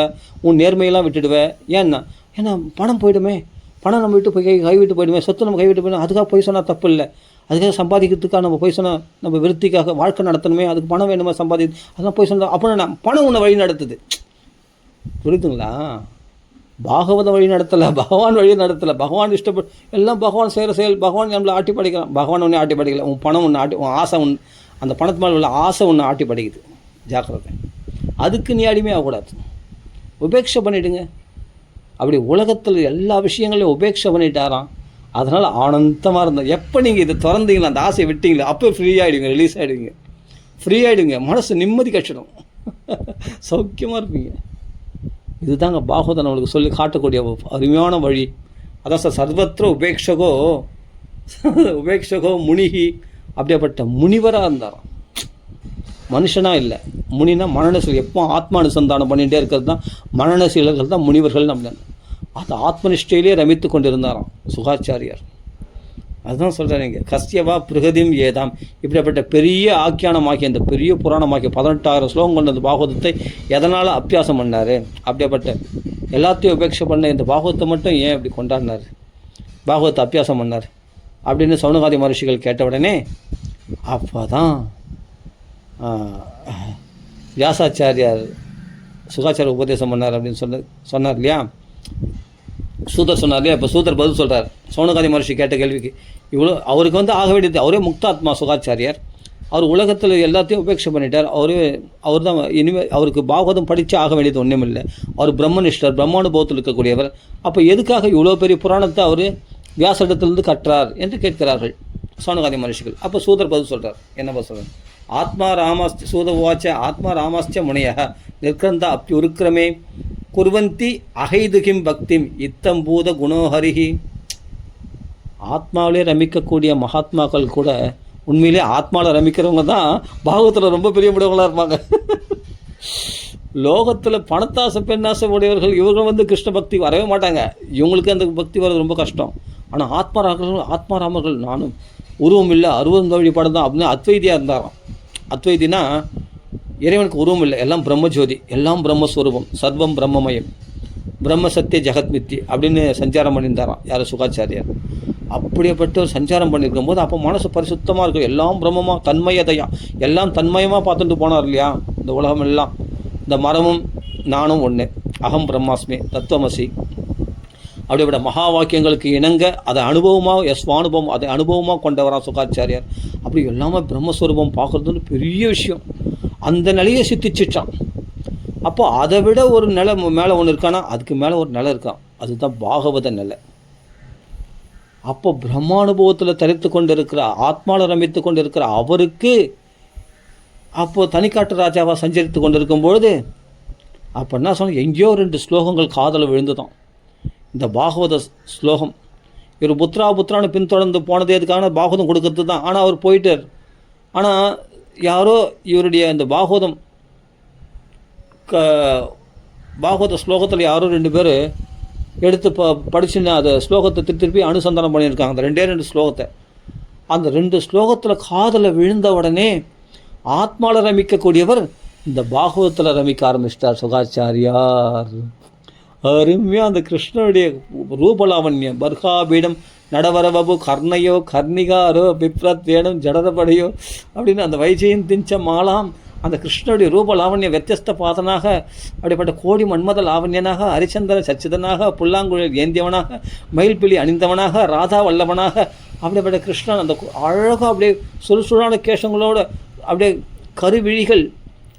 உன் நேர்மையெல்லாம் விட்டுடுவேன். ஏன்னா பணம் போய்டுமே, பணம் நம்ம விட்டு போய் கைவிட்டு போய்டுமே, சொத்து நம்ம கைவிட்டு போய்டும். அதுக்காக போய் சொன்னால் தப்பு இல்லை. அதுக்காக சம்பாதிக்கிறதுக்காக நம்ம போய் சொன்னால் நம்ம விருத்திக்காக வாழ்க்கை நடத்தணுமே, அதுக்கு பணம் வேணுமா அதெல்லாம் போய் சொன்னால் அப்படின்னா பணம் உன்னை வழி நடத்துது. புரியுதுங்களா? பாகவத வழி நடத்தலை, பகவான் வழி நடத்தலை. பகவான் இஷ்டப்பட்டு எல்லாம் பகவான் செய்கிற செயல். பகவான் நம்மளை ஆட்டி படிக்கலாம். பகவான் ஒன்றே ஆட்டி படிக்கல. உன் பணம் ஒன்று ஆட்டி, உன் ஆசை ஒன்று, அந்த பணத்து மேலே உள்ள ஆசை ஒன்று ஆட்டி படிக்குது. ஜாக்கிரதை. அதுக்கு நீ அடிமையாகக்கூடாது. உபேட்சை பண்ணிவிடுங்க. அப்படி உலகத்தில் எல்லா விஷயங்களையும் உபேட்சை பண்ணிட்டாராம். அதனால் ஆனந்தமாக இருந்தோம். எப்போ நீங்கள் இதை திறந்தீங்களா, அந்த ஆசையை விட்டீங்களா, அப்போ ஃப்ரீ ஆகிடுங்க, ரிலீஸ் ஆகிடுங்க, ஃப்ரீ ஆகிடுங்க. மனசு நிம்மதி கட்சிடும், சௌக்கியமாக இருப்பீங்க. இதுதாங்க பாகவதன் நம்மளுக்கு சொல்லி காட்டக்கூடிய அருமையான வழி. அதான் சார் சர்வத்திர உபேக்ஷகோ முனிகி. அப்படிப்பட்ட முனிவராக இருந்தாராம். மனுஷனாக இல்லை, முனினா மனநசீல். எப்போ ஆத்மானுசந்தானம் பண்ணிகிட்டே இருக்கிறது தான் மனநசீலர்கள் தான் முனிவர்கள். நம்ம அது ஆத்மனிஷ்டையிலே ரமித்து கொண்டிருந்தாராம் சுகாச்சாரியார். அதுதான் சொல்கிறேன். கஸ்யவா பிரகதிம் ஏதாம். இப்படிப்பட்ட பெரிய ஆக்கியானமாக்கி, அந்த பெரிய புராணமாக்கி 18,000 ஸ்லோகம் கொண்ட அந்த பாகவதத்தை எதனால் அபியாசம் பண்ணார்? அப்படிப்பட்ட எல்லாத்தையும் உபேட்சை பண்ண இந்த பாகவத்தை மட்டும் ஏன் இப்படி கொண்டாடினார், பாகவத்தை அபியாசம் பண்ணார் அப்படின்னு சௌனகாதி மகர்ஷிகள் கேட்ட உடனே அப்போ தான் வியாசாச்சாரியார் சுகாச்சாரிய உபதேசம் பண்ணார் அப்படின்னு சொன்னார் இல்லையா, சூதர் சொன்னார் இல்லையா. இப்போ சூதர் பதில் சொல்கிறார் சௌனகாதி மகர்ஷி கேட்ட கேள்விக்கு. இவ்வளோ அவருக்கு ஆக வேண்டியது, அவரே முக்தாத்மா சுகாச்சாரியார். அவர் உலகத்தில் எல்லாத்தையும் உபேட்சை பண்ணிட்டார். அவர் தான் இனிமேல் அவருக்கு பாகவதம் படித்து ஆக வேண்டியது ஒன்றும் இல்லை. அவர் பிரம்மனிஷ்டர், பிரம்மானுபவத்தில் இருக்கக்கூடியவர். அப்போ எதுக்காக இவ்வளோ பெரிய புராணத்தை அவர் வியாசடத்திலிருந்து கற்றார் என்று கேட்கிறார்கள் சௌனகாதி மகர்ஷிகள். அப்போ சூதர் பதில் சொல்கிறார். என்ன பதில் சொல்கிறார்? ஆத்மா ராமாஸ்த சூத உவாச்ச ஆத்மா ராமாஸ்த முனைய நிர்கந்தா அப்பியுருக்கிரமே குர்வந்தி அகைதுகிம் பக்திம் இத்தம்பூத குணோஹரிஹி. ஆத்மாவிலே ரமிக்கக்கூடிய மகாத்மாக்கள் கூட உண்மையிலே ஆத்மாவில் ரமிக்கிறவங்க தான் பாகவத்தில் ரொம்ப பெரிய முடிவுகளாக இருப்பாங்க. லோகத்தில் பணத்தாசை பெண்ணாசை உடையவர்கள் இவர்கள் கிருஷ்ண பக்தி வரவே மாட்டாங்க. இவங்களுக்கு அந்த பக்தி வர்றது ரொம்ப கஷ்டம். ஆனால் ஆத்மாராமர்கள் நானும் உருவம் இல்லை, அருவம் வழிபாடு தான் அப்படின்னு அத்வைதியாக இருந்தாராம். அத்வைதினா இறைவனுக்கு உருவம் இல்லை, எல்லாம் பிரம்மஜோதி, எல்லாம் பிரம்மஸ்வரூபம், சர்வம் பிரம்மமயம், பிரம்ம சத்திய ஜெகத்மித்தி அப்படின்னு சஞ்சாரம் பண்ணியிருந்தாராம் யார்? சுகாச்சாரியார். அப்படியேப்பட்ட ஒரு சஞ்சாரம் பண்ணியிருக்கும் போது அப்போ மனசு பரிசுத்தமாக இருக்கும். எல்லாம் பிரம்மமாக தன்மயதையா, எல்லாம் தன்மயமாக பார்த்துட்டு போனார் இல்லையா. இந்த உலகம் எல்லாம், இந்த மரமும் நானும் ஒன்று, அகம் பிரம்மாஸ்மி தத்துவமசி. அப்படிப்பட்ட மகா வாக்கியங்களுக்கு இணங்க அதை அனுபவமாக ஸ்வானுபவம் அதை அனுபவமாக கொண்டவரான் சுகாச்சாரியார். அப்படி எல்லாமே பிரம்மஸ்வரூபம் பார்க்குறதுன்னு பெரிய விஷயம். அந்த நிலையை சித்திச்சிட்டான். அப்போ அதை விட ஒரு நிலை மேலே ஒன்று இருக்கானா, அதுக்கு மேலே ஒரு நிலை இருக்கான். அதுதான் பாகவத நிலை. அப்போ பிரம்மானுபவத்தில் தரித்து கொண்டு இருக்கிற, ஆத்மாவில் ரமித்து கொண்டு இருக்கிற அவருக்கு அப்போது தனிக்காட்டு ராஜாவாக சஞ்சரித்து கொண்டு இருக்கும்பொழுது அப்போ என்ன சொன்னால், எங்கேயோ 2 ஸ்லோகங்கள் காதலை விழுந்துதான். இந்த பாகவத ஸ்லோகம் இவர் புத்ரான்னு பின்தொடர்ந்து போனதே அதுக்கான பாகவதம் கொடுக்கறது தான். ஆனால் அவர் போயிட்டார். ஆனால் யாரோ இவருடைய இந்த பாகவத ஸ்லோகத்தில் யாரோ 2 பேர் எடுத்து படிச்சுன்னு அதை ஸ்லோகத்தை திருப்பி அனுசந்தானம் பண்ணியிருக்காங்க. அந்த 2 ஸ்லோகத்தை, அந்த 2 ஸ்லோகத்தில் காதலை விழுந்த உடனே ஆத்மாவில் ரமிக்கக்கூடியவர் இந்த பாகவத்தில் ரமிக்க ஆரம்பிச்சிட்டார் சுகாச்சாரியார். அருமையாக அந்த கிருஷ்ணனுடைய ரூபலாவண்யம், பர்காபீடம் நடவரவபு கர்ணையோ கர்ணிகாரோ பிப்ரத் வேணும் ஜடரபடையோ அப்படின்னு அந்த வைஜெயின் திஞ்ச மாலாம், அந்த கிருஷ்ணனுடைய ரூபலாவண்யம் வித்தியஸ்த பாதனாக, அப்படிப்பட்ட கோடி மன்மத லாவண்யனாக, ஹரிச்சந்திர சச்சிதனாக, புல்லாங்குழல் ஏந்தியவனாக, மயில்பிலி அணிந்தவனாக, ராதா வல்லவனாக, அப்படிப்பட்ட கிருஷ்ணன் அந்த அழகாக அப்படியே சுறுசுறான கேசங்களோடு, அப்படியே கருவிழிகள்,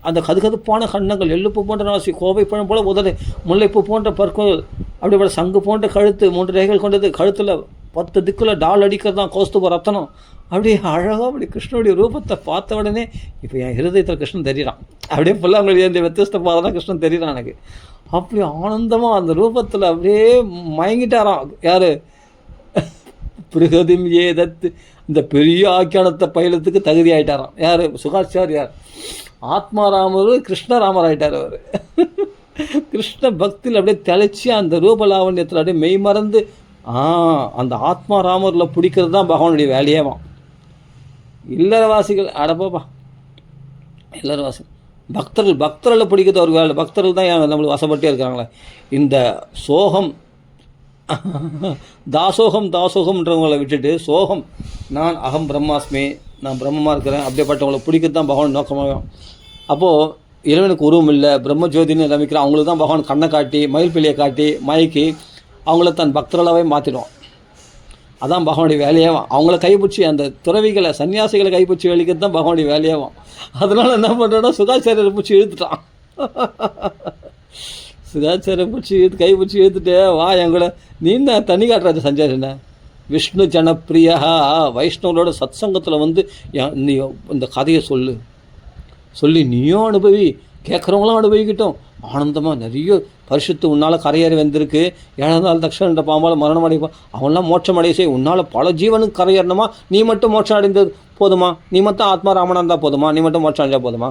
அந்த கதுகதுப்பான கண்ணங்கள், எள்ளுப்பு போன்ற நாசி, கோவை பழம் போல உதடு, முல்லைப்பூ போன்ற பற்கள், அப்படிப்பட்ட சங்கு போன்ற கழுத்து, 3 ரேகைகள் கொண்டது, கழுத்தில் 10 திக்குள்ள டால் அடிக்கிறது தான் கௌஸ்துப ரத்தனம். அப்படியே அழகாக அப்படி கிருஷ்ணனுடைய ரூபத்தை பார்த்த உடனே இப்போ என் ஹிருதயத்தில் கிருஷ்ணன் தெரிகிறான். அப்படியே புல்லாங்குழல் ஏந்திய வித்தியஸ்த பாதனா கிருஷ்ணன் தெரிகிறான் எனக்கு. அப்படி ஆனந்தமாக அந்த ரூபத்தில் அப்படியே மயங்கிட்டாராம் யார்? பிரகதிம் ஏதத்து, இந்த பெரிய ஆக்கியானத்தை பயிலத்துக்கு தகுதி ஆகிட்டாராம். யார்? சுகாச்சார். யார்? ஆத்மாராமர் கிருஷ்ணராமர் ஆகிட்டார் அவர். கிருஷ்ண பக்தியில் அப்படியே தெளிச்சு அந்த ரூபலாவண்யத்தில் அப்படியே மெய் மறந்து அந்த ஆத்மாராமரில் பிடிக்கிறது தான் பகவானுடைய வேலையேவான். இல்லறவாசிகள் அடப்போப்பா, இல்லறவாசிகள் பக்தர்களை பிடிக்கிறது ஒரு வேலை. பக்தர்கள் தான் நம்மளுக்கு வசப்பட்டே இருக்காங்களே. இந்த சோகம் தாசோகம்ன்றவங்களை விட்டுட்டு சோகம், நான் அகம் பிரம்மாஸ்மி, நான் பிரம்மமாக இருக்கிறேன், அப்படியேப்பட்டவங்களை பிடிக்கிறது தான் பகவான் நோக்கமாக. அப்போது இறைவனுக்கு உருவம் இல்லை, பிரம்மஜோதின்னு ரமிக்கிறேன், அவங்களுக்கு தான் பகவான் கண்ணை காட்டி மயில் பிள்ளையை காட்டி மயக்கி அவங்கள தன் பக்தர்களாகவே மாற்றிடுவோம். அதான் பகவானுடைய வேலையாகும். அவங்கள கைப்பிடிச்சி அந்த துறவிகளை சன்னியாசிகளை கைப்பிடிச்சி வெளிக்கிறது தான் பகவானுடைய வேலையாகும். அதனால் என்ன பண்ணுறோன்னா சுகாச்சாரியரை பிடிச்சி இழுத்துட்டான். சுகாச்சாரியை பிடிச்சி கைப்பிடிச்சி இழுத்துட்டு வா எங்களை நீ தான் தண்ணி காட்டுறாரு சஞ்சாரின விஷ்ணு ஜனப்பிரியா வைஷ்ணவரோட சத் சங்கத்தில் வந்து நீ இந்த கதையை சொல்லி நீயும் அனுபவி, கேட்குறவங்களாம் அனுபவிக்கிட்டோம். ஆனந்தமாக நிறைய பரிசுத்து உன்னால் கரையேறி வந்திருக்கு. 7 நாள் தக்ஷன்ற பாம்பால் மரணம் அடைப்பா, அவன்லாம் மோட்சம் அடைய செய். உன்னால் பல ஜீவனுக்கு கரையேறணுமா? நீ மட்டும் மோட்சம் அடைந்தது போதுமா? நீ மட்டும் ஆத்மாராமனாக இருந்தால் போதுமா? நீ மட்டும் மோட்சம் அடைஞ்சால் போதுமா?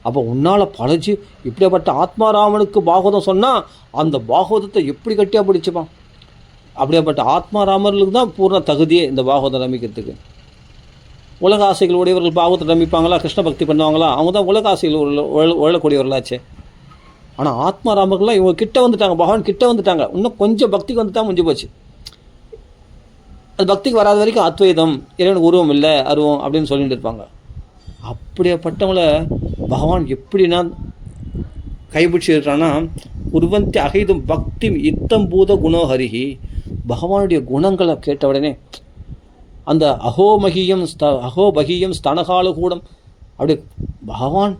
அப்போ உன்னால் பல இப்படியாப்பட்ட ஆத்மாராமனுக்கு பாகவதம் சொன்னால் அந்த பாகவதத்தை எப்படி கட்டியாக பிடிச்சிப்பான். அப்படியாப்பட்ட ஆத்மாராமர்களுக்கு தான் பூர்ண தகுதியே இந்த பாகவதம் ரமிக்கிறதுக்கு. உலக ஆசைகள் உடையவர்கள் பாகவத்தை ரமிப்பாங்களா? கிருஷ்ண பக்தி பண்ணுவாங்களா? அவங்க தான் உலக ஆசைகள் உழக்கூடியவர்களாச்சே. ஆனால் ஆத்மாராமர்கள்லாம் இவங்க கிட்ட வந்துட்டாங்க, பகவான் கிட்ட வந்துட்டாங்க. இன்னும் கொஞ்சம் பக்திக்கு வந்துட்டா முடிஞ்சு போச்சு. அது பக்திக்கு வராத வரைக்கும் அத்வைதம், இறைவனுக்கு உருவம் இல்லை அருவம் அப்படின்னு சொல்லிட்டு இருப்பாங்க. அப்படியேப்பட்டவங்கள பகவான் எப்படின்னா கைப்பிடிச்சி இருக்கிறான்னா, உருவந்தி அகைதும் பக்தி இத்தம்பூத குணோஹரிஹி, பகவானுடைய குணங்களை கேட்ட உடனே அந்த அகோபகியம் ஸ்தனகாலகூடம் அப்படி பகவான்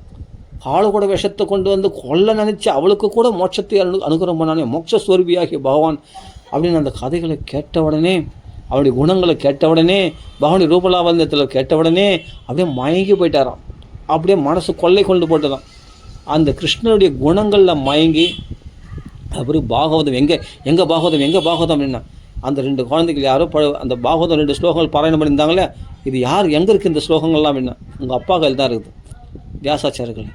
காலகூட விஷத்தை கொண்டு வந்து கொல்ல நினச்சி அவளுக்கு கூட மோட்சத்தை அனுகிரகம் பண்ணானே, மோட்சஸ்வரூபியாகிய பகவான் அப்படின்னு அந்த கதைகளை கேட்ட உடனே, அவனுடைய குணங்களை கேட்ட உடனே, பகவானுடைய ரூபலாவந்தத்தில் கேட்ட உடனே அப்படியே மயங்கி போயிட்டாராம். அப்படியே மனசு கொள்ளை கொண்டு போட்டுதான். அந்த கிருஷ்ணனுடைய குணங்களில் மயங்கி அப்புறம் பாகவதம் எங்கே பாகவதம் அப்படின்னா, அந்த 2 குழந்தைகள் யாரோ அந்த பாகவதம் 2 ஸ்லோகங்கள் பாராயணம் பண்ணியிருந்தாங்களே, இது யார் எங்கே இருக்குது இந்த ஸ்லோகங்கள்லாம் அப்படின்னா, உங்கள் அப்பா கையில் தான் இருக்குது, வியாசாச்சாரியர்கள்.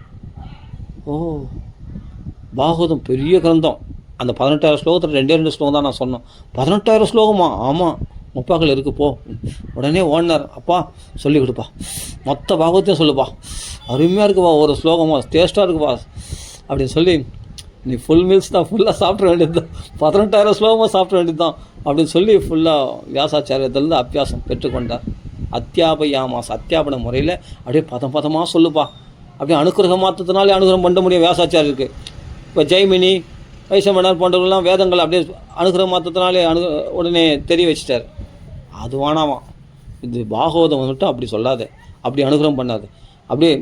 ஓ, பாகவதம் பெரிய கிரந்தம். அந்த 18,000 ஸ்லோகத்தில் 2 ஸ்லோகம் தான் நான் சொன்னோம். 18,000 ஸ்லோகமா? ஆமாம், முப்பாக்கள் இருக்குது போ. உடனே ஓடினார், அப்பா சொல்லி கொடுப்பா, மொத்த பாகவத்தையும் சொல்லுப்பா, அருமையாக இருக்குப்பா, ஒரு ஸ்லோகமா டேஸ்ட்டாக இருக்குப்பா அப்படின்னு சொல்லி, நீ ஃபுல் மீல்ஸ் தான் ஃபுல்லாக சாப்பிட வேண்டியது தான், 18,000 ஸ்லோகமாக சாப்பிட வேண்டியது தான் அப்படின்னு சொல்லி ஃபுல்லாக வியாசாச்சாரியத்திலேருந்து அபியாசம் பெற்றுக்கொண்டார். அத்தியாபன முறையில் அப்படியே பதமாக சொல்லுப்பா, அப்படியே அனுகிரகம் மாற்றத்தினாலே அனுகிரகம் பண்ண முடியும் வியாசாச்சாரியருக்கு. இப்போ ஜெய்மினி வைசமணர் போன்றவர்கள்லாம் வேதங்கள் அப்படியே அனுகிரகம் மாற்றத்தினாலே உடனே தெரிய வச்சிட்டார். அது வேணாமா, இது பாகவதம் வந்துட்டு அப்படி சொல்லாத, அப்படி அனுகிரகம் பண்ணாது அப்படியே.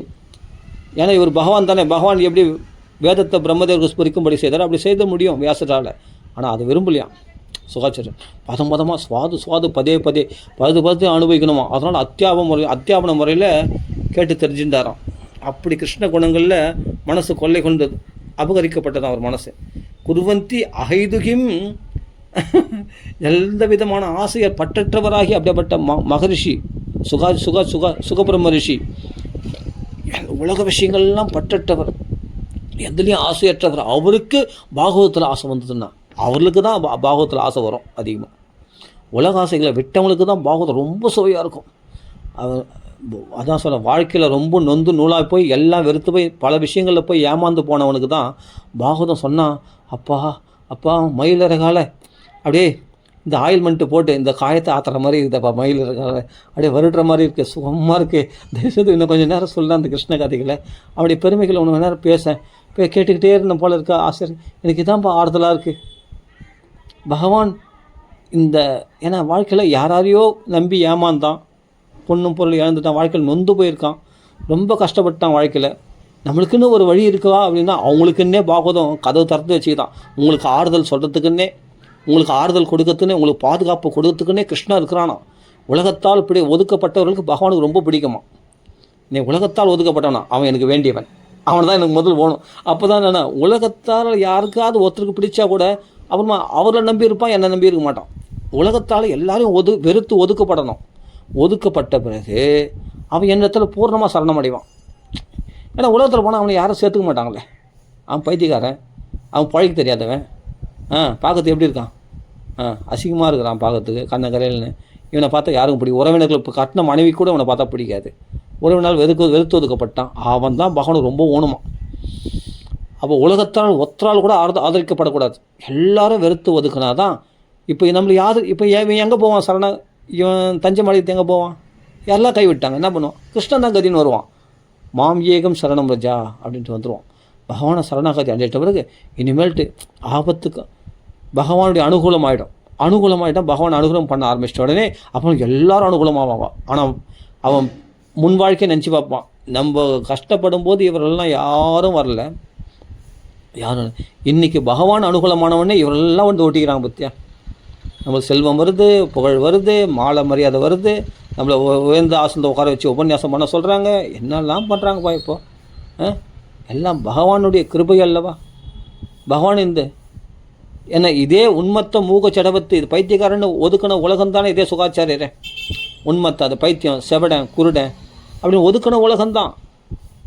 ஏன்னா இவர் பகவான் தானே, பகவான் எப்படி வேதத்தை பிரம்மதேவருக்கு ஸ்பரிக்கும்படி செய்தார் அப்படி செய்த முடியும் வியாசரால். ஆனால் அது விரும்பலையாம் சுகாச்சாரியன். பதமாக சுவாது பதே அனுபவிக்கணுமா. அதனால் அத்தியாபன முறையில் கேட்டு தெரிஞ்சுட்டாராம். அப்படி கிருஷ்ண குணங்களில் மனசு கொள்ளை கொண்டது, அபகரிக்கப்பட்டதான் அவர் மனசு. குருவந்தி அகைதுகிம், எந்த விதமான ஆசையர் பற்றற்றவராகி அப்படிப்பட்ட மகரிஷி சுகபிரம்ம ரிஷி உலக விஷயங்கள்லாம் பற்றற்றவர், எதுலேயும் ஆசையற்றவர். அவருக்கு பாகவத்தில் ஆசை வந்ததுன்னா அவர்களுக்கு தான் பாகவத்தில் ஆசை வரும் அதிகமாக. உலக ஆசைகளை விட்டவங்களுக்கு தான் பாகவதம் ரொம்ப சுவையாக இருக்கும். அதான் சொல்ல, வாழ்க்கையில் ரொம்ப நொந்து நூலாக போய் எல்லாம் வெறுத்து போய் பல விஷயங்களில் போய் ஏமாந்து போனவனுக்கு தான் பாகவதம் சொன்னால், அப்பா மயிலிறகால அப்படியே இந்த ஆயில்மெண்ட்டு போட்டு இந்த காயத்தை ஆற்றுற மாதிரி இருக்குதுப்பா, மயிலிறகால அப்படியே வருடுற மாதிரி இருக்குது, சுகமாக இருக்குது. தயவுசெய்து இன்னும் கொஞ்சம் நேரம் சொல்லலாம் அந்த கிருஷ்ண கதைகளை, அப்படி பெருமைகளை ஒன்று நேரம் போய் கேட்டுக்கிட்டே இருந்த போல இருக்கா ஆசை. எனக்கு இதான்ப்பா ஆறுதலாக இருக்குது. பகவான் இந்த ஏன்னா வாழ்க்கையில் யாரையோ நம்பி ஏமாந்தான், பொண்ணும் பொருள் இழந்துட்டான், வாழ்க்கையில் நொந்து போயிருக்கான், ரொம்ப கஷ்டப்பட்டான் வாழ்க்கையில். நம்மளுக்குன்னு ஒரு வழி இருக்கா அப்படின்னா அவங்களுக்குன்னே பாகவதம் கதவு திறந்து வச்சுக்கிட்டான். உங்களுக்கு ஆறுதல் சொல்கிறதுக்குன்னே, உங்களுக்கு ஆறுதல் கொடுக்கறதுக்குன்னே, உங்களுக்கு பாதுகாப்பு கொடுக்கறதுக்குன்னே கிருஷ்ணா இருக்கிறானா. உலகத்தால் இப்படி ஒதுக்கப்பட்டவர்களுக்கு பகவானுக்கு ரொம்ப பிடிக்குமா. நீ உலகத்தால் ஒதுக்கப்பட்டவனா, அவன் எனக்கு வேண்டியவன், அவனை தான் எனக்கு முதல் போகணும். அப்போ தான் என்ன, உலகத்தால் யாருக்காவது ஒருத்தருக்கு பிடிச்சா கூட அப்புறமா அவரை நம்பி இருப்பான், என்னை நம்பி இருக்க மாட்டான். உலகத்தால் எல்லாரையும் வெறுத்து ஒதுக்கப்படணும். ஒதுக்கப்பட்ட பிறகு அவன் என்னிடத்துல பூர்ணமாக சரணம் அடைவான். ஏன்னா உலகத்தில் போனால் அவனை யாரும் சேர்த்துக்க மாட்டாங்களே. அவன் பைத்தியக்காரன், அவன் பழகி தெரியாதவன், பார்க்கறதுக்கு எப்படி இருக்கான், அசிங்கமாக இருக்கிறான் பார்க்கறதுக்கு கரையில்னு. இவனை பார்த்தா யாருக்கும் பிடிக்கும். உறவினர்கள் இப்போ கட்டின மனைவி கூட இவனை பார்த்தா பிடிக்காது. உறவினால் வெறுத்து ஒதுக்கப்பட்டான். அவன் தான் பகவானுக்கு ரொம்ப ஊனமா. அப்போ உலகத்தால் ஒத்தரால் கூட ஆதரிக்கப்படக்கூடாது. எல்லாரும் வெறுத்து ஒதுக்குனா தான். இப்போ நம்மளுக்கு யார் இப்போ இவன் எங்கே போவான்? இவன் தஞ்சை மாளிகத்தை எங்கே போவான்? எல்லாம் கைவிட்டாங்க. என்ன பண்ணுவான்? கிருஷ்ணன் தான் கதின்னு வருவான். மாம் ஏகம் சரணம் ரஜா அப்படின்ட்டு வந்துடுவான். பகவானை சரணாகதி அடையிட்ட பிறகு இனிமேல்ட்டு ஆபத்துக்கு பகவானுடைய அனுகூலமாகிட்டான். பகவான் அனுகூலம் பண்ண ஆரம்பிச்சிட்ட உடனே அப்போ எல்லாரும் அனுகூலமாவான். ஆனால் அவன் முன் வாழ்க்கையை நினச்சி பார்ப்பான். நம்ம கஷ்டப்படும் போது இவரெல்லாம் யாரும் வரல. யாரும் இன்றைக்கி பகவான் அனுகூலமானவொடனே இவரெல்லாம் வந்து ஓட்டிக்கிறாங்க. பத்தியா, நம்மளுக்கு செல்வம் வருது, புகழ் வருது, மாலை மரியாதை வருது, நம்மளை உயர்ந்த ஆசனத்தை உட்கார வச்சு உபன்யாசம் பண்ண சொல்கிறாங்க. என்னெல்லாம் பண்ணுறாங்கப்பா இப்போ. எல்லாம் பகவானுடைய கிருபை அல்லவா? பகவான் ஏன்னா இதே உண்மத்த மூக சடவத்து இது பைத்தியக்காரன்னு ஒதுக்கின உலகம்தானே இதே சுகாச்சாரியரே. உண்மத்தை அது பைத்தியம், செவடன், குருடன் அப்படின்னு ஒதுக்கின உலகம்தான்.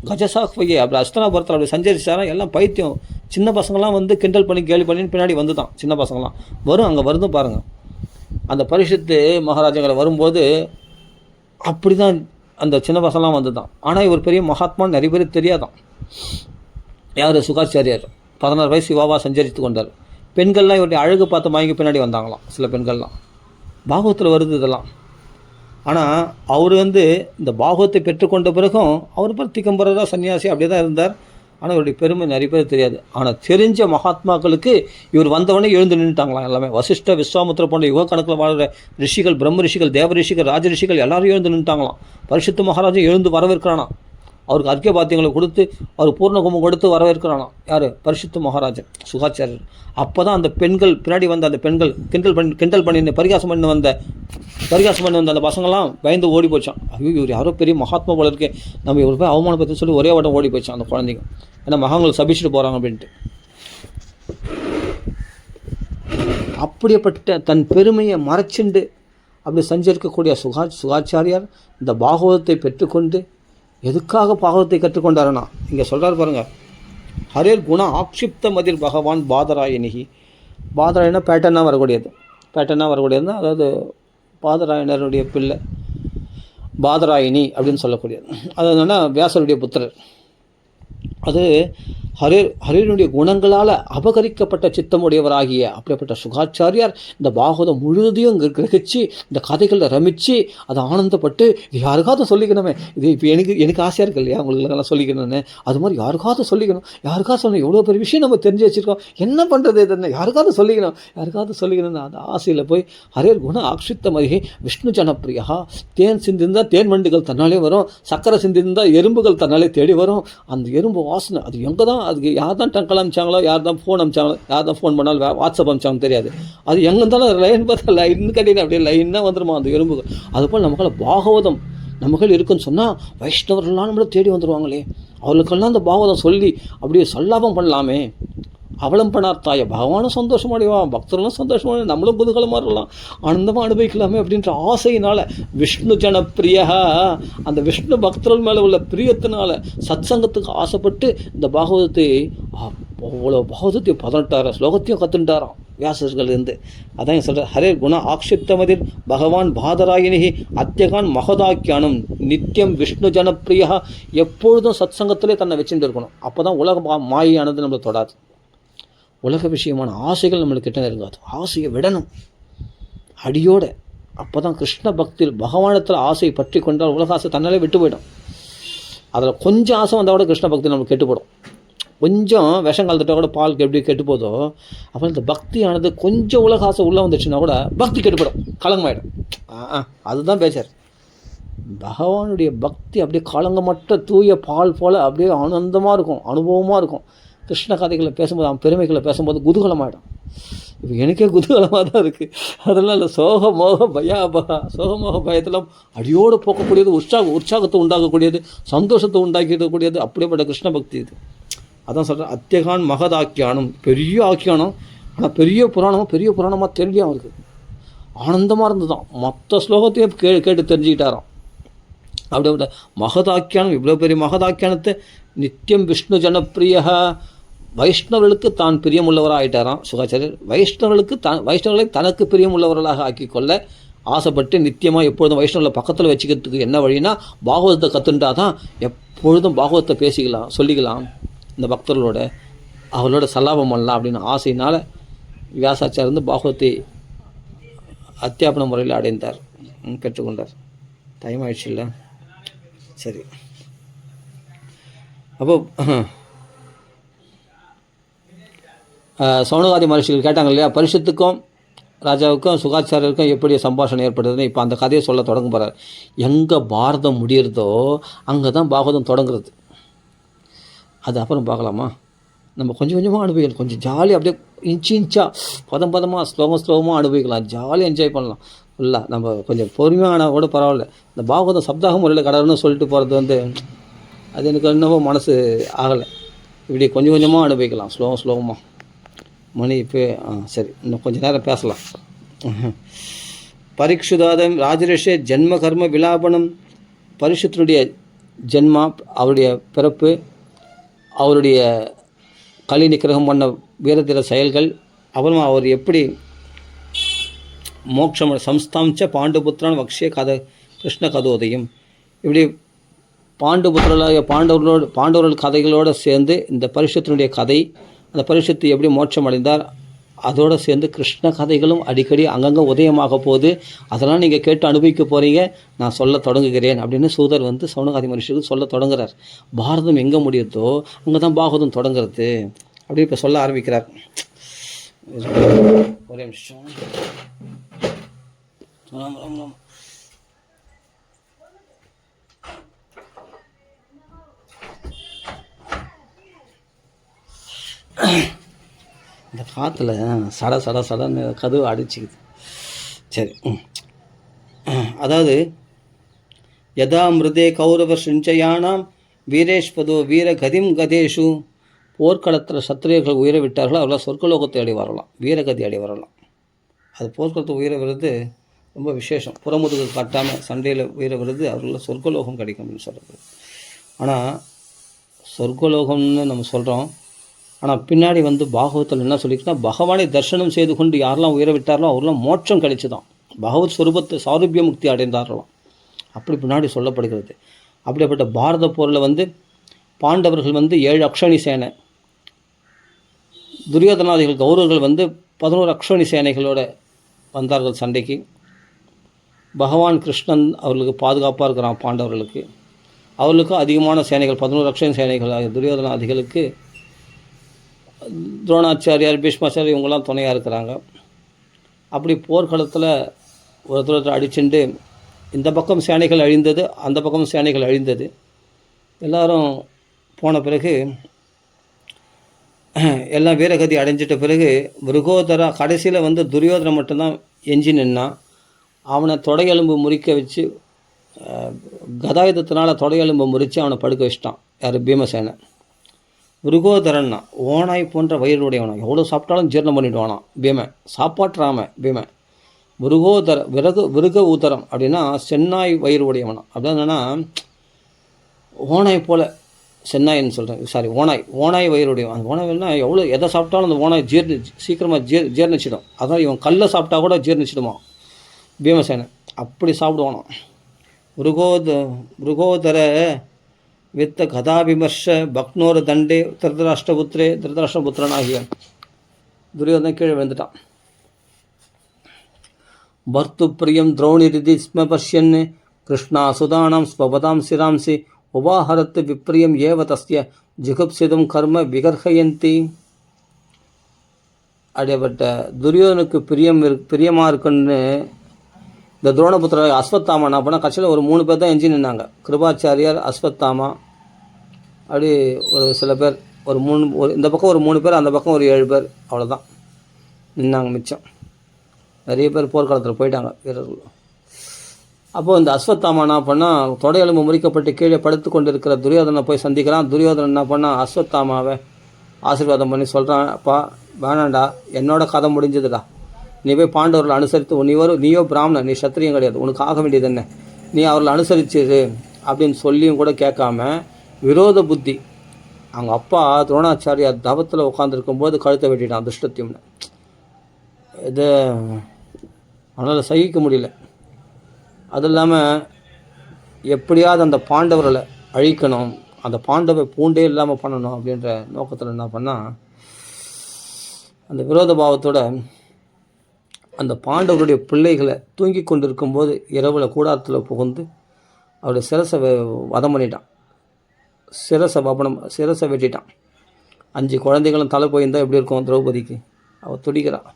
கஜசாக்வையே அப்படி அஸ்தனாபுரத்தில் அப்படி சஞ்சரிச்சாரா எல்லாம் பைத்தியம். சின்ன பசங்களாம் வந்து கிண்டல் பண்ணி கேலி பண்ணின்னு பின்னாடி வந்து தான் சின்ன பசங்களாம் வரும். அங்கே வருதும் பாருங்கள். அந்த பரிஷத்து மகாராஜாக்களை வரும்போது அப்படி தான் அந்த சின்ன பசங்களாம் வந்து தான். ஆனால் இவர் பெரிய மகாத்மான்னு நிறைய பேர் தெரியாதான். யார்? சுகாச்சாரியார் 16 வயசு யுவாவாக சஞ்சரித்து கொண்டார். பெண்கள்லாம் இவருடைய அழகு பார்த்து வாங்கி பின்னாடி வந்தாங்களாம் சில பெண்கள்லாம். பாகவத்தில் வருது இதெல்லாம். ஆனால் அவர் இந்த பாகவத்தை பெற்றுக்கொண்ட பிறகும் அவர் பேர் திகம்பரராக சன்னியாசி அப்படியே தான் இருந்தார். ஆனால் இவருடைய பெருமை நிறைய பேர் தெரியாது. ஆனால் தெரிஞ்ச மகாத்மாக்களுக்கு இவர் வந்தவொடனே எழுந்து நின்றுட்டாங்களாம் எல்லாமே. வசிஷ்ட, விஸ்வாமுத்திர போன்ற யுக கணக்கில் வாழ்கிற ரிஷிகள், பிரம்ம ரிஷிகள், தேவ ரிஷிகள், ராஜ ரிஷிகள் எல்லாரும் எழுந்து நின்றுட்டாங்களாம். பரிசுத்த மகாராஜா எழுந்து வரவேற்கிறானா. அவருக்கு அர்க்கிய பாத்தியங்களை கொடுத்து அவர் பூர்ணகுமம் கொடுத்து வரவேற்கிறானாம். யார்? பரிசுத்த மகாராஜன் சுகாச்சாரியர். அப்போ தான் அந்த பெண்கள் பின்னாடி வந்த அந்த பெண்கள் கிண்டல் பண்ணி பரிகாசம் பண்ணி வந்த அந்த பசங்கள்லாம் பயந்து ஓடி போச்சான். ஐயோ இவர் யாரோ பெரிய மகாத்மா போல இருக்கே, நம்ம இவர் போய் அவமானப்பற்றி சொல்லி ஒரே வட்டம் ஓடி போச்சான் அந்த குழந்தைங்க. ஏன்னா மகாங்கள் சபிச்சுட்டு போகிறாங்க அப்படின்ட்டு. அப்படியேப்பட்ட தன் பெருமையை மறைச்சுண்டு அப்படி சஞ்சரிக்கக்கூடிய சுகாச்சாரியார் இந்த பாகவதத்தை பெற்றுக்கொண்டு எதுக்காக பாகவத்தை கற்றுக்கொண்டாருன்னா இங்கே சொல்கிறார் பாருங்கள். ஹரேர் குண ஆக்ஷிப்த மதில் பகவான் பாதராயணிகி. பாதராயணா பேட்டர்னாக வரக்கூடியது தான். அதாவது பாதராயணருடைய பிள்ளை பாதராயணி அப்படின்னு சொல்லக்கூடியது. அது என்னென்னா வியாசருடைய புத்திரர். அது ஹரேனுடைய குணங்களால் அபகரிக்கப்பட்ட சித்தமுடையவராகிய அப்படிப்பட்ட சுகாச்சாரியார் இந்த பாகவதம் முழுவதையும் கிரகிச்சு இந்த கதைகளில் ரமித்து அதை ஆனந்தப்பட்டு இது யாருக்காவது சொல்லிக்கணுமே, இது இப்போ எனக்கு ஆசையாக இருக்கு இல்லையா உங்களுக்கெல்லாம் சொல்லிக்கணும்னு. அது மாதிரி யாருக்காவது சொல்லணும். எவ்வளோ பெரிய விஷயம் நம்ம தெரிஞ்சு வச்சுருக்கோம், என்ன பண்ணுறது இதுன்னு யாருக்காவது சொல்லிக்கணும்னு அந்த ஆசையில் போய் ஹரேர் குண ஆக்ஷித்த மதிகை விஷ்ணு ஜனப்பிரியா. தேன் சிந்திருந்தால் தேன் வண்டுகள் தன்னாலே வரும், சக்கரை சிந்திருந்தால் எறும்புகள் தன்னாலே தேடி வரும். அந்த எறும்பு வாசனை அது எங்கே தான், அதுக்கு யார் தான் டங்கல் அமிச்சாங்களோ, யார் தான் ஃபோன் பண்ணாலும் வாட்ஸ்அப் அமிச்சாங்க தெரியாது. அது எங்கே இருந்தாலும் லைன் பார்த்தா லைன் கட்டினா அப்படியே லைனாக வந்துடுமா அந்த எறும்புகள். அதுபோல் நமக்குள்ள பாகவதம் நமக்கு இருக்குன்னு சொன்னால் வைஷ்ணவர்கள்லாம் நம்மளை தேடி வந்துடுவாங்களே. அவர்களுக்கெல்லாம் அந்த பாகவதம் சொல்லி அப்படியே சல்லாபம் பண்ணலாமே. அவலம் பண்ணார்த்தாய பகவானும் சந்தோஷமாடிவான், பக்தர்களும் சந்தோஷமாக, நம்மளும் குதூகலமாக இருக்கலாம், ஆனந்தமாக அனுபவிக்கலாமே அப்படின்ற ஆசையினால் விஷ்ணு ஜனப்பிரியா அந்த விஷ்ணு பக்தர்கள் மேலே உள்ள பிரியத்தினால சத்சங்கத்துக்கு ஆசைப்பட்டு இந்த பாகவதத்தை அவ்வளோ பாகவதத்தை 18 ஸ்லோகத்தையும் கற்றுட்டாராம் வியாசர்கள் இருந்து. அதான் சொல்கிறார் ஹரே குண ஆக்ஷிப்தமதிர் பகவான் பாதராயினி அத்தியகான் மகதாக்கியானம் நித்தியம் விஷ்ணு ஜனப்பிரியா. எப்பொழுதும் சத்சங்கத்திலே தன்னை வச்சுட்டு இருக்கணும். அப்போ தான் உலக மாயானது நம்மளை தொடாது. உலக விஷயமான ஆசைகள் நம்மளுக்கு கிட்ட இருக்காது. ஆசையை விடணும் அடியோடு. அப்போ தான் கிருஷ்ண பக்தியில் பகவானத்தில் ஆசை பற்றி கொண்டால் உலக ஆசை தன்னாலே விட்டு போயிடும். அதில் கொஞ்சம் ஆசை வந்தால் கூட கிருஷ்ண பக்தி நம்மளுக்கு கெட்டுப்படும். கொஞ்சம் விஷம் கலந்துட்டால் கூட பாலுக்கு எப்படி கெட்டு போதோ அப்புறம் இந்த பக்தியானது கொஞ்சம் உலக ஆசை உள்ளே வந்துச்சுன்னா கூட பக்தி கெட்டுப்படும், களங்கமாயிடும். அதுதான் பேச்சார். பகவானுடைய பக்தி அப்படியே களங்கமற்ற தூய பால் போல் அப்படியே ஆனந்தமாக இருக்கும், அனுபவமாக இருக்கும். கிருஷ்ண கதைகளை பேசும்போது அவன் பெருமைகளை பேசும்போது குதூகலமாயிடும். இப்போ எனக்கே குதூகலமாக தான் இருக்குது. அதெல்லாம் இல்லை சோக மோக பயத்தெல்லாம் அடியோடு போக்கக்கூடியது, உற்சாகத்தை உண்டாக்கக்கூடியது, சந்தோஷத்தை உண்டாக்கிடக்கூடியது அப்படியேப்பட்ட கிருஷ்ண பக்தி இது. அதான் சொல்கிறேன் அத்தியகான் மகதாக்கியானம், பெரிய ஆக்கியானம். ஆனால் பெரிய புராணமாக தெரியலையும் அவருக்கு. ஆனந்தமாக இருந்ததான். மொத்த ஸ்லோகத்தையே கேட்டு தெரிஞ்சுக்கிட்டாராம். அப்படி மகதாக்கியானம், இவ்வளோ பெரிய மகதாக்கியானத்தை நித்தியம் விஷ்ணு ஜனப்பிரிய வைஷ்ணவர்களுக்கு தான் பிரியமுள்ளவராக ஆகிட்டாராம் சுகாச்சாரியர். வைஷ்ணவர்களை தனக்கு பிரியமுள்ளவர்களாக ஆக்கிக்கொள்ள ஆசைப்பட்டு நித்தியமாக எப்பொழுதும் வைஷ்ணவர்களை பக்கத்தில் வச்சுக்கிறதுக்கு என்ன வழினா, பாகவதத்தை கற்றுண்டா தான் எப்பொழுதும் பாகவதத்தை பேசிக்கலாம், சொல்லிக்கலாம், இந்த பக்தர்களோட அவர்களோட சல்லாபம் பண்ணலாம் அப்படின்னு ஆசையினால் வியாசாச்சாரியர் வந்து பாகவத்தை அத்தியாபன முறையில் அடைந்தார், பெற்றுக்கொண்டார். டைம் ஆயிடுச்சு இல்லை? சரி. அப்போ சௌனகாதி மகர்ஷிகள் கேட்டாங்க இல்லையா, பரிஷத்துக்கும் ராஜாவுக்கும் சுகாச்சாரியருக்கும் எப்படி சம்பாஷணை ஏற்படுதுன்னு. இப்போ அந்த கதையை சொல்ல தொடங்க போகிறார். எங்கே பாரதம் முடிகிறதோ அங்கே தான் பாகவதம் தொடங்குறது. அது அப்புறம் பார்க்கலாமா? நம்ம கொஞ்சம் கொஞ்சமாக அனுபவிக்கலாம், கொஞ்சம் ஜாலியாக அப்படியே இன்ச்சாக பதமாக ஸ்லோகமாக அனுபவிக்கலாம், ஜாலியாக என்ஜாய் பண்ணலாம். இல்லை நம்ம கொஞ்சம் பொறுமையான கூட பரவாயில்ல. இந்த பாகவதம் சப்தாக முறையில் கடவுள்னு சொல்லிட்டு போகிறது வந்து அது எனக்கு என்னவோ மனசு ஆகலை. இப்படி கொஞ்சம் கொஞ்சமாக அனுபவிக்கலாம், ஸ்லோகமாக. மணி இப்போ சரி, இன்னும் கொஞ்சம் நேரம் பேசலாம். பரீட்சுதாதம் ராஜரிஷே ஜென்ம கர்ம விலாபனம். பரிசுத்தனுடைய ஜென்மா, அவருடைய பிறப்பு, அவருடைய கலி நிக்கிரகம் பண்ண வீரதீர செயல்கள், அப்புறமா அவர் எப்படி மோட்சம் சம்ஸ்தாம்ச பாண்டுபுத்திரான் வக்ஷே கிருஷ்ண கதோதயம். இப்படி பாண்டுபுத்திரர்களாக பாண்டவர்கள் கதைகளோடு சேர்ந்து இந்த பரிஷத்தினுடைய கதை, அந்த பரிஷத்து எப்படி மோட்சம் அடைந்தார், அதோடு சேர்ந்து கிருஷ்ண கதைகளும் அடிக்கடி அங்கங்கே உதயமாக போகுது. அதெல்லாம் நீங்கள் கேட்டு அனுபவிக்க போகிறீங்க, நான் சொல்ல தொடங்குகிறேன் அப்படின்னு சூதர் வந்து சௌனகாதி மனுஷருக்கு சொல்ல தொடங்குறார். பாரதம் எங்கே முடியுதோ அங்கே தான் பாகவதம் தொடங்குறது அப்படி இப்போ சொல்ல ஆரம்பிக்கிறார். ஒரே நிமிஷம். இந்த காற்றுல சடன்னு கதவு அடிச்சுக்குது. சரி, அதாவது யதா மிருதே கௌரவ சிஞ்சயானாம் வீரேஷ்பதோ வீர கதிம் கதேஷு. போர்க்களத்தில் சத்திரியர்கள் உயிரை விட்டார்களோ அவர்களால் சொர்க்கலோகத்தை அடி வரலாம், வீரகதி அடி வரலாம். அது போர்க்களத்தை உயிரை விருது ரொம்ப விசேஷம். புறமுதுகு காட்டாமல் சண்டையில் உயிரை விருது அவர்களால் சொர்க்கலோகம் கிடைக்கும் அப்படின்னு சொல்கிறது. ஆனால் சொர்க்கலோகம்னு நம்ம சொல்கிறோம், ஆனால் பின்னாடி வந்து பாகவத்தில் என்ன சொல்லியிருக்குன்னா, பகவானை தரிசனம் செய்து கொண்டு யாரெல்லாம் உயிரை விட்டார்களோ அவரெல்லாம் மோட்சம் கழிச்சு தான் பகவத் ஸ்வரூபத்தை சாரூபிய முக்தி அடைந்தார்களாம் அப்படி பின்னாடி சொல்லப்படுகிறது. அப்படிப்பட்ட பாரத போரில் வந்து பாண்டவர்கள் வந்து 7 அக்ஷணி சேனை, துரியோதனாதிகள் கௌரவர்கள் வந்து 11 அக்ஷணி சேனைகளோடு வந்தார்கள் சண்டைக்கு. பகவான் கிருஷ்ணன் அவர்களுக்கு பாதுகாப்பாக இருக்கிறான் பாண்டவர்களுக்கு. அவர்களுக்கும் அதிகமான சேனைகள் 11 அக்ஷணி சேனைகள் துரியோதனாதிகளுக்கு துரோணாச்சாரியார் பீஷ்மாச்சாரியர் இவங்கெல்லாம் துணையாக இருக்கிறாங்க. அப்படி போர்க்களத்தில் ஒருத்தர் அடிச்சுண்டு இந்த பக்கம் சேனைகள் அழிந்தது, அந்த பக்கம் சேனைகள் அழிந்தது. எல்லாரும் போன பிறகு எல்லாம் வீரகதி அடைஞ்சிட்ட பிறகு மிருகோதரா கடைசியில் வந்து துரியோதனை மட்டும்தான் எஞ்சி நின்னான். அவனை தொடையெலும்பு முறிக்க வச்சு, கதாயுதத்தினால் தொடையெலும்பு முறித்து அவனை படுக்க வச்சிட்டான். யார்? பீமசேனை. மிருகோதரன்னா ஓனாய் போன்ற வயிறுடையவனா, எவ்வளோ சாப்பிட்டாலும் ஜீரணம் பண்ணிவிடுவானா பீமன், சாப்பாட்டுறாம பீமன். விருக ஊதரம் அப்படின்னா சென்னாய் வயிறு உடையவனா. அப்படின்னா ஓனாய் போல், சென்னாயின்னு சொல்கிறேன், ஓனாய் வயிறுடையவன். அந்த ஓனாய்னா எவ்வளோ எதை சாப்பிட்டாலும் அந்த ஓனாய் சீக்கிரமாக ஜீர்ணிச்சிடும். அதான் இவன் கல்லை சாப்பிட்டா கூட ஜீர்ணிச்சிடுமா பீமசேனை, அப்படி சாப்பிடுவானா. மிருகோதர வித்த கதாபிமர்ஷ பக்னோர தண்டே திருதராஷ்டிரபுத்திரனாகிய துரியோதனை கீழே விழுந்துட்டான். பர்த்து பிரியம் திரௌணிரிதி ஸ்ம பஷ்யன் கிருஷ்ணா சுதானாம் ஸ்வபதாம் சிராம்சி உபாஹரத்து விப்ரியம் ஏவ தஸ்ய ஜிகுப்சிதம் கர்ம விகர்ஹயந்தி. அப்படிப்பட்ட துரியோதனுக்கு பிரியமாக இருக்குன்னு இந்த துரோணபுத்திர அஸ்வத்தாமா என்ன பண்ணால் கட்சியில் ஒரு 3 பேர் தான் எஞ்சி நின்னாங்க. கிருபாச்சாரியார், அஸ்வத்தாமா, அப்படி ஒரு சில பேர், ஒரு இந்த பக்கம் ஒரு 3 பேர், அந்த பக்கம் ஒரு 7 பேர், அவ்வளோதான் நின்னாங்க. மிச்சம் நிறைய பேர் போர்க்களத்தில் போயிட்டாங்க வீரர்கள். அப்போது இந்த அஸ்வத்தாமா என்ன பண்ணால் தொடையெலும்பு முறிக்கப்பட்டு கீழே படுத்து கொண்டு இருக்கிற துரியோதனை போய் சந்திக்கிறான். துரியோதனன் என்ன பண்ணால் அஸ்வத்தாமாவை ஆசீர்வாதம் பண்ணி சொல்கிறான், அப்பா வேணாண்டா, என்னோட கதை முடிஞ்சதுடா, நீ போய் பாண்டவர்களை அனுசரித்து நீயோ பிராமணன், நீ சத்திரியம் கிடையாது, உனக்கு ஆக வேண்டியது என்ன, நீ அவர்களை அனுசரிச்சிரு அப்படின்னு சொல்லியும் கூட கேட்காம விரோத புத்தி. அவங்க அப்பா துரோணாச்சாரியார் தவத்தில் உட்காந்துருக்கும்போது கழுத்தை வெட்டிட்டான் துஷ்டத்யும்னு. இது அவனால் சகிக்க முடியல. அது இல்லாமல் எப்படியாவது அந்த பாண்டவர்களை அழிக்கணும், அந்த பாண்டவை பூண்டே இல்லாமல் பண்ணணும் அப்படின்ற நோக்கத்தில் என்ன பண்ணால், அந்த விரோத பாவத்தோட அந்த பாண்டவருடைய பிள்ளைகளை தூங்கி கொண்டு இருக்கும்போது இரவில் கூடாரத்தில் புகுந்து அவருடைய சிரசை வதம் பண்ணிட்டான். சிரசை வெட்டிட்டான். 5 குழந்தைகளும் தலை போயிருந்தால் எப்படி இருக்கும் திரௌபதிக்கு? அவள் துடிக்கிறான்.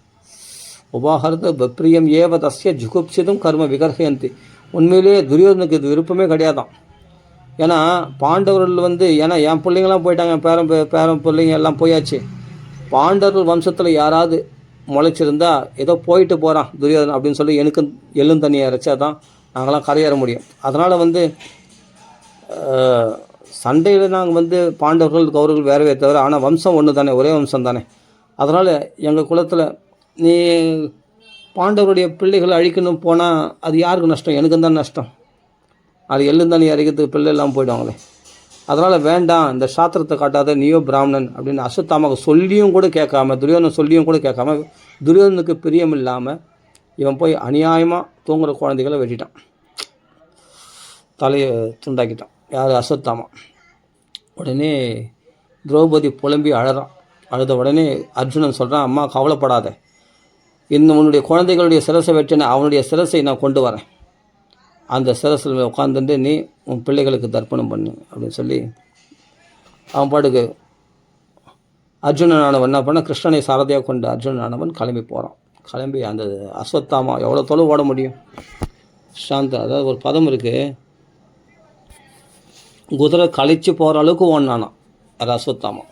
உபாகரத பப்ரியம் ஏவ தஸ்ய ஜுகுப்சிதும் கர்ம விகர்ஹயந்தி. உண்மையிலேயே துரியோதனுக்கு இது விருப்பமே கிடையாதான். ஏன்னா பாண்டவர்கள் ஏன்னா என் பிள்ளைங்களாம் போயிட்டாங்க, பேரன் பிள்ளைங்க எல்லாம் போயாச்சு. பாண்டவர்கள் வம்சத்தில் யாராவது முளைச்சிருந்தா ஏதோ போயிட்டு போகிறான் துரியோதனன் அப்படின்னு சொல்லி எனக்கு எள்ளும் தண்ணியை இறைச்சா தான் நாங்களாம் கரையேற முடியும். அதனால் சண்டையில் நாங்கள் பாண்டவர்கள் கௌரவர்கள் வேறவே தவிர, ஆனால் வம்சம் ஒன்று தானே, ஒரே வம்சம் தானே. அதனால் எங்கள் குலத்தில் நீ பாண்டவருடைய பிள்ளைகளை அழிக்கணும் போனால் அது யாருக்கு நஷ்டம்? எனக்கு தான் நஷ்டம். அது எள்ளும் தண்ணி அரைக்கிறதுக்கு பிள்ளை எல்லாம் போயிடுவாங்களே. அதனால் வேண்டாம், இந்த சாஸ்திரத்தை காட்டாத, நீயோ பிராமணன் அப்படின்னு அஸ்வத்தாமாவுக்கு சொல்லியும் கூட கேட்காம, துரியோதனன் சொல்லியும் கூட கேட்காம, துரியோதனுக்கு பிரியம் இல்லாமல் இவன் போய் அநியாயமாக தூங்குகிற குழந்தைகளை வெட்டிட்டான், தலையை துண்டாக்கிட்டான். யார்? அஸ்வத்தாமா. உடனே திரௌபதி புலம்பி அழுத உடனே அர்ஜுனன் சொல்கிறான், அம்மா கவலைப்படாத, இன்னும் உன்னுடைய குழந்தைகளுடைய சிரசை வெட்டின அவனுடைய சிரசை நான் கொண்டு வரேன், அந்த சிரசில் உட்காந்துட்டு நீ உன் பிள்ளைகளுக்கு தர்ப்பணம் பண்ணு அப்படின்னு சொல்லி அவன் பாட்டுக்கு அர்ஜுனனானவன் என்ன பண்ண, கிருஷ்ணனை சாரதியாக கொண்டு அர்ஜுனனானவன் கிளம்பி போகிறான். கிளம்பி அந்த அஸ்வத்தாமா எவ்வளோ தொலைவு ஓட முடியும்? சாந்த, அதாவது ஒரு பதம் இருக்குது, குதிரை கழிச்சு போகிற அளவுக்கு ஓடினானா அது அஸ்வத்தாமா.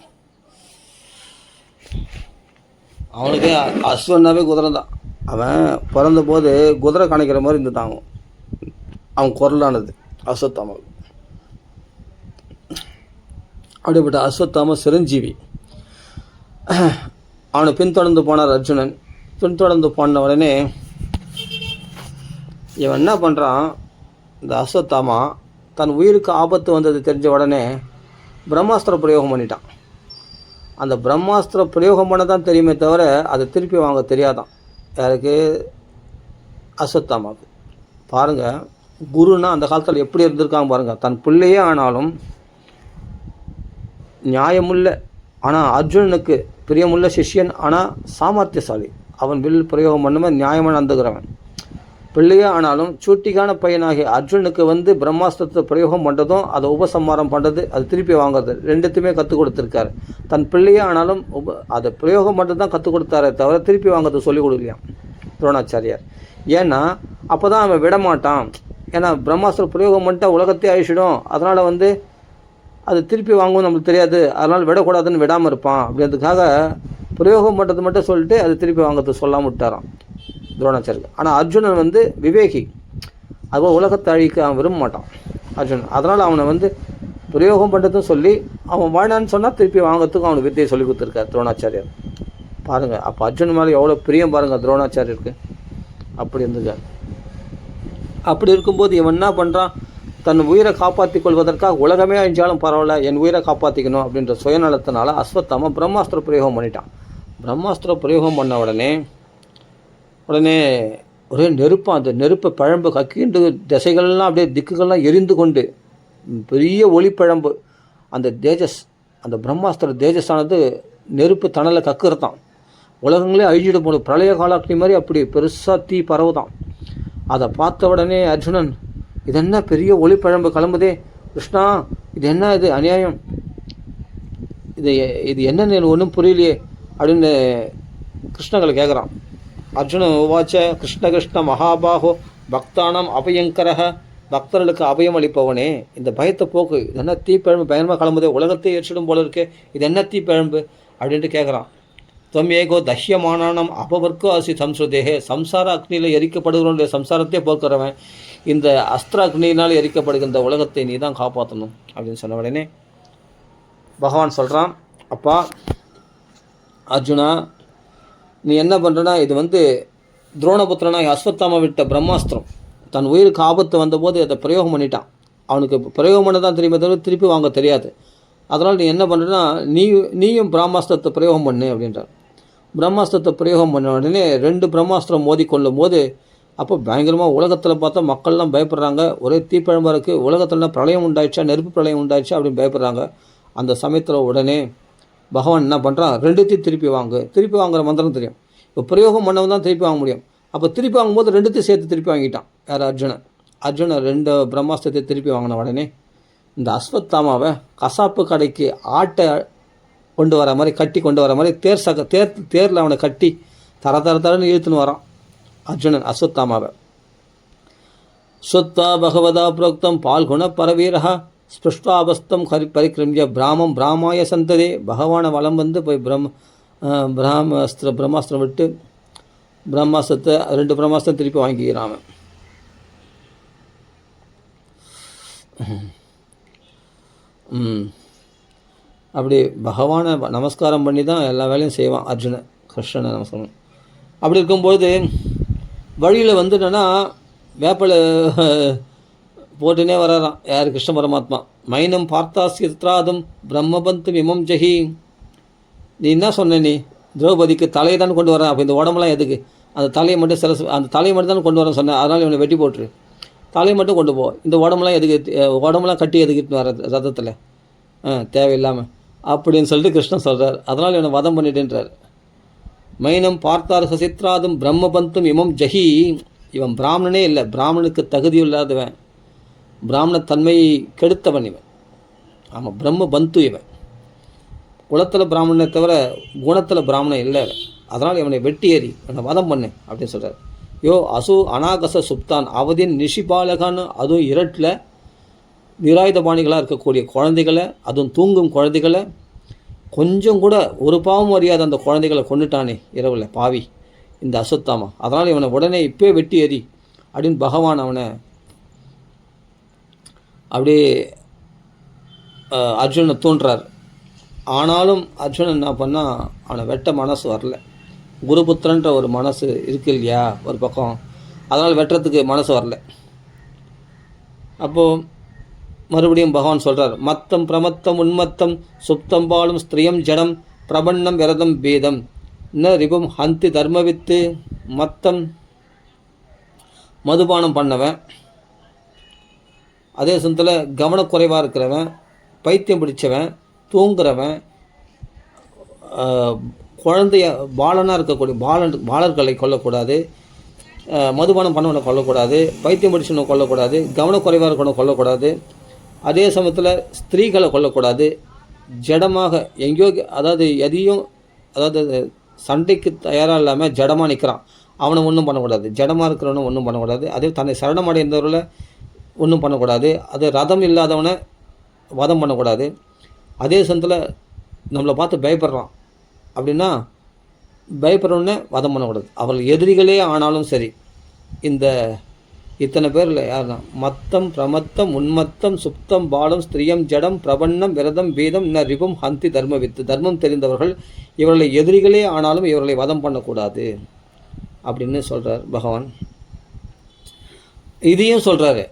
அவனுக்கு அஸ்வன்னாவே குதிரை தான். அவன் பிறந்தபோது குதிரை கணக்கிற மாதிரி இருந்துட்டாங்க அவன் குரலானது அஸ்வத்தாமா. அப்படிப்பட்ட அஸ்வத்தாமா சிரஞ்சீவி. அவனை பின்தொடர்ந்து போனார் அர்ஜுனன். பின்தொடர்ந்து போன உடனே இவன் என்ன பண்ணுறான், இந்த அஸ்வத்தாமா தன் உயிருக்கு ஆபத்து வந்தது தெரிஞ்ச உடனே பிரம்மாஸ்திர பிரயோகம் பண்ணிட்டான். அந்த பிரம்மாஸ்திர பிரயோகம் பண்ண தான் தெரியுமே தவிர அதை திருப்பி வாங்க தெரியாதான் யாருக்கு? அஸ்வத்தாமாவுக்கு. பாருங்கள், குருன்னா அந்த காலத்தில் எப்படி இருந்திருக்காங்க பாருங்கள். தன் பிள்ளையே ஆனாலும் நியாயமுள்ள, ஆனால் அர்ஜுனனுக்கு பிரியமுள்ள சிஷ்யன், ஆனால் சாமர்த்தியசாலி, அவன் வில் பிரயோகம் பண்ணுமே நியாயமாக நடந்துக்கிறவன். பிள்ளையே ஆனாலும் சூட்டிக்கான பையனாகிய அர்ஜுனுக்கு பிரம்மாஸ்திரத்தை பிரயோகம் பண்ணுறதும் அதை உபசம்மாரம் பண்ணுறது, அது திருப்பி வாங்குறது, ரெண்டுத்தையுமே கற்றுக் கொடுத்துருக்காரு. தன் பிள்ளையே ஆனாலும் அதை பிரயோகம் பண்ணுறது தான் கற்றுக் கொடுத்தாரே தவிர திருப்பி வாங்கிறது சொல்லிக் கொடுக்கலையாம் துரோணாச்சாரியார். ஏன்னா அப்போ தான் அவன் விடமாட்டான். ஏன்னா பிரம்மாஸ்திரம் பிரயோகம் பண்ணிட்டா உலகத்தையே அழிச்சிடும், அதனால் அது திருப்பி வாங்கவும் நம்மளுக்கு தெரியாது, அதனால் விடக்கூடாதுன்னு விடாமல் இருப்பான். அப்படின்றதுக்காக பிரயோகம் பண்ணுறது மட்டும் சொல்லிட்டு அது திருப்பி வாங்கிறது சொல்லாமல் விட்டாரான் துரோணாச்சாரியர். ஆனால் அர்ஜுனன் விவேகி, அதுபோல் உலகத்தை அழிக்க அவன் விரும்ப மாட்டான் அர்ஜுனன். அதனால் அவனை பிரயோகம் பண்ணுறதும் சொல்லி அவன் வாழ்னான்னு சொன்னால் திருப்பி வாங்கிறதுக்கும் அவனுக்கு வித்தையை சொல்லி கொடுத்துருக்கார் துரோணாச்சாரியர். பாருங்கள், அப்போ அர்ஜுனன் மேலே எவ்வளோ பிரியம் பாருங்கள் துரோணாச்சாரியருக்கு. அப்படி இருந்துக்கார். அப்படி இருக்கும்போது இவன் என்ன பண்ணுறான், தன் உயிரை காப்பாற்றி கொள்வதற்காக உலகமே அழிஞ்சாலும் பரவாயில்ல, என் உயிரை காப்பாற்றிக்கணும் அப்படின்ற சுயநலத்தினால அஸ்வத்தாமா பிரம்மாஸ்திர பிரயோகம் பண்ணிட்டான். பிரம்மாஸ்திர பிரயோகம் பண்ண உடனே ஒரே நெருப்பாக, அந்த நெருப்பை பழம்பு கக்கிண்டு திசைகள்லாம் அப்படியே திக்குகள்லாம் எரிந்து கொண்டு பெரிய ஒளிப்பழம்பு, அந்த தேஜஸ், அந்த பிரம்மாஸ்திர தேஜஸானது நெருப்பு தணலை கக்குறதான், உலகங்களே அழிஞ்சிடும் போது பிரளய காலாக்னி மாதிரி அப்படி பெருசாக தீ பரவுதான். அதை பார்த்த உடனே அர்ஜுனன், இது என்ன பெரிய ஒளிப்பழம்பு கிளம்புதே கிருஷ்ணா, இது என்ன, இது அநியாயம், இது என்னன்னு ஒன்றும் புரியலையே அப்படின்னு கிருஷ்ணங்களை கேட்குறான். அர்ஜுனன் உவாச்ச, கிருஷ்ண கிருஷ்ண மகாபாகோ பக்தானம் அபயங்கரக, பக்தர்களுக்கு அபயம் அளிப்பவனே, இந்த பயத்தை போக்கு, இது என்ன தீப்பழம்பு பயங்கரமாக கிளம்புதே, உலகத்தை ஏற்றிடும் போல இருக்கே, இது என்ன தீப்பழம்பு அப்படின்ட்டு கேட்குறான். தொம் ஏகோ தஹ்யமானம் அபவர்க்கோ அசி சம்ஸ்ருதேகே, சம்சார அக்னியில் எரிக்கப்படுகிறவனுடைய சம்சாரத்தையே போக்குறவன், இந்த அஸ்திர அக்னியினால் எரிக்கப்படுகின்ற உலகத்தை நீ தான் காப்பாற்றணும் அப்படின்னு சொன்ன உடனே பகவான் சொல்கிறான், அப்பா அர்ஜுனா, நீ என்ன பண்ணுறனா, இது துரோணபுத்திரனாய் அஸ்வத்தாமா விட்ட பிரம்மாஸ்திரம் தன் உயிருக்கு ஆபத்து வந்தபோது அதை பிரயோகம் பண்ணிட்டான். அவனுக்கு பிரயோகம் பண்ண தான் தெரியுமே தவிர திருப்பி வாங்க தெரியாது. அதனால் நீ என்ன பண்ணுறன்னா நீயும் பிரம்மாஸ்திரத்தை பிரயோகம் பண்ணு அப்படின்றார். பிரம்மாஸ்திரத்தை பிரயோகம் பண்ண உடனே 2 பிரம்மாஸ்திரம் மோதி கொள்ளும் போது அப்போ பயங்கரமாக உலகத்தில் பார்த்தா மக்கள்லாம் பயப்படுறாங்க. ஒரே தீப்பழம்பாக இருக்குது. உலகத்துலலாம் பிரளயம் உண்டாயிடுச்சா, நெருப்பு பிரளயம் உண்டாயிடுச்சா அப்படின்னு பயப்படுறாங்க. அந்த சமயத்தில் உடனே பகவான் என்ன பண்ணுறான், 2த்தையும் திருப்பி வாங்குற மந்திரம் தெரியும். இப்போ பிரயோகம் பண்ணவன் தான் திருப்பி வாங்க முடியும். அப்போ திருப்பி வாங்கும்போது 2த்தையும் சேர்த்து திருப்பி வாங்கிட்டான். யார்? அர்ஜுனன் 2 பிரம்மாஸ்திரத்தை திருப்பி வாங்கின உடனே இந்த அஸ்வத்தாமாவை கசாப்பு கடைக்கு ஆட்டை கொண்டு வர மாதிரி கட்டி கொண்டு வர மாதிரி தேரில் அவனை கட்டி தரன்னு இழுத்துன்னு வரான் அர்ஜுனன் அஸ்வத்தாமாவை. ஸ்வத்தா பகவதா புரோக்தம் பால்குண பரவீரா ஸ்பிருஷ்டாபஸ்தம் பரிக்கிரமிய பிராமாய சந்ததே. பகவானை வலம் வந்து போய் பிரம்மாஸ்திரம் விட்டு பிரம்மாஸ்திரத்தை 2 பிரம்மாஸ்திரம் திருப்பி வாங்கிக்கிறான். அப்படி பகவானை நமஸ்காரம் பண்ணி தான் எல்லா வேலையும் செய்வான் அர்ஜுனன், கிருஷ்ணனை நமஸ்காரம். அப்படி இருக்கும்போது வழியில் வந்து என்னென்னா வேப்பலை போட்டுனே வரான். யார்? கிருஷ்ண பரமாத்மா. மைனம் பார்த்தாசித்ராதம் பிரம்மபந்து இமம் ஜஹி. நீ என்ன சொன்ன? நீ திரௌபதிக்கு தலையை தான் கொண்டு வரேன். அப்போ இந்த உடம்புலாம் எதுக்கு? அந்த தலையை மட்டும் தான் கொண்டு வரேன்னு சொன்னேன். அதனால் இவனை வெட்டி போட்டுரு. தலையை மட்டும் கொண்டு போ. இந்த உடம்புலாம் எதுக்கு? உடம்புலாம் கட்டி எதுக்கிட்டு வர ரதத்தில் தேவையில்லாமல் அப்படின்னு சொல்லிட்டு கிருஷ்ணன் சொல்கிறார். அதனால் இவனை வதம் பண்ணிட்டுன்றார். மைனம் பார்த்தார் சசித்ராதும் பிரம்மபந்தும் இமம் ஜஹி. இவன் பிராமணனே இல்லை, பிராமணனுக்கு தகுதியில்லாதவன், பிராமணத்தன்மையை கெடுத்தவன் இவன். ஆமாம், பிரம்மபந்து இவன். குலத்தில் பிராமணனை தவிர குணத்தில் பிராமணன் இல்லை. அதனால் இவனை வெட்டி ஏறி இவனை வதம் பண்ணு அப்படின்னு சொல்கிறார். அனாகச சுப்தான் அவதின் நிஷிபாலகான்னு, அதுவும் இருட்டில் நிராயுதபாணிகளாக இருக்கக்கூடிய குழந்தைகளை, அதுவும் தூங்கும் குழந்தைகளை, கொஞ்சம் கூட ஒரு பாவம் அறியாத அந்த குழந்தைகளை கொண்டுட்டானே இரவில் பாவி இந்த அஸ்வத்தாமா. அதனால் இவனை உடனே இப்போயே வெட்டி ஏறி அப்படின்னு பகவான் அவனை அப்படியே அர்ஜுனனை தூண்டுறார். ஆனாலும் அர்ஜுனன் என்ன பண்ணால் அவனை வெட்ட மனசு வரல. குருபுத்திரன்ற ஒரு மனசு இருக்கு இல்லையா ஒரு பக்கம், அதனால் வெட்டுறதுக்கு மனசு வரல. அப்போது மறுபடியும் பகவான் சொல்கிறார், மத்தம் பிரமத்தம் உன்மத்தம் சுப்தம் பாலும் ஸ்திரியம் ஜடம் பிரபன்னம் விரதம் பேதம் ந ரிபம் ஹந்தி தர்மவித்து. மத்தம் மதுபானம் பண்ணவன், அதே சமயத்தில் கவனக்குறைவாக இருக்கிறவன், பைத்தியம் பிடிச்சவன், தூங்குறவன், குழந்தைய பாலனாக இருக்கக்கூடிய பாலர்களை கொல்லக்கூடாது, மதுபானம் பண்ணவனை கொல்லக்கூடாது, பைத்தியம் பிடிச்சவனை கொல்லக்கூடாது, கவனக்குறைவாக இருக்கணும் கொல்லக்கூடாது, அதே சமயத்தில் ஸ்திரீகளை கொல்லக்கூடாது. ஜடமாக எங்கேயோ, அதாவது எதையும், அதாவது சண்டைக்கு தயாராக இல்லாமல் ஜடமாக நிற்கிறான் அவனை ஒன்றும் பண்ணக்கூடாது, ஜடமாக இருக்கிறவனை ஒன்றும் பண்ணக்கூடாது, அதே தன்னை சரணமடைந்தவர்களை ஒன்றும் பண்ணக்கூடாது, அது ரதம் இல்லாதவனை வதம் பண்ணக்கூடாது. அதே சமயத்தில் நம்மளை பார்த்து பயப்படுறான் அப்படின்னா பயப்படுறோன்னே வதம் பண்ணக்கூடாது. அவர்கள் எதிரிகளே ஆனாலும் சரி. இந்த இத்தனை பேரில் யாருன்னா மத்தம் பிரமத்தம் உன்மத்தம் சுப்தம் பாலம் ஸ்திரியம் ஜடம் பிரபன்னம் விரதம் பீதம் ந ரிபம் ஹந்தி தர்மவித்து. தர்மம் தெரிந்தவர்கள், இவர்களை எதிரிகளே ஆனாலும் இவர்களை வதம் பண்ணக்கூடாது அப்படின்னு சொல்கிறார் பகவான். இதையும் சொல்கிறாரு.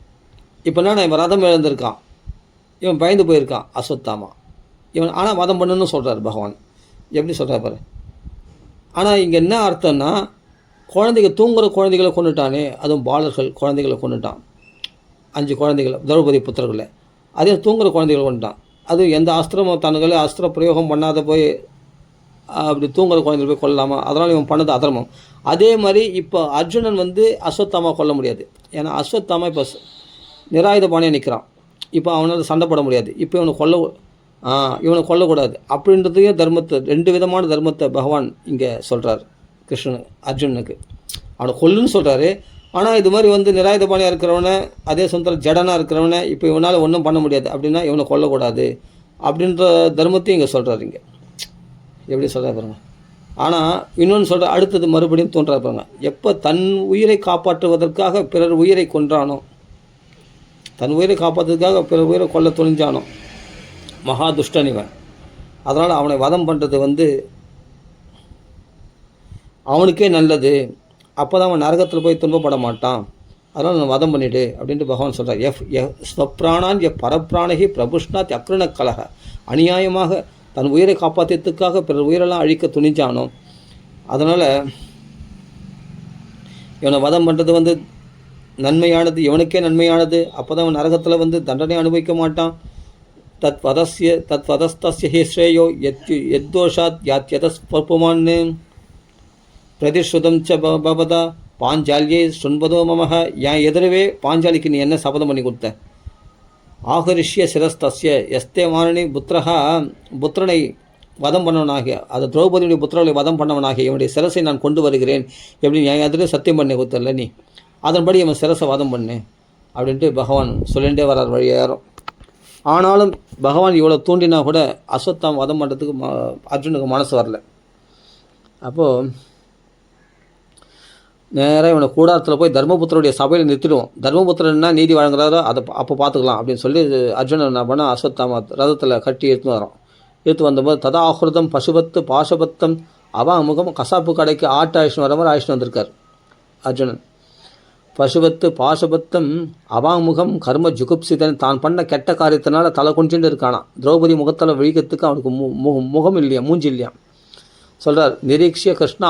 இப்போனா இவன் ரதம் இழந்திருக்கான், இவன் பயந்து போயிருக்கான் அஸ்வத்தாமா, இவன் ஆனால் வதம் பண்ணுன்னு சொல்கிறார் பகவான். எப்படி சொல்கிறார் பாரு. ஆனால் இங்கே என்ன அர்த்தம்னா, தூங்குகிற குழந்தைகளை கொண்டுட்டானே, அதுவும் பாலர்கள் குழந்தைகளை கொண்டுட்டான், 5 குழந்தைகளை, திரௌபதி புத்திரர்களை. அதே தூங்குகிற குழந்தைகளை கொண்டுட்டான். அது எந்த அஸ்திரமும் தன்னுகளை அஸ்திர பிரயோகம் பண்ணாத போய் அப்படி தூங்குகிற குழந்தைகள் போய் கொள்ளலாமா? அதனால் இவன் பண்ணது அதர்மம். அதே மாதிரி இப்போ அர்ஜுனன் அஸ்வத்தாமா கொல்ல முடியாது. ஏன்னா அஸ்வத்தாமா இப்போ நிராயுதபாணியாக நிற்கிறான். இப்போ அவனால் சண்டை போட முடியாது. இப்போ இவனை கொல்லக்கூடாது அப்படின்றதையும் தர்மத்தை, 2 விதமான தர்மத்தை பகவான் இங்கே சொல்கிறார் கிருஷ்ணன் அர்ஜுனனுக்கு. அவனை கொல்லுன்னு சொல்கிறாரு. ஆனால் இது மாதிரி நிராயுதபாணியாக இருக்கிறவனை, அதே சமயத்தில் ஜடனாக இருக்கிறவனை இப்போ இவனால் ஒன்றும் பண்ண முடியாது அப்படின்னா இவனை கொல்லக்கூடாது அப்படின்ற தர்மத்தையும் இங்கே சொல்கிறாரு. இங்கே எப்படி சொல்கிறா பாருங்க. ஆனால் இன்னொன்று சொல்கிற அடுத்தது மறுபடியும் தோன்றா பாருங்க. எப்போ தன் உயிரை காப்பாற்றுவதற்காக பிறர் உயிரை கொன்றானோ, தன் உயிரை காப்பாற்றுறதுக்காக பிறர் உயிரை கொல்ல துணிஞ்சானோ மகா துஷ்டன் இவன். அதனால் அவனை வதம் பண்ணுறது அவனுக்கே நல்லது. அப்போ தான் அவன் நரகத்தில் போய் துன்பப்பட மாட்டான். அதனால் நான் வதம் பண்ணிவிடு அப்படின்ட்டு பகவான் சொல்கிறார். ஸ்வப்ராணான் பரப்பிராணகி பிரபுஷ்ணாத் அக்ரண கலக. அநியாயமாக தன் உயிரை காப்பாற்றியதுக்காக பிறர் உயிரெல்லாம் அழிக்க துணிஞ்சானோ, அதனால் இவனை வதம் பண்ணுறது நன்மையானது, இவனுக்கே நன்மையானது. அப்போ தான் அவன் நரகத்தில் தண்டனை அனுபவிக்க மாட்டான். தத் வதஸ்தஸ்ய ஹி ஸ்ரேயோ யத்தோஷாத் யாத்யதஸ்புமான்னு பிரதிஸ்ருதம் ச பவதா பாஞ்சாலியை சுன்பதோ மமக. என் எதிரவே பாஞ்சாலிக்கு நீ என்ன சபதம் பண்ணி கொடுத்த? ஆகரிஷ்ய சிரஸ்தஸ்ய எஸ்தே மானனி புத்திரனை வதம் பண்ணவனாகிய, அது திரௌபதியுடைய புத்திரர்களை வதம் பண்ணவனாகிய இவனுடைய சிரசை நான் கொண்டு வருகிறேன் எப்படி என் எதிரே சத்தியம் பண்ணி கொடுத்தல நீ, அதன்படி அவன் சிரசை வதம் பண்ணு அப்படின்ட்டு பகவான் சொல்லிகிட்டே வரார் வழியேறும். ஆனாலும் பகவான் இவ்வளோ தூண்டினா கூட அஸ்வத்தாம வதம் பண்ணுறதுக்கு அர்ஜுனுக்கு மனசு வரல. அப்போது நேராக இவனை கூடாரத்தில் போய் தர்மபுத்திரருடைய சபையில் நிறுத்திடுவோம். தர்மபுத்திரன்னா நீதி வழங்குறாரோ அதை அப்போ பார்த்துக்கலாம் அப்படின்னு சொல்லி அர்ஜுனன் என்ன பண்ணால் அஸ்வத்தாம ரதத்தில் கட்டி எடுத்துன்னு வரோம். எடுத்து வந்தபோது ததாஹுரதம் பசுபத்து பாசபத்தம் அவாமுகம் கசாப்பு கடைக்கு ஆட்டு ஆயுஷ்ணு வர மாதிரி ஆயுஷ்ணு வந்திருக்கார் அர்ஜுனன். பசுபத்து பாசபத்தம் அவாமுகம் கர்ம ஜுகுப்சிதன், தான் பண்ண கெட்ட காரியத்தினால தலை குஞ்சுட்டு இருக்கானா. திரௌபதி முகத்தில் விழிக்கிறதுக்கு அவனுக்கு முகம் இல்லையா, மூஞ்சி இல்லையா. சொல்கிறார், நிரீக்ஷிய கிருஷ்ண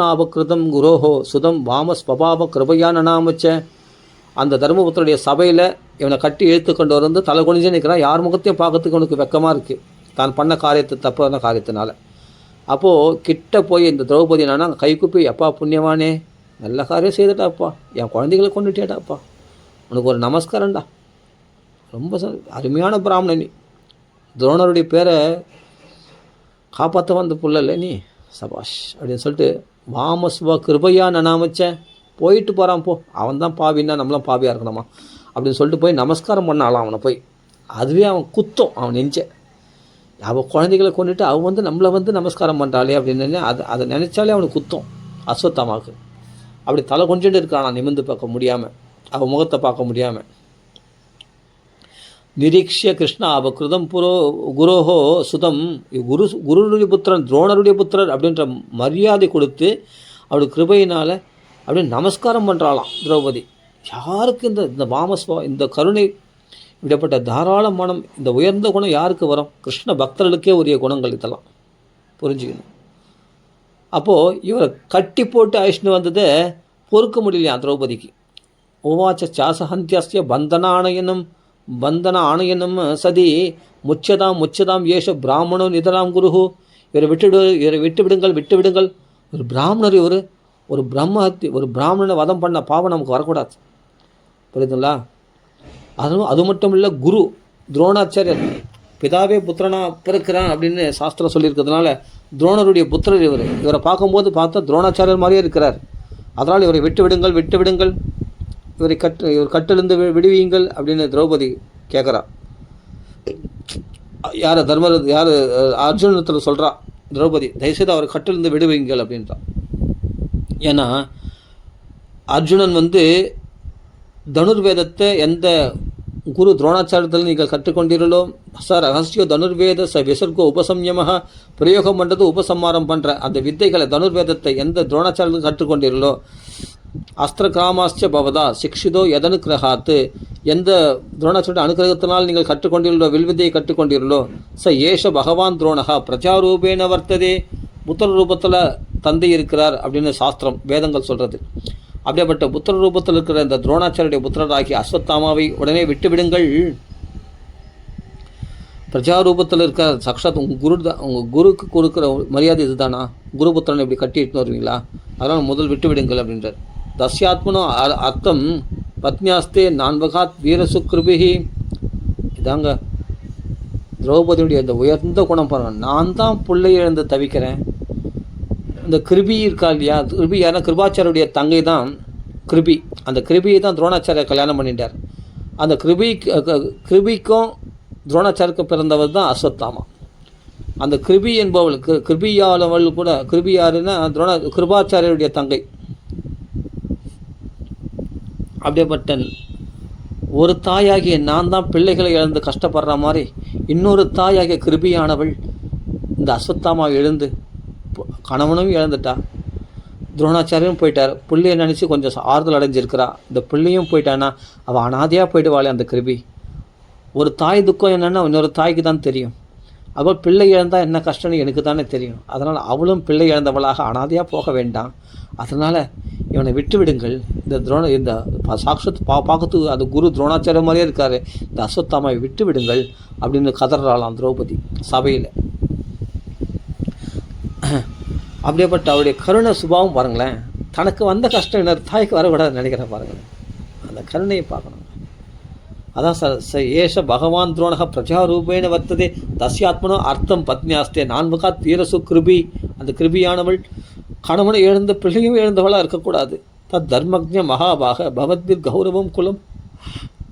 ஆபகிருதம் குரோஹோ சுதம் வாமஸ் பபாப கிருபையா நனாமச்ச. அந்த தர்மபுத்திரருடைய சபையில் இவனை கட்டி இழுத்து கொண்டு வந்து தலை குனிஞ்சே நிற்கிறான். யார் முகத்தையும் பார்க்கறதுக்கு அவனுக்கு வெக்கமாக இருக்குது, தான் பண்ண காரியத்தை தப்பான காரியத்தினால. அப்போது கிட்ட போய் இந்த திரௌபதி நானா கைக்குப்பி, அப்பா புண்ணியவானே, நல்ல காரியம் செய்துட்டாப்பா, என் குழந்தைகளை கொண்டுட்டேடாப்பா, உனக்கு ஒரு நமஸ்காரம்டா, ரொம்ப அருமையான பிராமணனி, துரோணருடைய பேரை காப்பாற்ற வந்த புள்ளல நீ, சபாஷ் அப்படின்னு சொல்லிட்டு வாமஸ்வா கிருபையா நனாமச்சேன், போயிட்டு போகிறான் போ, அவன் தான் பாவின்னா நம்மளாம் பாவியாக இருக்கணுமா அப்படின்னு சொல்லிட்டு போய் நமஸ்காரம் பண்ணாலாம் அவனை போய். அதுவே அவன் குத்தம், அவன் நெஞ்ச அவன் குழந்தைகளை கொண்டுட்டு அவன் நம்மளை நமஸ்காரம் பண்ணுறாளே அப்படின்னு அதை நினச்சாலே அவனுக்கு குத்தம் அஸ்வத்தாமாவுக்கு. அப்படி தலை கொஞ்சிட்டு இருக்கானா, நிமிர்ந்து பார்க்க முடியாமல், அவன் முகத்தை பார்க்க முடியாமல். நிரீக்ஷிய கிருஷ்ணா அபகிருதம் குரோஹோ சுதம், குருடைய புத்திரன் துரோணருடைய புத்திரர் அப்படின்ற மரியாதை கொடுத்து அவருடைய கிருபையினால் அப்படின்னு நமஸ்காரம் பண்ணுறாளாம் திரௌபதி. யாருக்கு இந்த வாமஸ்வா, இந்த கருணை, இப்படிப்பட்ட தாராள மனம், இந்த உயர்ந்த குணம் யாருக்கு வரும்? கிருஷ்ண பக்தர்களுக்கே உரிய குணங்கள் இதெல்லாம் புரிஞ்சுக்கணும். அப்போது இவரை கட்டி போட்டு அழிச்சுன்னு வந்ததை பொறுக்க முடியலையா திரௌபதிக்கு. உவாச்ச சாசஹந்தியஸ்ய பந்தன ஆணையனும் சதி முச்சதாம் ஏஷ பிராமணோ நிதராம் குருஹு. இவரை விட்டுவிடுங்கள். ஒரு பிராமணர், ஒரு பிராமணனை வதம் பண்ண பாவம் நமக்கு வரக்கூடாது, புரியுதுங்களா? அது மட்டும் இல்லை, குரு துரோணாச்சாரியர் பிதாவே புத்திரனா பிறக்கிறான் அப்படின்னு சாஸ்திரம் சொல்லியிருக்கிறதுனால துரோணருடைய புத்திரர் இவரை பார்க்கும்போது பார்த்தா துரோணாச்சாரியர் மாதிரியே இருக்கிறார். அதனால் இவரை விட்டுவிடுங்கள், இவர் கட்டிலிருந்து விடுவீங்கள் அப்படின்னு திரௌபதி கேட்குறா. யார் அர்ஜுனத்தில் சொல்கிறா திரௌபதி, தயவுசெய்து அவர் கட்டிலிருந்து விடுவீங்கள் அப்படின்றான். ஏன்னா அர்ஜுனன் தனுர்வேதத்தை எந்த குரு துரோணாச்சாரியத்தில் நீங்கள் கற்றுக்கொண்டீர்களோ, ரகசியோ தனுர்வேத விசர்கோ உபசம்யமாக பிரயோகம் பண்ணுறது, உபசம்மாரம் பண்ணுற அந்த வித்தைகளை தனுர்வேதத்தை எந்த துரோணாச்சாரியத்தில் கற்றுக்கொண்டீர்களோ, அஸ்திர கிராமாஸ்ச பவதா சிக்ஷிதோ எதனுக்கிரகாத்து, எந்த துரோணாச்சாரிய அனுக்கிரகத்தினால் நீங்கள் கற்றுக்கொண்டீர்களோ, வில்வித்தையை கற்றுக்கொண்டீர்களோ, ஏஷ பகவான் துரோணகா பிரஜாரூபேன வர்த்ததே, புத்திர ரூபத்தில் தந்தை இருக்கிறார் அப்படின்னு சாஸ்திரம் வேதங்கள் சொல்கிறது. அப்படியேப்பட்ட புத்திர ரூபத்தில் இருக்கிற இந்த துரோணாச்சாரிய புத்திரராகி அஸ்வத்தாமாவை உடனே விட்டுவிடுங்கள். பிரஜாரூபத்தில் இருக்கிற சாக்ஷாத் உங்கள் குருக்கு கொடுக்குற மரியாதை இதுதானா? குருபுத்திரனை இப்படி கட்டிட்டு வருவீங்களா? அதனால் முதல் விட்டுவிடுங்கள் அப்படின்றார். தஸ்யாத்மனோ அர்த்தம் பத்னியாஸ்தே நான்வகாத் வீரசுக்ருபிஹி. இதாங்க திரௌபதியுடைய இந்த உயர்ந்த குணம் பாருங்கள். நான் தான் பிள்ளை இழந்து தவிக்கிறேன். இந்த கிருபி இருக்கா இல்லையா, கிருபி யாருன்னா கிருபாச்சாரியுடைய தங்கை தான் கிருபி. அந்த கிருபியை தான் துரோணாச்சாரியர் கல்யாணம் பண்ணிட்டார். அந்த கிருபிக்கும் துரோணாச்சாரியருக்கு பிறந்தவர் தான் அஸ்வத்தாமா. அந்த கிருபி என்பவள் கிருபியாளவள் கூட, கிருபி யாருன்னா கிருபாச்சாரியருடைய தங்கை. அப்படியேப்பட்ட ஒரு தாயாகிய நான் தான் பிள்ளைகளை இழந்து கஷ்டப்படுற மாதிரி இன்னொரு தாயாகிய கிருபியானவள் இந்த அஸ்வத்தாமாவை எழுந்து கணவனும் இழந்துட்டா, துரோணாச்சாரியும் போயிட்டார். பிள்ளையை நினச்சி கொஞ்சம் ஆறுதல் அடைஞ்சிருக்கிறா. இந்த பிள்ளையும் போயிட்டான்னா அவள் அனாதையாக போயிடுவாளே அந்த கிருபி. ஒரு தாய் துக்கம் என்னென்னா இன்னொரு தாய்க்கு தான் தெரியும். அவள் பிள்ளை இழந்தால் என்ன கஷ்டம்னு எனக்கு தானே தெரியும். அதனால் அவளும் பிள்ளை இழந்தவளாக அனாதையாக போக வேண்டாம். அதனால் இவனை விட்டு விடுங்கள். இந்த சாக்ஷத் பார்க்கறதுக்கு அந்த குரு துரோணாச்சாரிய மாதிரியே இருக்கார். இந்த அஸ்வத்தாமாவை விட்டு விடுங்கள் அப்படின்னு கதறாளாம் திரௌபதி சபையில். அப்படியேப்பட்ட அவருடைய கருணை சுபாவம் பாருங்களேன். தனக்கு வந்த கஷ்டம் இன்னொரு தாய்க்கு வரக்கூடாது நினைக்கிறேன் பாருங்களேன். அந்த கருணையை பார்க்கணும். அதான் ஏஷ பகவான் துரோணக பிரஜாரூபேன வர்த்ததே தஸ்யாத்மனோ அர்த்தம் பத்னியாஸ்தே நான்முகாத் வீரசு கிருபி. அந்த கிருபியானவள் கணவனை எழுந்த பிள்ளையும் எழுந்தவளாக இருக்கக்கூடாது. தத் தர்மஜ மகாபாக பவத்பிர் கௌரவம் குலம்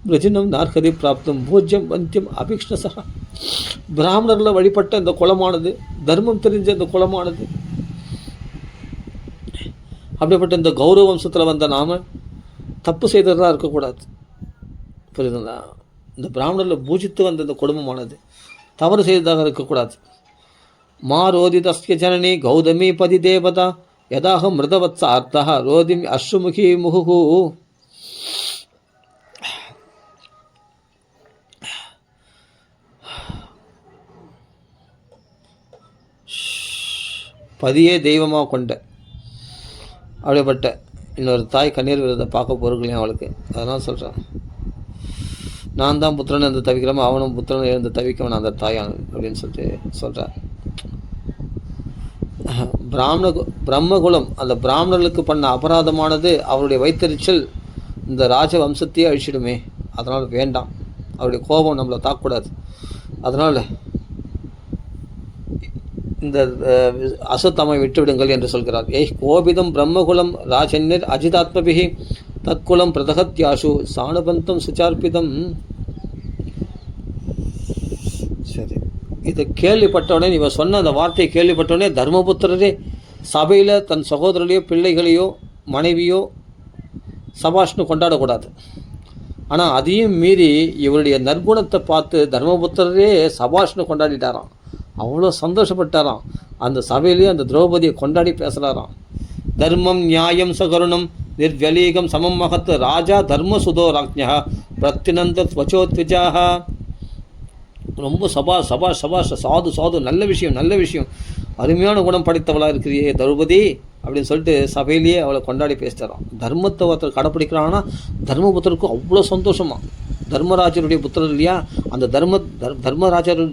பிரஜினம் நார்கதி பிராப்தம் பூஜ்யம் வந்தியம் அபிக்ஷ்ணசா. பிராமணர்களை வழிபட்ட இந்த குலமானது, தர்மம் தெரிஞ்ச இந்த குலமானது, அப்படிப்பட்ட இந்த கௌரவ வம்சத்தில் வந்த நாம தப்பு செய்ததாக இருக்கக்கூடாது. புரியுதுங்களா? இந்த பிராமணரில் பூஜித்து வந்த இந்த குடும்பமானது தவறு செய்ததாக இருக்கக்கூடாது. ரோதிதஸ்ய ஜனனி கௌதமி பதி தேவதா யதாக மிருதவத்ச அர்த்தா ரோதிம் அஸ்ருமுகி முகுகு. பதியே தெய்வமாக கொண்ட அப்படிப்பட்ட இன்னொரு தாய் கண்ணீர் விரதை பார்க்க பொருட்களையும் அவளுக்கு. அதெல்லாம் சொல்கிறான், நான் தான் புத்திரன் இருந்து தவிக்கிறோமோ அவனும் புத்திரன் இருந்து தவிக்கவன் அந்த தாயான் அப்படின்னு சொல்லிட்டு சொல்கிறார். பிரம்மகுலம் அந்த பிராமணர்களுக்கு பண்ண அபராதமானது அவருடைய வைத்தறிச்சல் இந்த ராஜவம்சத்தையே அழிச்சிடுமே. அதனால் வேண்டாம், அவருடைய கோபம் நம்மளை தாக்கக்கூடாது. அதனால் இந்த அசுத்தமை விட்டுவிடுங்கள் என்று சொல்கிறார். கோபிதம் பிரம்மகுலம் ராஜன்யர் அஜிதாத்மபிகி தற்குலம் பிரதகத்யாசு சாணுபந்தம் சுச்சார்பிதம். சரி, இதை கேள்விப்பட்டவுடனே, இவன் சொன்ன அந்த வார்த்தையை கேள்விப்பட்டவுடனே தர்மபுத்திரரே சபையில் தன் சகோதரரையோ பிள்ளைகளையோ மனைவியோ சபாஷ்னு கொண்டாடக்கூடாது. ஆனால் அதையும் மீறி இவருடைய நற்குணத்தை பார்த்து தர்மபுத்திரரே சபாஷ்னு கொண்டாடிட்டாராம். அவ்வளோ சந்தோஷப்பட்டாராம். அந்த சபையிலேயே அந்த திரௌபதியை கொண்டாடி பேசுகிறாராம். தர்மம் நியாயம் சகருணம் நிர்வலீகம் சமம் மகத் ராஜா தர்மசுதோ ராஜ்ஞா பிரத்தினந்த ஸ்வச்சோத்விஜாக. ரொம்ப சாது நல்ல விஷயம் அருமையான குணம் படைத்தவளாக இருக்கிறியே திரௌபதி அப்படின்னு சொல்லிட்டு சபையிலேயே அவளை கொண்டாடி பேசுகிறான். தர்மத்தை ஒருத்தர் கடைப்பிடிக்கிறான்னா தர்மபுத்திரருக்கு அவ்வளோ சந்தோஷமா. தர்மராஜருடைய புத்திரர் இல்லையா, அந்த தர்மராஜர்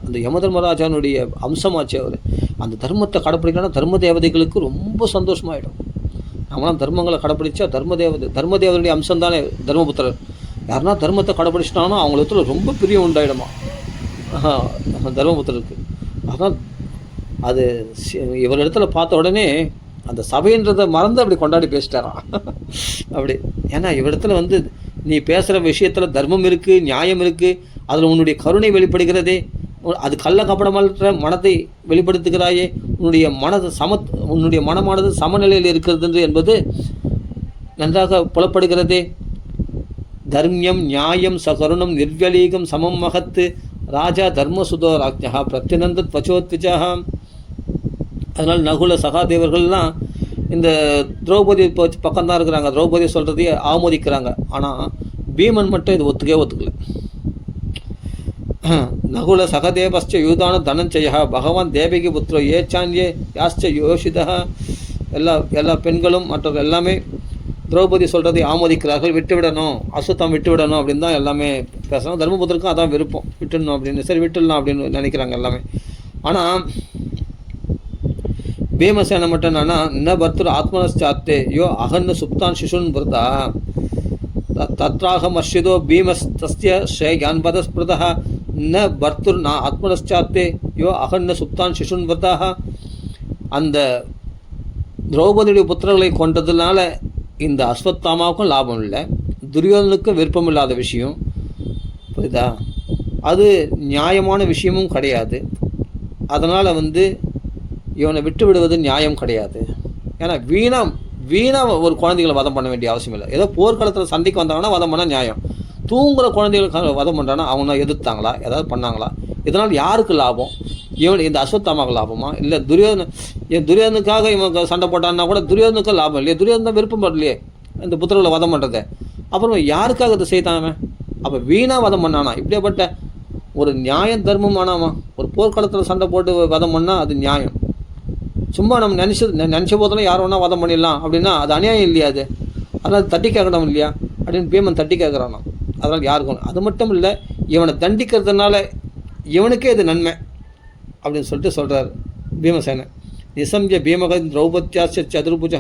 அந்த யமதர்மராஜனுடைய அம்சமாச்சு அவர். அந்த தர்மத்தை கடைப்பிடிக்கிறான்னா தர்ம தேவதைகளுக்கு ரொம்ப சந்தோஷமாயிடும். நம்மளாம் தர்மங்களை கடைப்பிடிச்சா தர்மதேவனுடைய அம்சம் தானே தர்மபுத்திரர். யாருன்னா தர்மத்தை கடைப்பிடிச்சிட்டாங்கன்னா அவங்களுக்கு ரொம்ப பிரியம் உண்டாயிடுமா தர்மபுத்திரருக்கு. அதான் அது இவரிடத்துல பார்த்த உடனே அந்த சபைன்றதை மறந்து அப்படி கொண்டாடி பேசிட்டாரான் அப்படி. ஏன்னா இவரிடத்துல நீ பேசுகிற விஷயத்தில் தர்மம் இருக்குது, நியாயம் இருக்குது, அதில் உன்னுடைய கருணை வெளிப்படுகிறதே, அது கள்ள கப்படமற்ற மனத்தை வெளிப்படுத்துகிறாயே, உன்னுடைய மனமானது சமநிலையில் இருக்கிறது என்பது நன்றாக புலப்படுகிறதே. தர்மியம் நியாயம் சகருணம் நிர்வலீகம் சமம் மகத்து ராஜா தர்மசுதோ ராஜ்ஞா பிரத்தினந்த துவச்சோத்விஜா. அதனால் நகுல சகாதேவர்கள்லாம் இந்த திரௌபதி பக்கம்தான் இருக்கிறாங்க. திரௌபதி சொல்கிறதையே ஆமோதிக்கிறாங்க. ஆனால் பீமன் மட்டும் இது ஒத்துக்கல. நகுல சகதேவஸ்ச யூதான தனஞ்சயா பகவான் தேவகி புத்திரோ ஏச்சான்யே யாஸ்ச யோஷிதா. எல்லா பெண்களும் மற்றவர்கள் எல்லாமே திரௌபதி சொல்கிறதை ஆமோதிக்கிறார்கள். விட்டுவிடணும், அசுத்தம் விட்டுவிடணும் அப்படின்னு தான் எல்லாமே பேசுகிறோம். தர்மபுத்திரருக்கும் அதான் விருப்பம், விட்டுடணும் அப்படின்னு. சரி விட்டுடலாம் அப்படின்னு நினைக்கிறாங்க எல்லாமே. ஆனால் பீமசேன மட்டும் என்னன்னா ந பர்த்துர் ஆத்மனச்சாத்தே யோ அகன்னு சுப்தான் சிசுன் விரதா தத்ராகம் அஸ்யதோ பீமஸ்தஸ்ய ஸ்ரேயான்பதஸ்பிருதா ந பர்த்துர் நா ஆத்மனச்சாத்தே யோ அகன்னு சுப்தான் சிசுன் விரதா. அந்த திரௌபதியுடைய புத்திரர்களை கொண்டதுனால இந்த அஸ்வத்தாமாவுக்கும் லாபம் இல்லை, துரியோதனுக்கும் விருப்பம் இல்லாத விஷயம். புரியுதா? அது நியாயமான விஷயமும் கிடையாது. அதனால் இவனை விட்டு விடுவது நியாயம் கிடையாது. ஏன்னா வீணாக ஒரு குழந்தைகளை வதம் பண்ண வேண்டிய அவசியம் இல்லை. ஏதோ போர்க்காலத்தில் சண்டைக்கு வந்தாங்கன்னா வதம் பண்ணால் நியாயம். தூங்குகிற குழந்தைகளுக்கு வதம் பண்ணுறான்னா அவங்க எதிர்த்தாங்களா, ஏதாவது பண்ணாங்களா? இதனால் யாருக்கு லாபம்? இவன் இந்த அஸ்வத்தாமாவுக்கு லாபமா? இல்லை துரியோதனுக்காக இவன் சண்டை போட்டான்னா கூட துரியோதனுக்கு லாபம் இல்லையே, துரியோதன விருப்பம் படலையே இந்த புத்திரர்களை வதம் பண்ணுறதை. அப்புறம் யாருக்காக அதை செய்தாமே? அப்போ வீணாக வதம் பண்ணானா? இப்படியாப்பட்ட ஒரு நியாயம் தர்மம் ஆனாமா? ஒரு போர்க்களத்தில் சண்டை போட்டு வதம் பண்ணால் அது நியாயம். சும்மா நம்ம நினச்ச போதெல்லாம் யார் வேணால் வதம் பண்ணிடலாம் அப்படின்னா அது அநியாயம் இல்லையா? அது அதனால் தட்டி கேட்கணும் இல்லையா அப்படின்னு பீமன் தட்டி கேட்குறானா. அதனால் யாருக்கும் அது மட்டும் இல்லை, இவனை தண்டிக்கிறதுனால இவனுக்கே இது நன்மை அப்படின்னு சொல்லிட்டு சொல்கிறார் பீமசேனன். நிசம்ய பீமக திரௌபத்யாச்ச சதுர்புஜ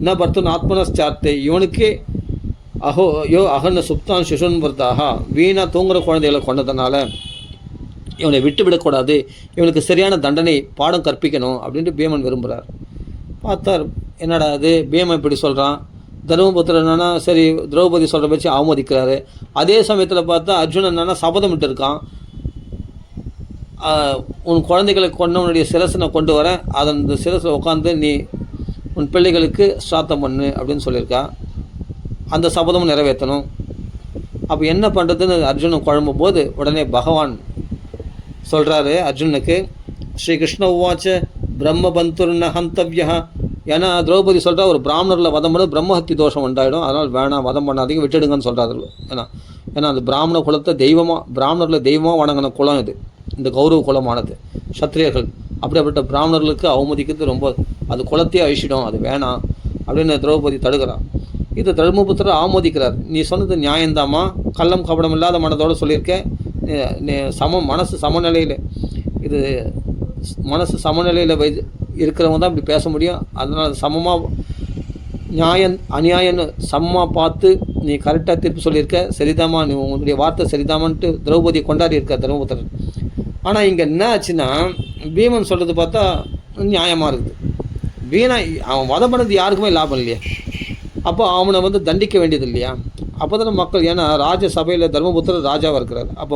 ந பர்த்தன் ஆத்மனச்சார்த்தே, இவனுக்கே அகன்ன சுப்தான் சிசுன் வர்த்தாக, வீணாக தூங்குற குழந்தைகளை கொண்டதுனால இவனை விட்டு விடக்கூடாது, இவனுக்கு சரியான தண்டனை பாடம் கற்பிக்கணும் அப்படின்ட்டு பீமன் விரும்புகிறார். பார்த்தார் என்னடா அது பீமன் இப்படி சொல்கிறான். தர்மபுத்திரன் என்னன்னா சரி திரௌபதி சொல்கிற வச்சு அவமதிக்கிறாரு. அதே சமயத்தில் பார்த்தா அர்ஜுனன் என்னன்னா சபதம் விட்டு இருக்கான், உன் குழந்தைகளை கொண்டவனுடைய சிரசனை கொண்டு வரேன், அதன் இந்த சிரசில் உட்காந்து நீ உன் பிள்ளைகளுக்கு ஸ்ராத்தம் பண்ணு அப்படின்னு சொல்லியிருக்கா. அந்த சபதமும் நிறைவேற்றணும். அப்போ என்ன பண்ணுறதுன்னு அர்ஜுனன் குழம்பும் போது உடனே பகவான் சொல்கிறாரு அர்ஜுனுக்கு, ஸ்ரீ கிருஷ்ண உவாச்ச பிரம்மபந்துர்ன ஹந்தவ்யா. ஏன்னா திரௌபதி சொல்கிறா ஒரு பிராமணரில் வதம் பண்ண பிரம்மஹத்தி தோஷம் உண்டாயிடும், அதனால் வேணாம் வதம் பண்ணாதீங்க விட்டுடுங்கன்னு சொல்கிறாரு. ஏன்னா அந்த பிராமண குலத்தை தெய்வமாக பிராமணரில் தெய்வமாக வணங்கின குலம் இது, இந்த கௌரவ குலமானது சத்திரியர்கள். அப்படிப்பட்ட பிராமணர்களுக்கு அவமதிக்கிறது ரொம்ப அது குலத்தையே அழிச்சிடும், அது வேணாம் அப்படின்னு திரௌபதி தடுக்கிறான். இது தர்மபுத்திரர் ஆமோதிக்கிறார். நீ சொன்னது நியாயந்தாமா, கள்ளம் கபடம் இல்லாத மனதோடு சொல்லியிருக்கேன், மனசு சமநிலையில் இது மனசு சமநிலையில் இருக்கிறவங்க தான் இப்படி பேச முடியும். அதனால் சமமாக நியாயம் அநியாயம்னு சமமாக பார்த்து நீ கரெக்டாக தீர்ப்பு சொல்லியிருக்க, சரிதாமா, நீ உன்னுடைய வார்த்தை சரிதாமான்ட்டு திரௌபதியை கொண்டாடி இருக்க தர்மபுத்திரர். ஆனால் இங்கே என்ன ஆச்சுன்னா பீமன் சொல்கிறது பார்த்தா நியாயமாக இருக்குது. அவன் வதம் பண்ணது யாருக்குமே லாபம் இல்லையா? அப்போ அவனை தண்டிக்க வேண்டியது இல்லையா? அப்போ தானே மக்கள், ஏன்னா ராஜசபையில் தர்மபுத்திரர் ராஜாவாக இருக்கிறார். அப்போ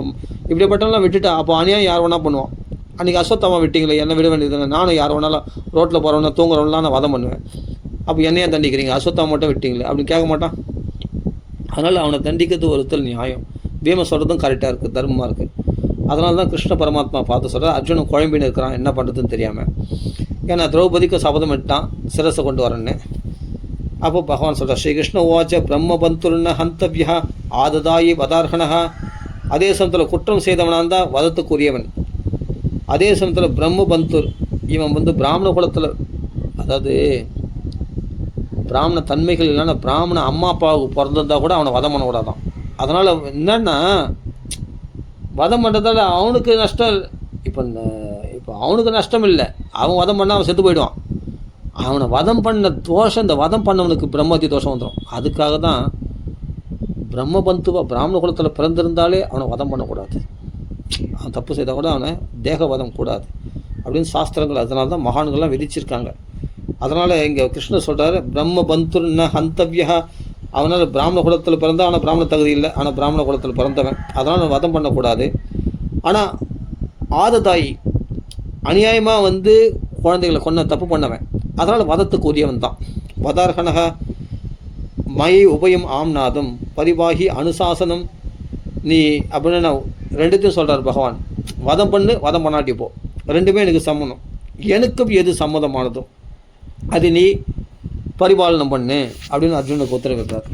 இப்படிப்பட்டவங்களாம் விட்டுட்டா அப்போ அநியாயம் யார் வேணால் பண்ணுவான். அன்றைக்கி அஸ்வத்தாமா விட்டீங்களே, என்ன விட வேண்டியது, நானும் யார் வேணாலும் ரோட்டில் போகிறவனா தூங்குறவங்களாம் நான் வதம் பண்ணுவேன், அப்போ என்னையா தண்டிக்கிறீங்க, அஸ்வத்தாமா மட்டும் விட்டீங்களே அப்படின்னு கேட்க மாட்டான். அதனால் அவனை தண்டிக்கிறது ஒருத்தல் நியாயம். பீம சொல்கிறதும் கரெக்டாக இருக்குது, தர்மமாக இருக்குது. அதனால தான் கிருஷ்ண பரமாத்மா பார்த்து சொல்கிறார், அர்ஜுனன் குழம்பின்னு இருக்கிறான் என்ன பண்ணுறதுன்னு தெரியாமல். ஏன்னா திரௌபதிக்கு சபதம் விட்டான் சிரசை கொண்டு வரேன்னு. அப்போ பகவான் சொல்கிறார், ஸ்ரீகிருஷ்ண உவாச்ச பிரம்மபந்துர்ன ஹந்தவ்யா ஆததாயி வதார்ஹணா. அதே சமயத்தில் குற்றம் செய்தவனாக இருந்தால் வதத்துக்குரியவன். அதே சமயத்தில் பிரம்மபந்துர் இவன் பிராமண குலத்தில், அதாவது பிராமண தன்மைகள் இல்லைன்னா பிராமண அம்மா அப்பாவுக்கு பிறந்திருந்தால் கூட அவனை வதம் பண்ணக்கூடாதான். அதனால் என்னென்னா வதம் பண்ணுறதால அவனுக்கு நஷ்டம். இப்போ அவனுக்கு நஷ்டம் இல்லை, அவன் வதம் பண்ணால் அவன் செத்து போயிடுவான். அவனை வதம் பண்ண தோஷம், இந்த வதம் பண்ணவனுக்கு பிரம்மஹத்தி தோஷம் வந்துடும். அதுக்காக தான் பிரம்மபந்துவா பிராமண குலத்தில் பிறந்திருந்தாலே அவனை வதம் பண்ணக்கூடாது. அவன் தப்பு செய்தால் கூட அவனை தேகவதம் கூடாது அப்படின்னு சாஸ்திரங்கள், அதனால தான் மகான்கள்லாம் விதிச்சிருக்காங்க. அதனால் இங்கே கிருஷ்ணர் சொல்கிறாரு, பிரம்மபந்துர்ன ஹந்தவ்யா. அவனால் பிராமண குலத்தில் பிறந்தால் ஆனால் பிராமண தகுதி இல்லை, ஆனால் பிராமண குலத்தில் பிறந்தவன், அதனால் வதம் பண்ணக்கூடாது. ஆனால் ஆததாயி அநியாயமாக குழந்தைகளை கொன்ன தப்பு பண்ணவன், அதனால் வதத்துக்கு உரியவன் தான். வதார்ஹணக மயை உபயம் ஆம்நாதம் பரிவாகி அனுசாசனம். நீ அப்படின்னு நான் ரெண்டுத்தையும் சொல்கிறார் பகவான். வதம் பண்ணு, வதம் பண்ணாட்டி போ, ரெண்டுமே எனக்கு சம்மதம். எனக்கும் எது சம்மதமானதோ அது நீ பரிபாலனம் பண்ணு அப்படின்னு அர்ஜுனுக்கு உத்தரவிட்டார்.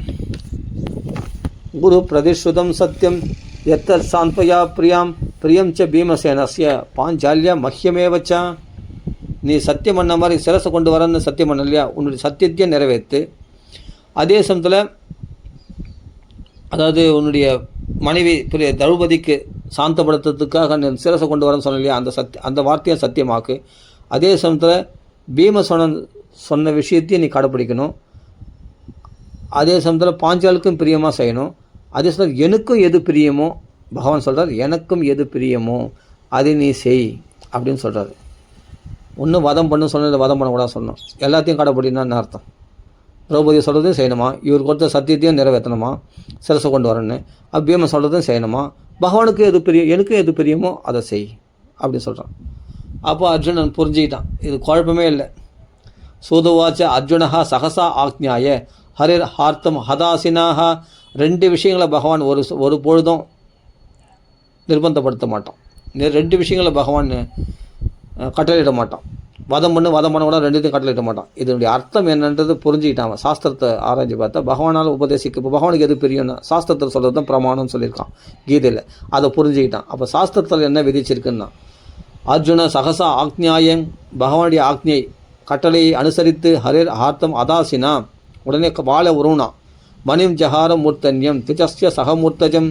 குரு பிரதிஸ்ருதம் சத்தியம் எத்தர் சாந்த்வயா பிரியாம் பிரியம் ச பீமசேனஸ்ய பாஞ்சால்யா மஹ்யமேவச்சா. நீ சத்தியம் பண்ண மாதிரி சிரசை கொண்டு வரன்னு சத்தியம் பண்ண இல்லையா, உன்னுடைய சத்தியத்தையும் நிறைவேற்று. அதே சமயத்தில் அதாவது உன்னுடைய மனைவி திரௌபதிக்கு சாந்தப்படுத்துறதுக்காக நீ சிரசை கொண்டு வரன்னு சொன்ன இல்லையா, அந்த வார்த்தையை சத்தியமாக்கு. அதே சமயத்தில் பீமசேனன் சொன்ன விஷயத்தையும் நீ கடைப்பிடிக்கணும். அதே சமயத்தில் பாஞ்சாலுக்கும் பிரியமாக செய்யணும். அதே சமயத்தில் எனக்கும் எது பிரியமோ, பகவான் சொல்கிறார் எனக்கும் எது பிரியமோ அதை நீ செய் அப்படின்னு சொல்கிறாரு. ஒன்றும் வதம் பண்ணு சொன்னது வதம் பண்ணக்கூடாது சொன்னோம், எல்லாத்தையும் கடைப்பிடினான்னு அர்த்தம். திரௌபதி சொல்கிறதையும் செய்யணுமா, இவர் கொடுத்த சத்தியத்தையும் நிறைவேற்றணுமா, சிரசை கொண்டு வரேன்னு. பீமன் சொல்கிறதையும் செய்யணுமா, பகவானுக்கு எது பிரியம் எனக்கும் எது பிரியமோ அதை செய் அப்படின்னு சொல்கிறான். அப்போ அர்ஜுனன் புரிஞ்சுக்கிட்டான், இது குழப்பமே இல்லை. சூதுவாச்ச அர்ஜுனஹா சகசா ஆக்ஞாய ஹரிர் ஹார்த்தம் ஹதாசினாக. ரெண்டு விஷயங்களை பகவான் ஒரு பொழுதும் நிர்பந்தப்படுத்த மாட்டான். 2 விஷயங்களை பகவான் கட்டளையிட மாட்டான். வதம் பண்ண கூட 2த்தையும் கட்டளையிட மாட்டான். இதனுடைய அர்த்தம் என்னன்றது புரிஞ்சுக்கிட்டான். சாஸ்திரத்தை ஆராய்ச்சி பார்த்தா பகவானால் இப்போ பகவானுக்கு எது பெரியன்னா சாஸ்திரத்தில் சொல்கிறது தான் பிரமாணம்னு சொல்லியிருக்கான் கீதையில். அதை புரிஞ்சுக்கிட்டான். அப்போ சாஸ்திரத்தில் என்ன விதிச்சிருக்குன்னா, அர்ஜுன சகசா ஆக்ஞாயங், பகவானுடைய ஆக்ஞை கட்டளையை அனுசரித்து ஹரேர் ஆர்த்தம் அதாசினா, உடனே வாழ உருவனா, மணிம் ஜஹார மூர்த்தன்யம் திஜஸ்ய சகமூர்த்தஜம்,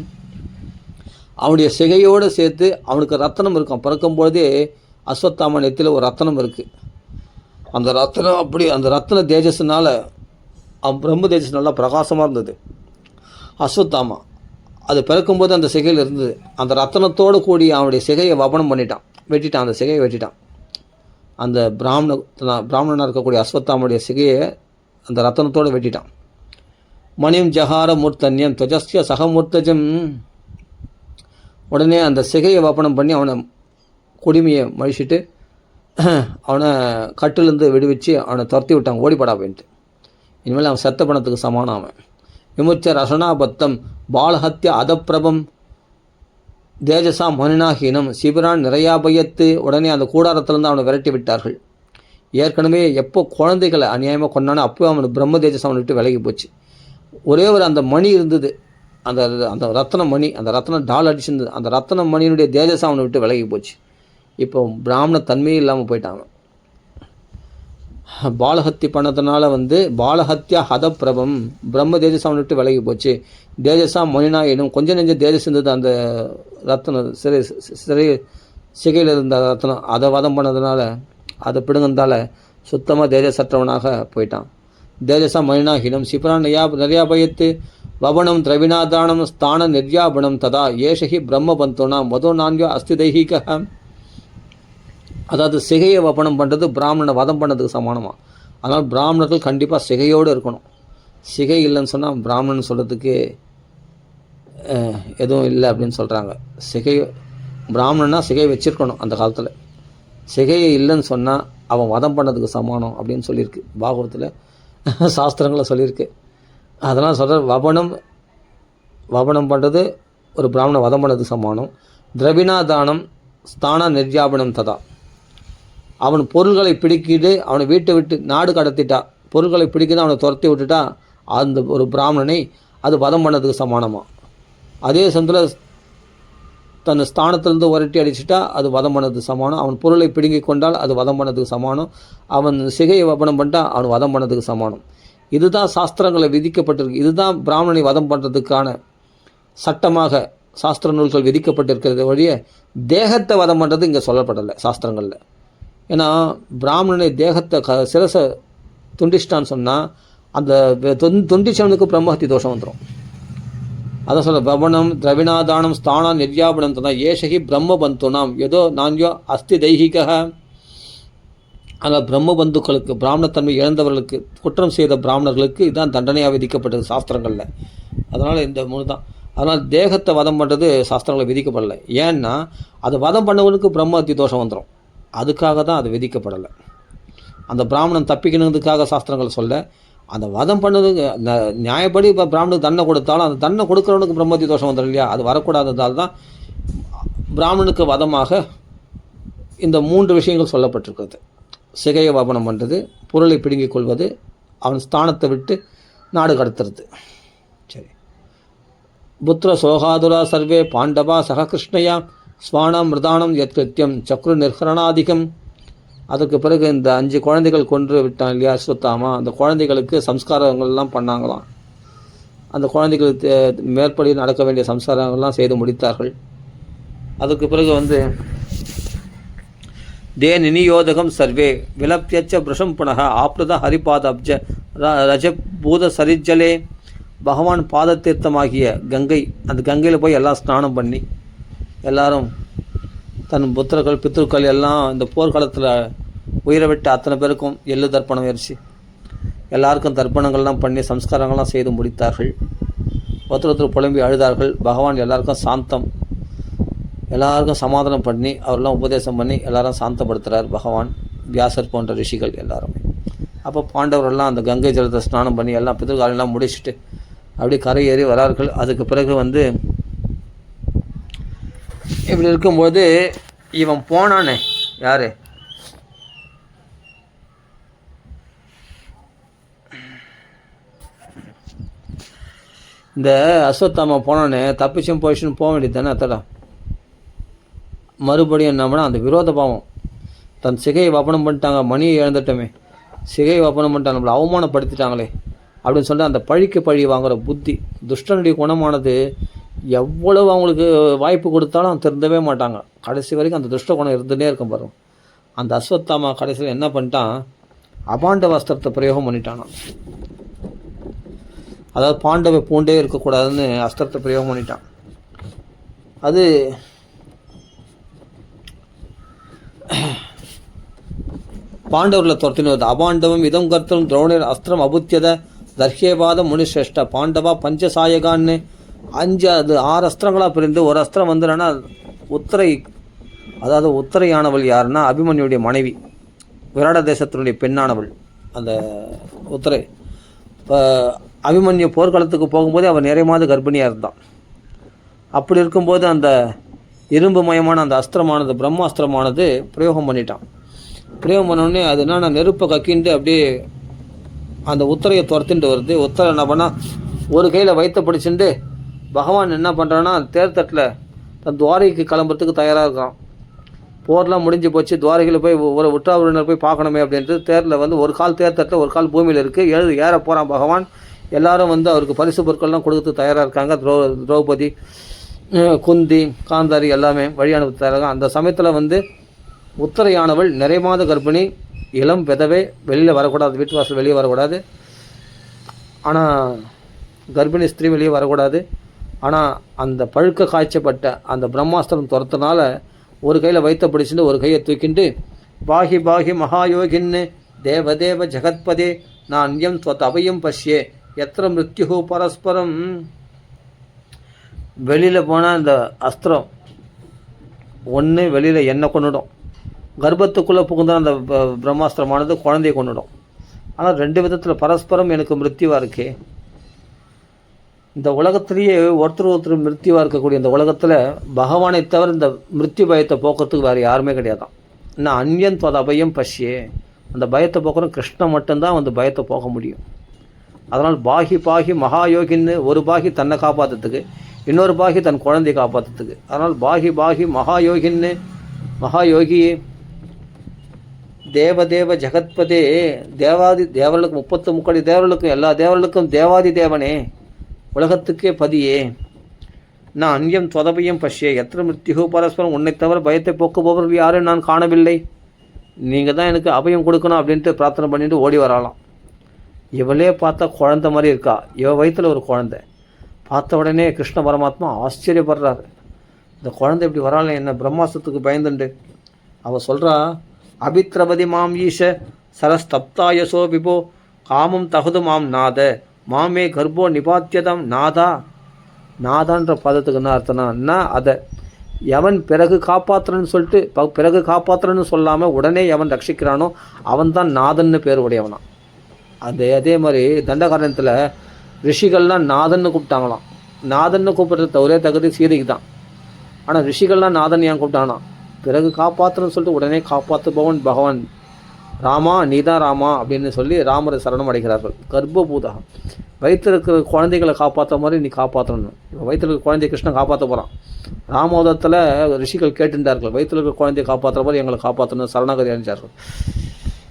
அவனுடைய சிகையோடு சேர்த்து அவனுக்கு ரத்தனம் இருக்கும். பிறக்கும்பொழுதே அஸ்வத்தாம நெத்தியில் ஒரு ரத்தனம் இருக்குது. அந்த ரத்தனம் அப்படி அந்த ரத்தன தேஜஸ்னால் பிரம்ம தேஜஸ் நல்லா பிரகாசமாக இருந்தது. அஸ்வத்தாமா அது பிறக்கும்போது அந்த சிகையில் இருந்தது. அந்த ரத்தனத்தோடு கூடி அவனுடைய சிகையை வபனம் பண்ணிட்டான், வெட்டிட்டான். அந்த சிகையை வெட்டிட்டான். அந்த பிராமணனாக இருக்கக்கூடிய அஸ்வத்தாமுடைய சிகையை அந்த ரத்தனத்தோடு வெட்டிட்டான். மணிம் ஜஹார மூர்த்தன்யம் துவஜஸ்ய சகமூர்த்தஜம், உடனே அந்த சிகையை வப்பனம் பண்ணி அவனை குடிமையை மழிச்சிட்டு அவனை கட்டிலேருந்து விடுவிச்சு அவனை துரத்தி விட்டான், ஓடிப்படா அப்படின்ட்டு. இனிமேல் அவன் செத்த பணத்துக்கு சமானம். அவன் விமுச்ச ரசனாபத்தம் பாலஹத்யா அதப்பிரபம் தேஜசா மனினாஹீனம் சிபிரான் நிறையாபயத்து, உடனே அந்த கூடாரத்திலேருந்து அவனை விரட்டி விட்டார்கள். ஏற்கனவே எப்போ குழந்தைகளை அநியாயமாக கொண்டானோ அப்போ அவனுக்கு பிரம்ம தேஜஸ் அவனை விட்டு விலகி போச்சு. ஒரே ஒரு அந்த மணி இருந்தது, அந்த அந்த ரத்தன மணி, அந்த ரத்தன டால் அடிச்சிருந்தது. அந்த ரத்தன மணியினுடைய தேஜஸ் அவனை விட்டு விலகி போச்சு. இப்போ பிராமண தன்மையே இல்லாமல் போயிட்டாங்க. பாலஹத்தி பண்ணதுனால பாலஹத்யா ஹதப்பிரபம் பிரம்ம தேஜஸ் அவனை விட்டு விலகி போச்சு. தேஜஸா மணினா எனும் கொஞ்சம் நெஞ்ச தேஜஸ் இருந்தது அந்த ரத்தனம், சிறை சிகையில் இருந்த ரத்தனம். அதை வதம் பண்ணதுனால, அதை பிடுங்கந்தால சுத்தமாக தேஜசற்றவனாக போயிட்டான். தேஜசா மணினாஹீனம் சிபரான் நிறையாபயத்து வபனம் திரவிணாதானம் ஸ்தான நிர்யாபனம் ததா ஏஷகி பிரம்ம பந்தோனா மதோ நான்யோ அஸ்தி தைஹிக. அதாவது சிகையை வபனம் பண்ணுறது பிராமணனை வதம் பண்ணதுக்கு சமானமாக. அதனால் பிராமணர்கள் கண்டிப்பாக சிகையோடு இருக்கணும். சிகை இல்லைன்னு சொன்னால் பிராமணன் சொல்கிறதுக்கு எதுவும் இல்லை அப்படின்னு சொல்கிறாங்க. பிராமணன்னா சிகை வச்சுருக்கணும். அந்த காலத்தில் சிகையை இல்லைன்னு சொன்னால் அவன் வதம் பண்ணதுக்கு சமானம் அப்படின்னு சொல்லியிருக்கு பாகவத்தில், சாஸ்திரங்களை சொல்லியிருக்கு. அதெல்லாம் சொல்கிற வபனம் பண்ணுறது ஒரு பிராமண வதம் பண்ணதுக்கு சமானம். திரவிணாதானம் ஸ்தான நிர்யாபனம் ததா, அவன் பொருள்களை பிடிக்கிட்டு அவனை வீட்டை விட்டு நாடு கடத்திட்டா, பொருள்களை பிடிக்கிட்டு அவனை துரத்தி விட்டுட்டா அந்த ஒரு பிராமணனை அது வதம் பண்ணதுக்கு சமானமாக. அதே சமயத்தில் தன் ஸ்தானத்திலிருந்து உரட்டி அடிச்சுட்டா அது வதம் பண்ணதுக்கு சமானம். அவன் பொருளை பிடுங்கி கொண்டால் அது வதம் பண்ணதுக்கு சமானம். அவன் சிகையை வபனம் பண்ணிட்டா அவன் வதம் பண்ணதுக்கு சமானம். இதுதான் சாஸ்திரங்களை விதிக்கப்பட்டிருக்கு. இதுதான் பிராமணனை வதம் பண்ணுறதுக்கான சட்டமாக சாஸ்திர நூல்கள் விதிக்கப்பட்டிருக்கிறது வழிய தேகத்தை வதம் பண்ணுறது இங்கே சொல்லப்படலை சாஸ்திரங்களில். ஏன்னா பிராமணனை தேகத்தை சிரசை துண்டிச்சிட்டான்னு சொன்னால் அந்த துண்டிச்சவனுக்கு பிரம்மஹத்தி தோஷம் வந்துடும். அதான் சொல்ல பவனம் திரவிணாதானம் ஸ்தானா நிர்யாபனம் தான் ஏஷகி பிரம்ம பந்துனாம் ஏதோ நான்யோ அஸ்தி தைஹிக. ஆனால் பிரம்ம பந்துக்களுக்கு, பிராமணத்தன்மை இழந்தவர்களுக்கு, குற்றம் செய்த பிராமணர்களுக்கு இதுதான் தண்டனையாக விதிக்கப்பட்டது சாஸ்திரங்களில். அதனால் இந்த 3 தான். அதனால் தேகத்தை வதம் பண்ணுறது சாஸ்திரங்களில் விதிக்கப்படலை. ஏன்னா அது வதம் பண்ணவனுக்கு பிரம்மஹத்தி தோஷம் வந்துடும். அதுக்காக தான் அது விதிக்கப்படலை. அந்த பிராமணன் தப்பிக்கணுங்கிறதுக்காக சாஸ்திரங்கள் சொல்ல, அந்த வதம் பண்ணதுக்கு நியாயப்படி இப்போ பிராமணுக்கு தண்டனை கொடுத்தாலும் அந்த தண்டனை கொடுக்குறவனுக்கு பிரம்மஹத்தி தோஷம் வந்துடும் இல்லையா, அது வரக்கூடாததால் தான் பிராமணனுக்கு வதமாக இந்த 3 விஷயங்கள் சொல்லப்பட்டிருக்கிறது. சிகையை வபனம் பண்ணுறது, பொருளை பிடுங்கிக் கொள்வது, அவன் ஸ்தானத்தை விட்டு நாடு கடத்துறது. சரி. புத்திர சோகாதுரா சர்வே பாண்டவா சக கிருஷ்ணயா ஸ்வானம் மிருதானம் யத்கிருத்தியம் சக்ரு நிர்ஹரணாதிகம். அதற்கு பிறகு இந்த 5 குழந்தைகள் கொன்று விட்டான் இல்லையா அஸ்வத்தாமா, அந்த குழந்தைகளுக்கு சம்ஸ்காரங்கள்லாம் பண்ணாங்களாம். அந்த குழந்தைகளுக்கு மேற்படி நடக்க வேண்டிய சம்ஸ்காரங்கள்லாம் செய்து முடித்தார்கள். அதுக்கு பிறகு தே நிநியோதகம் சர்வே விலப்தியச்ச பிரஷம் புனக ஆப்ரத ஹரிபாதப்ஜ ரஜபூத சரிஜலே. பகவான் பாத தீர்த்தமாகிய கங்கை, அந்த கங்கையில் போய் எல்லாம் ஸ்நானம் பண்ணி எல்லாரும் தன் புத்திரர்கள் பித்ருக்கள் எல்லாம் இந்த போர்க்காலத்தில் உயிரை விட்டு அத்தனை பேருக்கும் எள்ளு தர்ப்பணம் வரிச்சு எல்லாருக்கும் தர்ப்பணங்கள்லாம் பண்ணி சம்ஸ்காரங்கள்லாம் செய்து முடித்தார்கள். ஒருத்தர் புலம்பி அழுதார்கள். பகவான் எல்லாருக்கும் சாந்தம், எல்லாருக்கும் சமாதானம் பண்ணி அவரெல்லாம் உபதேசம் பண்ணி எல்லாரும் சாந்தப்படுத்துகிறார் பகவான். வியாசர் போன்ற ரிஷிகள் எல்லாருமே. அப்போ பாண்டவரெல்லாம் அந்த கங்கை ஜலத்தை ஸ்நானம் பண்ணி எல்லாம் பித்ருக்காலெல்லாம் முடிச்சுட்டு அப்படியே கரை ஏறி வரார்கள். அதுக்கு பிறகு இப்படி இருக்கும்போது இவன் போனானே யார், இந்த அஸ்வத்தாமா போனானே தப்பிச்சும் போயிடுச்சுன்னு போக வேண்டியது தானே. அத்தடா மறுபடியும் என்னம்னா அந்த விரோத பாவம், தன் சிகையை வப்பனம் பண்ணிட்டாங்க, மணியை இழந்துட்டோமே, சிகையை வப்பனம் பண்ணிட்டாங்க, நம்மளை அவமானப்படுத்திட்டாங்களே அப்படின்னு சொல்லிட்டு அந்த பழிக்கு பழி வாங்குகிற புத்தி, துஷ்டனுடைய குணமானது எவ்வளவு அவங்களுக்கு வாய்ப்பு கொடுத்தாலும் திருந்தவே மாட்டாங்க. கடைசி வரைக்கும் அந்த துஷ்ட குணம் இருந்துகிட்டே இருக்கும் பாருங்க. அந்த அஸ்வத்தாமா கடைசியில் என்ன பண்ணிட்டான், அபாண்ட வஸ்திரத்தை பிரயோகம் பண்ணிட்டானா. அதாவது பாண்டவை பூண்டே இருக்கக்கூடாதுன்னு அஸ்திரத்தை பிரயோகம் பண்ணிட்டான். அது பாண்டவர்களை துரத்தின்னு வருது. அபாண்டவம் இதம் கர்த்தம் துரோணர் அஸ்திரம் அபுத்தியத தர்ஹேவாத முனிஷ்ரேஷ்ட பாண்டவா பஞ்சசாயகான்னு 6 அஸ்திரங்களாக பிரிந்து ஒரு அஸ்திரம் வந்துடுன்னா உத்தரை, அதாவது உத்தரையானவள் யாருன்னா அபிமன்யுடைய மனைவி, விராட தேசத்தினுடைய பெண்ணானவள் அந்த உத்தரை. இப்போ அபிமன்யு போர்க்களத்துக்கு போகும்போது அவன் நிறைய மாத கர்ப்பிணியாக இருந்தான். அப்படி இருக்கும்போது அந்த இரும்பு மயமான அந்த அஸ்திரமானது பிரம்மாஸ்திரமானது பிரயோகம் பண்ணிட்டான். பிரயோகம் பண்ணோடனே அது என்னன்னா நெருப்பை கக்கிண்டு அப்படியே அந்த உத்தரையை துரத்திட்டு வருது. உத்தரை என்ன பண்ணால் ஒரு கையில் வயிற்ற பிடிச்சிட்டு பகவான் என்ன பண்ணுறான்னா தேர்தட்டில் தன் துவாரைக்கு கிளம்புறதுக்கு தயாராக இருக்கான். போர்லாம் முடிஞ்சு போச்சு, துவாரகையில் போய் ஒரு உற்றாவினர் போய் பார்க்கணுமே அப்படின்ட்டு தேரில் வந்து ஒரு கால் தேர்தட்டில் ஒரு கால் பூமியில் இருக்குது, ஏற போகிறான் பகவான். எல்லாரும் வந்து அவருக்கு பரிசு பொருட்கள்லாம் கொடுத்து தயாராக இருக்காங்க. திரௌபதி, குந்தி, காந்தாரி எல்லாமே வழி அனுப்ப தயாராக. அந்த சமயத்தில் வந்து உத்தரையானவள் நிறைய மாத கர்ப்பிணி, இளம் விதவை, வெளியில் வரக்கூடாது, வீட்டு வாசல் வெளியே வரக்கூடாது. ஆனால் கர்ப்பிணி ஸ்திரீ வெளியே வரக்கூடாது. ஆனால் அந்த பழுக்க காய்ச்சப்பட்ட அந்த பிரம்மாஸ்திரம் துரத்தினால ஒரு கையில் வயிற்ற பிடிச்சிட்டு ஒரு கையை தூக்கிண்டு பாகி பாகி மகாயோகின்னு தேவதேவ ஜெகத்பதே நான் அன்யம் துவத் அபயம் பஷ்யே எத்திர மிருத்யு பரஸ்பரம். வெளியில் போனால் இந்த அஸ்திரம் ஒன்று வெளியில் என்ன கொண்டுடும், கர்ப்பத்துக்குள்ளே புகுந்தால் அந்த பிரம்மாஸ்திரமானது குழந்தையை கொண்டுடும். ஆனால் 2 விதத்தில் பரஸ்பரம் எனக்கு மிருத்யுவாக இருக்கே. இந்த உலகத்திலேயே ஒருத்தர் மிருத்யுவாக இருக்கக்கூடிய இந்த உலகத்தில் பகவானை தவிர இந்த மிருத்யு பயத்தை போக்குறதுக்கு வேறு யாருமே கிடையாதான். நான் அன்யன் துவத் அபயம் பஷ்யே, அந்த பயத்தை போக்குறோம் கிருஷ்ணன் மட்டும்தான் வந்து பயத்தை போக முடியும். அதனால் பாகி பாகி மகாயோகின்னு ஒரு பாகி தன்னை காப்பாற்றுறதுக்கு, இன்னொரு பாகி தன் குழந்தையை காப்பாற்றுறதுக்கு. அதனால் பாகி பாகி மகாயோகின்னு மகாயோகியே தேவதேவ ஜெகத்பதே தேவாதி தேவர்களுக்கும் 33 தேவர்களுக்கும் எல்லா தேவர்களுக்கும் தேவாதி தேவனே, உலகத்துக்கே பதியே, நான் அன்யம் தொதபையும் பஷ்யே எத்திர மிருத்யு பரஸ்பரம், உன்னை தவிர பயத்தை போக்குபவர்கள் யாரும் நான் காணவில்லை, நீங்கள் தான் எனக்கு அபயம் கொடுக்கணும் அப்படின்ட்டு பிரார்த்தனை பண்ணிட்டு ஓடி வரலாம். இவளே பார்த்தா குழந்தை மாதிரி இருக்கா, இவ வயிற்றில் ஒரு குழந்தை. பார்த்த உடனே கிருஷ்ண பரமாத்மா ஆச்சரியப்படுறாரு, இந்த குழந்தை இப்படி வரால என்ன பிரம்மாஸ்திரத்துக்கு பயந்துண்டு. அவள் சொல்கிறா, அபித்ரபதி மாம் ஈஷ சரஸ்தப்தாயசோ விபோ காமம் தகுது மாம் நாத மாமே கர்ப்போ நிபாத்தியதம் நாதா. நாதான்ற பதத்துக்கு என்ன அர்த்தம்னா அதை எவன் பிறகு காப்பாற்றுறன்னு சொல்லிட்டு பிறகு காப்பாற்றுறன்னு சொல்லாமல் உடனே எவன் ரட்சிக்கிறானோ அவன் தான் நாதன்னு பேர் உடையவனா. அதே மாதிரி தண்டகாரண்யத்தில் ரிஷிகள்லாம் நாதன்னு கூப்பிட்டாங்களாம். நாதன்னு கூப்பிட்றது ஒரே தகுதி சீதைக்கு தான். ஆனால் ரிஷிகள்லாம் நாதன் ஏன் கூப்பிட்டானா, பிறகு காப்பாற்றுன்னு சொல்லிட்டு உடனே காப்பாற்றுபவன் பகவான் ராமா, நீதான் ராமா அப்படின்னு சொல்லி ராமரை சரணம் அடைகிறார்கள். கர்ப்பபூதா, வயிற்றில் இருக்கிற குழந்தைகளை காப்பாற்ற மாதிரி நீ காப்பாற்றணும். இப்போ வயிற்றில் இருக்கிற குழந்தைய கிருஷ்ணன் காப்பாற்ற போகிறான். ராமோதத்தில் ரிஷிகள் கேட்டுட்டார்கள், வயிற்றில் இருக்கிற குழந்தையை காப்பாற்றுற மாதிரி எங்களை காப்பாற்றணும் சரணாகதி அணிஞ்சார்கள்.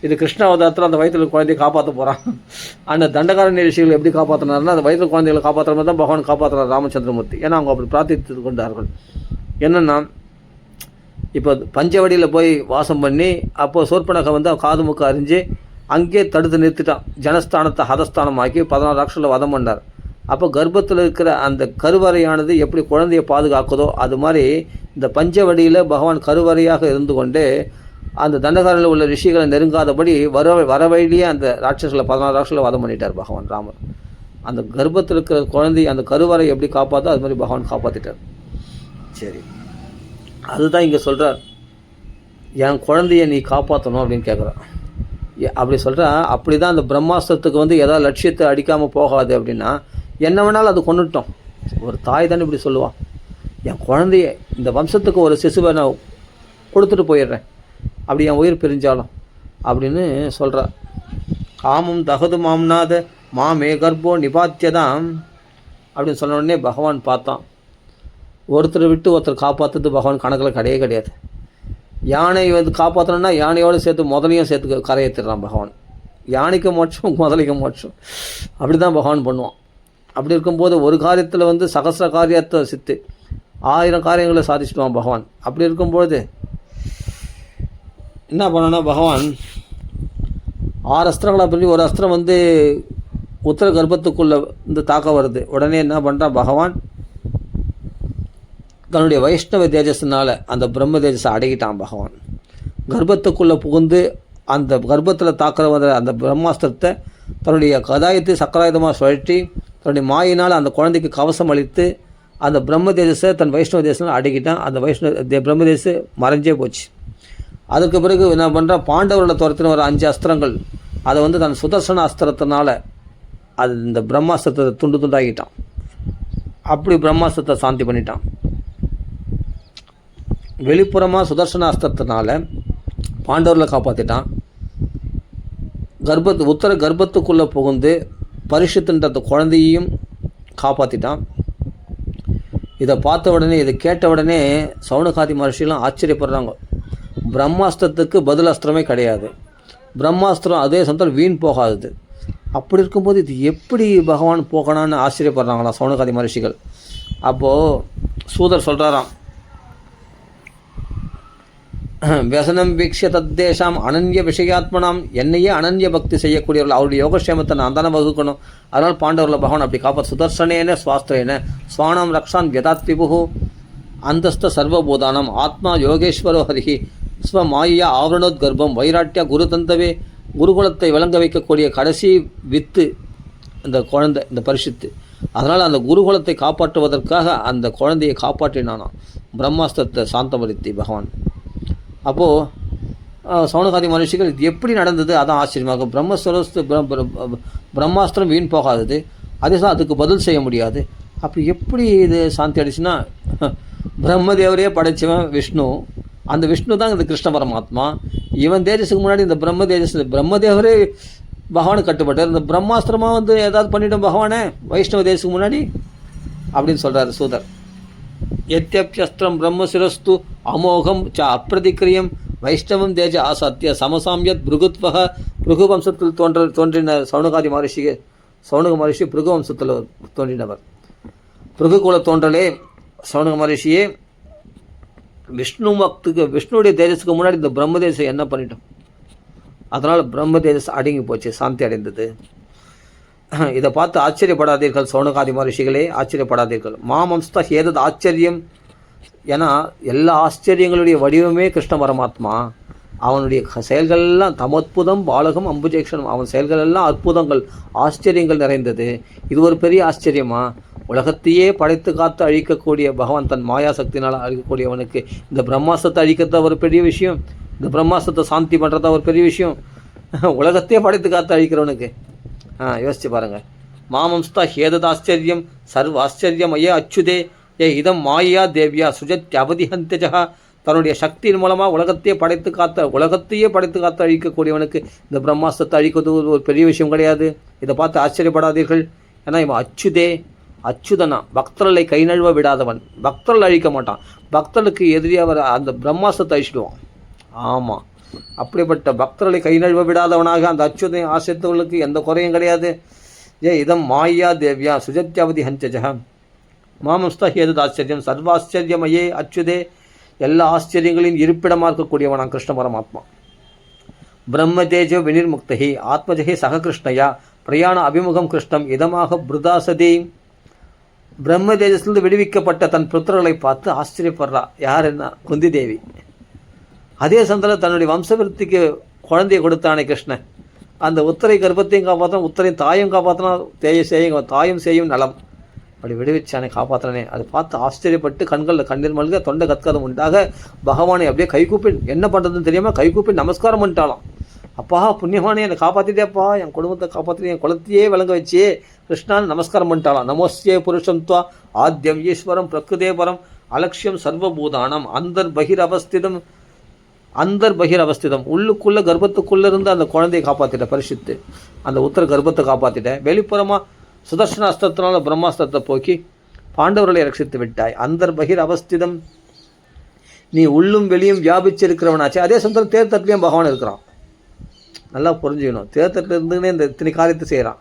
இது கிருஷ்ண அவதாரத்தில் அந்த வயிற்றில் குழந்தையை காப்பாற்ற போகிறான். அந்த தண்டகாரண்ய ரிஷிகள் எப்படி காப்பாற்றினார்னா அந்த வயிற்றில் குழந்தைகளை காப்பாற்றுற மாதிரி தான் பகவான் காப்பாற்றுறார் ராமச்சந்திரமூர்த்தி. ஏன்னா அவங்க அப்படி பிரார்த்தித்து கொண்டார்கள். என்னென்னா இப்போ பஞ்சவடியில் போய் வாசம் பண்ணி அப்போது சூர்பனகை வந்து காது முக்க அறிஞ்சு அங்கே தடுத்து நிறுத்திட்டான். ஜனஸ்தானத்தை ஹதஸ்தானமாக்கி 16 ராட்சஸில் வதம் பண்ணார். அப்போ கர்ப்பத்தில் இருக்கிற அந்த கருவறையானது எப்படி குழந்தையை பாதுகாக்குதோ அது மாதிரி இந்த பஞ்சவடியில் பகவான் கருவறையாக இருந்து கொண்டு அந்த தண்டகாரில் உள்ள ரிஷிகளை நெருங்காதபடி வரவழியே அந்த ராட்சஸில் 16 ராட்சஸில் வதம் பண்ணிட்டார் பகவான் ராமர். அந்த கர்ப்பத்தில் இருக்கிற குழந்தை அந்த கருவறை எப்படி காப்பாற்றோ அது மாதிரி பகவான் காப்பாற்றிட்டார். சரி, அதுதான் இங்கே சொல்கிறார், என் குழந்தைய நீ காப்பாற்றணும் அப்படின்னு கேட்குறான். அப்படி சொல்கிறா, அப்படி தான் அந்த பிரம்மாஸ்திரத்துக்கு வந்து ஏதாவது லட்சியத்தை அடிக்காமல் போகாது அப்படின்னா என்ன வேணாலும் அது கொண்டுட்டோம். ஒரு தாய் தானே இப்படி சொல்லுவான், என் குழந்தைய இந்த வம்சத்துக்கு ஒரு சிசுவை நான் கொடுத்துட்டு போயிடுறேன், அப்படி என் உயிர் பிரிஞ்சாலும் அப்படின்னு சொல்கிறா. காமம் தகது மாம்நாத மாமே கர்ப்போ நிபாத்தியதான் அப்படின்னு சொன்ன உடனே பகவான் பார்த்தான். ஒருத்தரை விட்டு ஒருத்தர் காப்பாற்றுறது பகவான் கணக்கில் கிடையாது. யானை வந்து காப்பாற்றணுன்னா யானையோடு சேர்த்து முதலையும் சேர்த்து கரையேற்றிடுறான் பகவான். யானைக்கு மோட்சம் முதலைக்கு மோட்சம், அப்படி தான் பகவான் பண்ணுவான். அப்படி இருக்கும்போது ஒரு காரியத்தில் வந்து சகசிர காரியத்தை சித்து 1000 காரியங்களை சாதிச்சுடுவான் பகவான். அப்படி இருக்கும்போது என்ன பண்ணனா பகவான் 6 அஸ்திரங்களை பண்ணி ஒரு அஸ்திரம் வந்து உத்தர கர்ப்பத்துக்குள்ளே இந்த தாக்க வருது. உடனே என்ன பண்ணுறான் பகவான், தன்னுடைய வைஷ்ணவ தேஜஸ்னால் அந்த பிரம்ம தேஜஸை அடக்கிட்டான் பகவான். கர்ப்பத்துக்குள்ளே புகுந்து அந்த கர்ப்பத்தில் தாக்குற அந்த பிரம்மாஸ்திரத்தை தன்னுடைய கதாயத்தை சக்கராயுதமாக சுழற்றி தன்னுடைய மாயினால் அந்த குழந்தைக்கு கவசம் அளித்து அந்த பிரம்ம தேஜஸை தன் வைஷ்ணவ தேசத்தில் அடக்கிட்டான். அந்த வைஷ்ணவ பிரம்ம தேசம் மறைஞ்சே போச்சு. அதுக்கு பிறகு என்ன பண்ணுறான், பாண்டவர்களை துரத்தின ஒரு 5 அஸ்திரங்கள் அதை வந்து தன் சுதர்சன அஸ்திரத்தினால அது இந்த பிரம்மாஸ்திரத்தை துண்டு துண்டாகிட்டான். அப்படி பிரம்மாஸ்திரத்தை சாந்தி பண்ணிட்டான். வெளிப்புறமாக சுதர்சன அஸ்திரத்தினால பாண்டவர்களை காப்பாற்றிட்டான். உத்தர கர்ப்பத்துக்குள்ளே புகுந்து பரிசுத்தன்ற குழந்தையையும் காப்பாற்றிட்டான். இதை பார்த்த உடனே, இதை கேட்ட உடனே சவுனகாதி மகர்ஷிலாம் ஆச்சரியப்படுறாங்க. பிரம்மாஸ்திரத்துக்கு பதில் அஸ்திரமே கிடையாது. பிரம்மாஸ்திரம் அதே சமயத்தில் வீண் போகாது. அப்படி இருக்கும்போது இது எப்படி பகவான் போகணும்னு ஆச்சரியப்படுறாங்களாம் சவுனகாதி மகர்ஷிகள். அப்போது சூதர் சொல்கிறாராம், வியசனம் வீக்ஷ தத்தேஷாம் அனன்ய விஷயாத்மனாம், என்னையே அனன்ய பக்தி செய்யக்கூடியவர்கள் அவருடைய யோகக்ஷேமத்தை நான் தானே வகுக்கணும். அதனால் பாண்டவர்களை பகவான் அப்படி காப்பாற்ற. சுதர்சனேன சுவாஸ்திரேன ஸ்வானாம் ரக்ஷான் வியதாத் விபு அந்தஸ்த சர்வபூதானம் ஆத்மா யோகேஸ்வரோ ஹரிஹி ஸ்வமாயா ஆவரணோத் கர்ப்பம் வைராட்டியா குரு தந்தவே. குருகுலத்தை விளங்க வைக்கக்கூடிய கடைசி வித்து இந்த குழந்தை, இந்த பரிசுத்து. அதனால் அந்த குருகுலத்தை காப்பாற்றுவதற்காக அந்த குழந்தையை காப்பாற்றினானாம் பிரம்மாஸ்திரத்தை சாந்தப்படுத்தி பகவான். அப்போது சவுனகாதி மகர்ஷிகள் இது எப்படி நடந்தது அதான் ஆச்சரியமாக. பிரம்மாஸ்திரம் வீண் போகாதது, அதே தான் அதுக்கு பதில் செய்ய முடியாது. அப்போ எப்படி இது சாந்தி அடிச்சுன்னா, பிரம்மதேவரையே படைச்சவன் விஷ்ணு, அந்த விஷ்ணு தான் இந்த கிருஷ்ண பரமாத்மா. இவன் தேஜஸுக்கு முன்னாடி இந்த பிரம்மதேவரே பகவானுக்கு கட்டுப்பட்டார். இந்த பிரம்மாஸ்திரமாக வந்து ஏதாவது பண்ணிட்டோம் பகவானே வைஷ்ணவ தேஜஸுக்கு முன்னாடி அப்படின்னு சொல்கிறார் சூதர். எத்யப்யஸ்திரம் பிரம்மசிரஸ்து அமோகம் ச அப்பிரதிக்கிரியம் வைஷ்ணவம் தேஜ அசத்திய சமசாமியத் பிருகுத்வக. பிருகு வம்சத்தில் தோன்றின சவுனகாதி மகரிஷி பிருகு வம்சத்தில் தோன்றினவர். பிருகு குல தோன்றலே சவுனக மகரிஷியே விஷ்ணுடைய தேஜஸுக்கு முன்னாடி இந்த பிரம்ம தேஜஸை என்ன பண்ணிட்டோம், அதனால் பிரம்ம தேஜஸ் அடங்கி போச்சு, சாந்தி அடைந்தது. இதை பார்த்து ஆச்சரியப்படாதீர்கள் சவுனகாதி மகரிஷிகளே, ஆச்சரியப்படாதீர்கள். மாமம்ஸ்த ஏதது ஆச்சரியம், ஏன்னா எல்லா ஆச்சரியங்களுடைய வடிவமே கிருஷ்ண பரமாத்மா. அவனுடைய செயல்களெல்லாம் தமத்புதம் பாலகம் அம்புஜேக்ஷனம், அவன் செயல்கள் எல்லாம் அற்புதங்கள் ஆச்சரியங்கள் நிறைந்தது. இது ஒரு பெரிய ஆச்சரியமா? உலகத்தையே படைத்து காத்து அழிக்கக்கூடிய பகவான் தன் மாயா சக்தினால் அழிக்கக்கூடியவனுக்கு இந்த பிரம்மாஸ்திரத்தை அழிக்கிறத ஒரு பெரிய விஷயம், இந்த பிரம்மாஸ்திரத்தை சாந்தி பண்ணுறதா ஒரு பெரிய விஷயம். உலகத்தையே படைத்து காத்து அழிக்கிறவனுக்கு யோசிச்சு பாருங்கள். மாமம்ஸ்தா ஹேததாச்சரியம் சர்வ ஆச்சரியம் ஐயா அச்சுதே ஏ இதம் மாயா தேவியா சுஜத் அவதிஹந்தஜா. தன்னுடைய சக்தியின் மூலமாக உலகத்தையே படைத்து காத்து அழிக்கக்கூடியவனுக்கு இந்த பிரம்மாஸ்திரத்தை அழிக்கிறது ஒரு பெரிய விஷயம் கிடையாது. இதை பார்த்து ஆச்சரியப்படாதீர்கள். ஏன்னா இவன் அச்சுதனா, பக்தர்களை கை நழுவ விடாதவன், பக்தர்கள் அழிக்க மாட்டான், பக்தர்களுக்கு எதிரியாக வர அந்த பிரம்மாஸ்திரத்தை அழிச்சிடுவான். ஆமாம், அப்படிப்பட்ட பக்தர்களை கை நழுவ விடாதவனாக அந்த அச்சுதை ஆசிரியத்தவர்களுக்கு எந்த குறையும் கிடையாது. இதம் மாயா தேவியா சுஜத்யாவதி ஹஞ்சஜா மாமஸ்தா ஹேதத் ஆச்சரியம் சர்வாச்சரியமையே அச்சுதே. எல்லா ஆச்சரியங்களின் இருப்பிடமாக இருக்கக்கூடியவனான் கிருஷ்ண பரமாத்மா. பிரம்மதேஜ வினிர்முக்தகி ஆத்மஜகி சக கிருஷ்ணயா பிரயாண அபிமுகம் கிருஷ்ணம் இதமாக பிருதாசதி. பிரம்ம தேஜஸ்லிருந்து விடுவிக்கப்பட்ட தன் புத்திரர்களை பார்த்து ஆச்சரியப்படுறா. யார் என்ன? குந்தி தேவி. அதே சமயத்தில் தன்னுடைய வம்சவிருத்திக்கு குழந்தையை கொடுத்தானே கிருஷ்ணன், அந்த உத்தரை கர்ப்பத்தையும் காப்பாற்றினா, உத்தரையும் தாயும் காப்பாற்றினா, தாயும் செய்யும் நலம், அப்படி விடுவிச்சானே, காப்பாற்றினே. அதை பார்த்து ஆச்சரியப்பட்டு கண்களில் கண்ணீர் மல்க தொண்டை கத்கதம் உண்டாக பகவானை அப்படியே கைகூப்பி என்ன பண்ணுறதுன்னு தெரியாமல் கைகூப்பி நமஸ்காரம் பண்ணிட்டாலாம். அப்பா புண்ணியமானே என்னை காப்பாற்றிட்டேப்பா, என் குடும்பத்தை காப்பாற்றி என் குலத்தையே விளங்க வச்சே கிருஷ்ணான்னு நமஸ்காரம் பண்ணிட்டாலாம். நமஸ்தே புருஷம் துவா ஆத்யம் ஈஸ்வரம் பிரகிருதே பரம் அலட்சியம் சர்வபூதானம் அந்தர் பகிர் அவஸ்திதம் உள்ளுக்குள்ளே கர்ப்பத்துக்குள்ளே இருந்து அந்த குழந்தையை காப்பாற்றிட்டேன், பரிசுத்து அந்த உத்தர கர்ப்பத்தை காப்பாற்றிட்டேன். வெளிப்புறமாக சுதர்சன அஸ்திரத்தினால பிரம்மாஸ்திரத்தை போக்கி பாண்டவர்களை ரட்சித்து விட்டாய். அந்தர் பகிர் அவஸ்திதம், நீ உள்ளும் வெளியும் வியாபிச்சிருக்கிறவனாச்சு. அதே சமயத்தில் தேர்தட்லேயும் பகவான் இருக்கிறான். நல்லா புரிஞ்சுக்கணும். தேர்தட்டில் இருந்துன்னே இந்த இத்தனை காரியத்தை செய்கிறான்.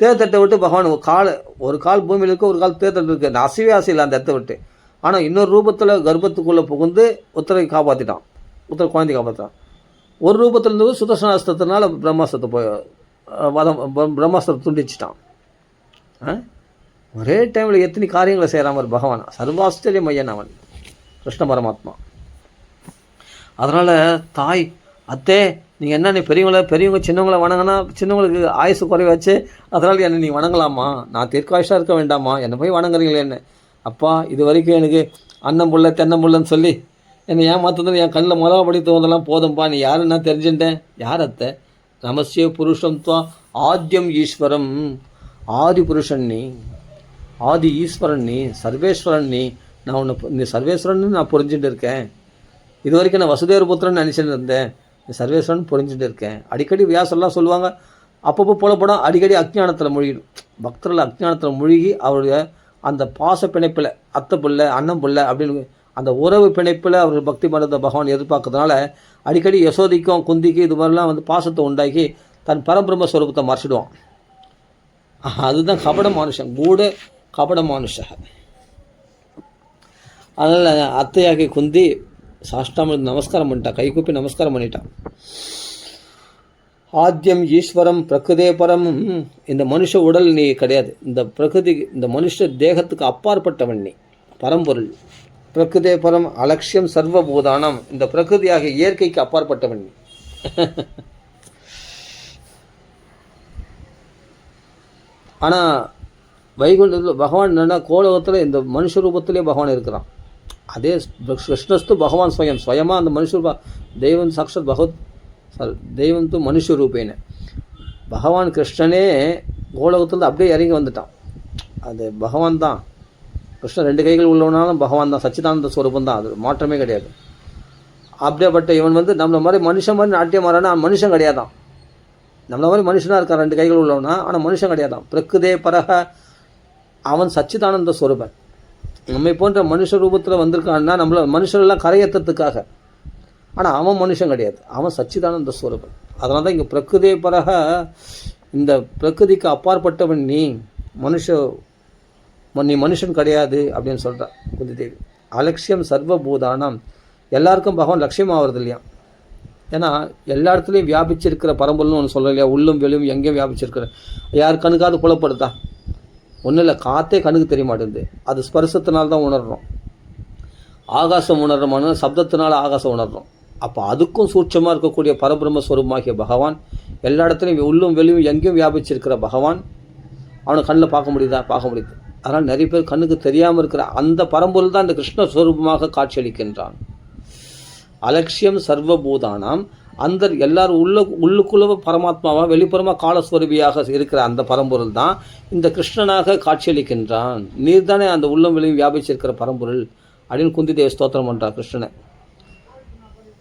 தேர்தட்டை விட்டு பகவான் ஒரு கால் பூமியில் இருக்க, ஒரு கால் தேர்தட்டு இருக்குது. அந்த அசைவே அசையில் அந்த இடத்த விட்டு. ஆனால் இன்னொரு ரூபத்தில் கர்ப்பத்துக்குள்ளே புகுந்து உத்தரை காப்பாற்றிட்டான், உத்தர குழந்தை காப்பாற்றிட்டான். ஒரு ரூபத்தில் இருந்து சுதர்சனாஸ்திரத்தினால பிரம்மாஸ்திரத்தை பிரம்மாஸ்திரத்தை துண்டிச்சிட்டான். ஒரே டைமில் எத்தனை காரியங்களை செய்கிறான் பகவான். சர்வாஸ்திரிய மையன் அவன் கிருஷ்ண பரமாத்மா. அதனால் தாய் அத்தே நீங்கள் என்ன, நீ பெரியவங்க சின்னவங்களை வணங்கினா சின்னவங்களுக்கு ஆயுசு குறைவாச்சு, அதனால் என்னை நீ வணங்கலாமா? நான் தீர்க்காயுஷாக இருக்க வேண்டாமா? என்னை போய் வணங்குறீங்களே என்ன? அப்பா இது வரைக்கும் எனக்கு அன்னம் புள்ள தென்னம்புள்ளன்னு சொல்லி என்னை ஏமாத்துறது என் கண்ணில் முதலாபடி தோதெல்லாம் போதும்பா. நீ யாருன்னா தெரிஞ்சுட்டேன். யார் அத்தை? நமஸ்தே புருஷம் துவா ஆத்யம் ஈஸ்வரம். ஆதி புருஷன் நீ, ஆதி ஈஸ்வரன் நீ, சர்வேஸ்வரன் நீ. நான் நீ சர்வேஸ்வரன் நான் புரிஞ்சுட்டு இருக்கேன். இது வரைக்கும் நான் வசுதேவ புத்திரன் நினச்சிட்டு இருந்தேன். நீ சர்வேஸ்வரன் புரிஞ்சுட்டு இருக்கேன். அடிக்கடி வியாசெல்லாம் சொல்லுவாங்க. அப்பப்போ புலப்படம் அடிக்கடி அஜ்ஞானத்தில் மூழ்கிடும். பக்தர்கள் அஜ்ஞானத்தில் மூழ்கி அவருடைய அந்த பாச பிணைப்பில் அத்தை பிள்ளை அண்ணன் பிள்ளை அப்படின்னு அந்த உறவு பிணைப்பில் அவர் பக்தி பண்ணுறத பகவான் எதிர்பார்க்கறதுனால அடிக்கடி யசோதிக்கும் குந்திக்கு இது மாதிரிலாம் பாசத்தை உண்டாக்கி தன் பரபிரம்ம ஸ்வரூபத்தை மறைச்சிடுவான். அதுதான் கபட மானுஷன், கூட கபட மானுஷ. அதனால் அத்தையாக்கி குந்தி சாஷ்டாமல் நமஸ்காரம் பண்ணிட்டான், கைகூப்பி நமஸ்காரம் பண்ணிட்டான். ஆத்யம் ஈஸ்வரம் பிரகிருதே பரம். இந்த மனுஷ உடல் நீ கிடையாது. இந்த பிரகிருதி, இந்த மனுஷ தேகத்துக்கு அப்பாற்பட்டவன் நீ, பரம்பொருள். பிரகிருதே பரம் அலட்சியம் சர்வபூதானம். இந்த பிரகிருதியாக இயற்கைக்கு அப்பாற்பட்டவன் நீ. ஆனால் வைகுண்டத்தில் பகவான் என்னென்னா கோலோகத்தில் இந்த மனுஷ ரூபத்திலே பகவான் இருக்கிறான். அதே கிருஷ்ணஸ்து பகவான் ஸ்வயமாக அந்த மனுஷ ரூபா தெய்வம் சாட்சாத் தெய்வம் தூ மனுஷ ரூபேன. பகவான் கிருஷ்ணனே கோலோகத்தில் அப்படியே இறங்கி வந்துட்டான். அது பகவான் தான். கிருஷ்ணன் 2 கைகள் உள்ளவனாலும் பகவான் தான், சச்சிதானந்த ஸ்வரூபம் தான், அது மாற்றமே கிடையாது. அப்படியேப்பட்ட இவன் நம்மளை மாதிரி மனுஷன் மாதிரி நாட்டியம் மாறானா மனுஷன் கிடையாதான். நம்மளை மாதிரி மனுஷனாக இருக்கான், 2 கைகள் உள்ளவனா, ஆனால் மனுஷன் கிடையாதான். பிரகிருதே பரக, அவன் சச்சிதானந்த ஸ்வரூபன். நம்மை போன்ற மனுஷ ரூபத்தில் வந்திருக்கான்னா நம்மள மனுஷரெல்லாம் கரையேற்றத்துக்காக. ஆனால் அவன் மனுஷன் கிடையாது, அவன் சச்சிதானந்த ஸ்வரூபன். அதனால தான் இங்கே பிரகிருதே பரக, இந்த பிரகிருதிக்கு அப்பாற்பட்டவன் நீ மனுஷன் கிடையாது அப்படின்னு சொல்கிறான் குந்தி தேவி. அலட்சியம் சர்வபூதானம், எல்லாருக்கும் பகவான் லட்சியம் ஆகிறது இல்லையா. ஏன்னா எல்லா இடத்துலையும் வியாபிச்சிருக்கிற பரம்பொருள்னு ஒன்று சொல்ல இல்லையா. உள்ளும் வெளியும் எங்கேயும் வியாபிச்சிருக்கிற. யார் கணுக்காவது புலப்படுதா? ஒன்றும் இல்லை, காற்றே கணுக்கு தெரிய மாட்டேங்குது, அது ஸ்பர்சத்தினால்தான் தான் உணர்றோம். ஆகாசம் உணர்றோமான சப்தத்தினால ஆகாசம் உணர்றோம். அப்போ அதுக்கும் சூட்சமாக இருக்கக்கூடிய பரபிரம்ம ஸ்வரூபமாகிய பகவான், எல்லா இடத்துலையும் உள்ளும் வெளியும் எங்கேயும் வியாபிச்சிருக்கிற பகவான், அவனை கண்ணில் பார்க்க முடியுதா? பார்க்க முடியுது. அதனால் நிறைய பேர் கண்ணுக்கு தெரியாமல் இருக்கிற அந்த பரம்பொருள் தான் இந்த கிருஷ்ணஸ்வரூபமாக காட்சியளிக்கின்றான். அலட்சியம் சர்வபூதானாம், அந்த எல்லாரும் உள்ளுக்குள்ள பரமாத்மாவாக வெளிப்புறமாக காலஸ்வரூபியாக இருக்கிற அந்த பரம்பொருள் தான் இந்த கிருஷ்ணனாக காட்சியளிக்கின்றான். நீர் தானே அந்த உள்ளம் வெளியும் வியாபிச்சிருக்கிற பரம்பொருள் அப்படின்னு குந்தி தேவி ஸ்தோத்திரம் பண்ணுறான் கிருஷ்ணனை.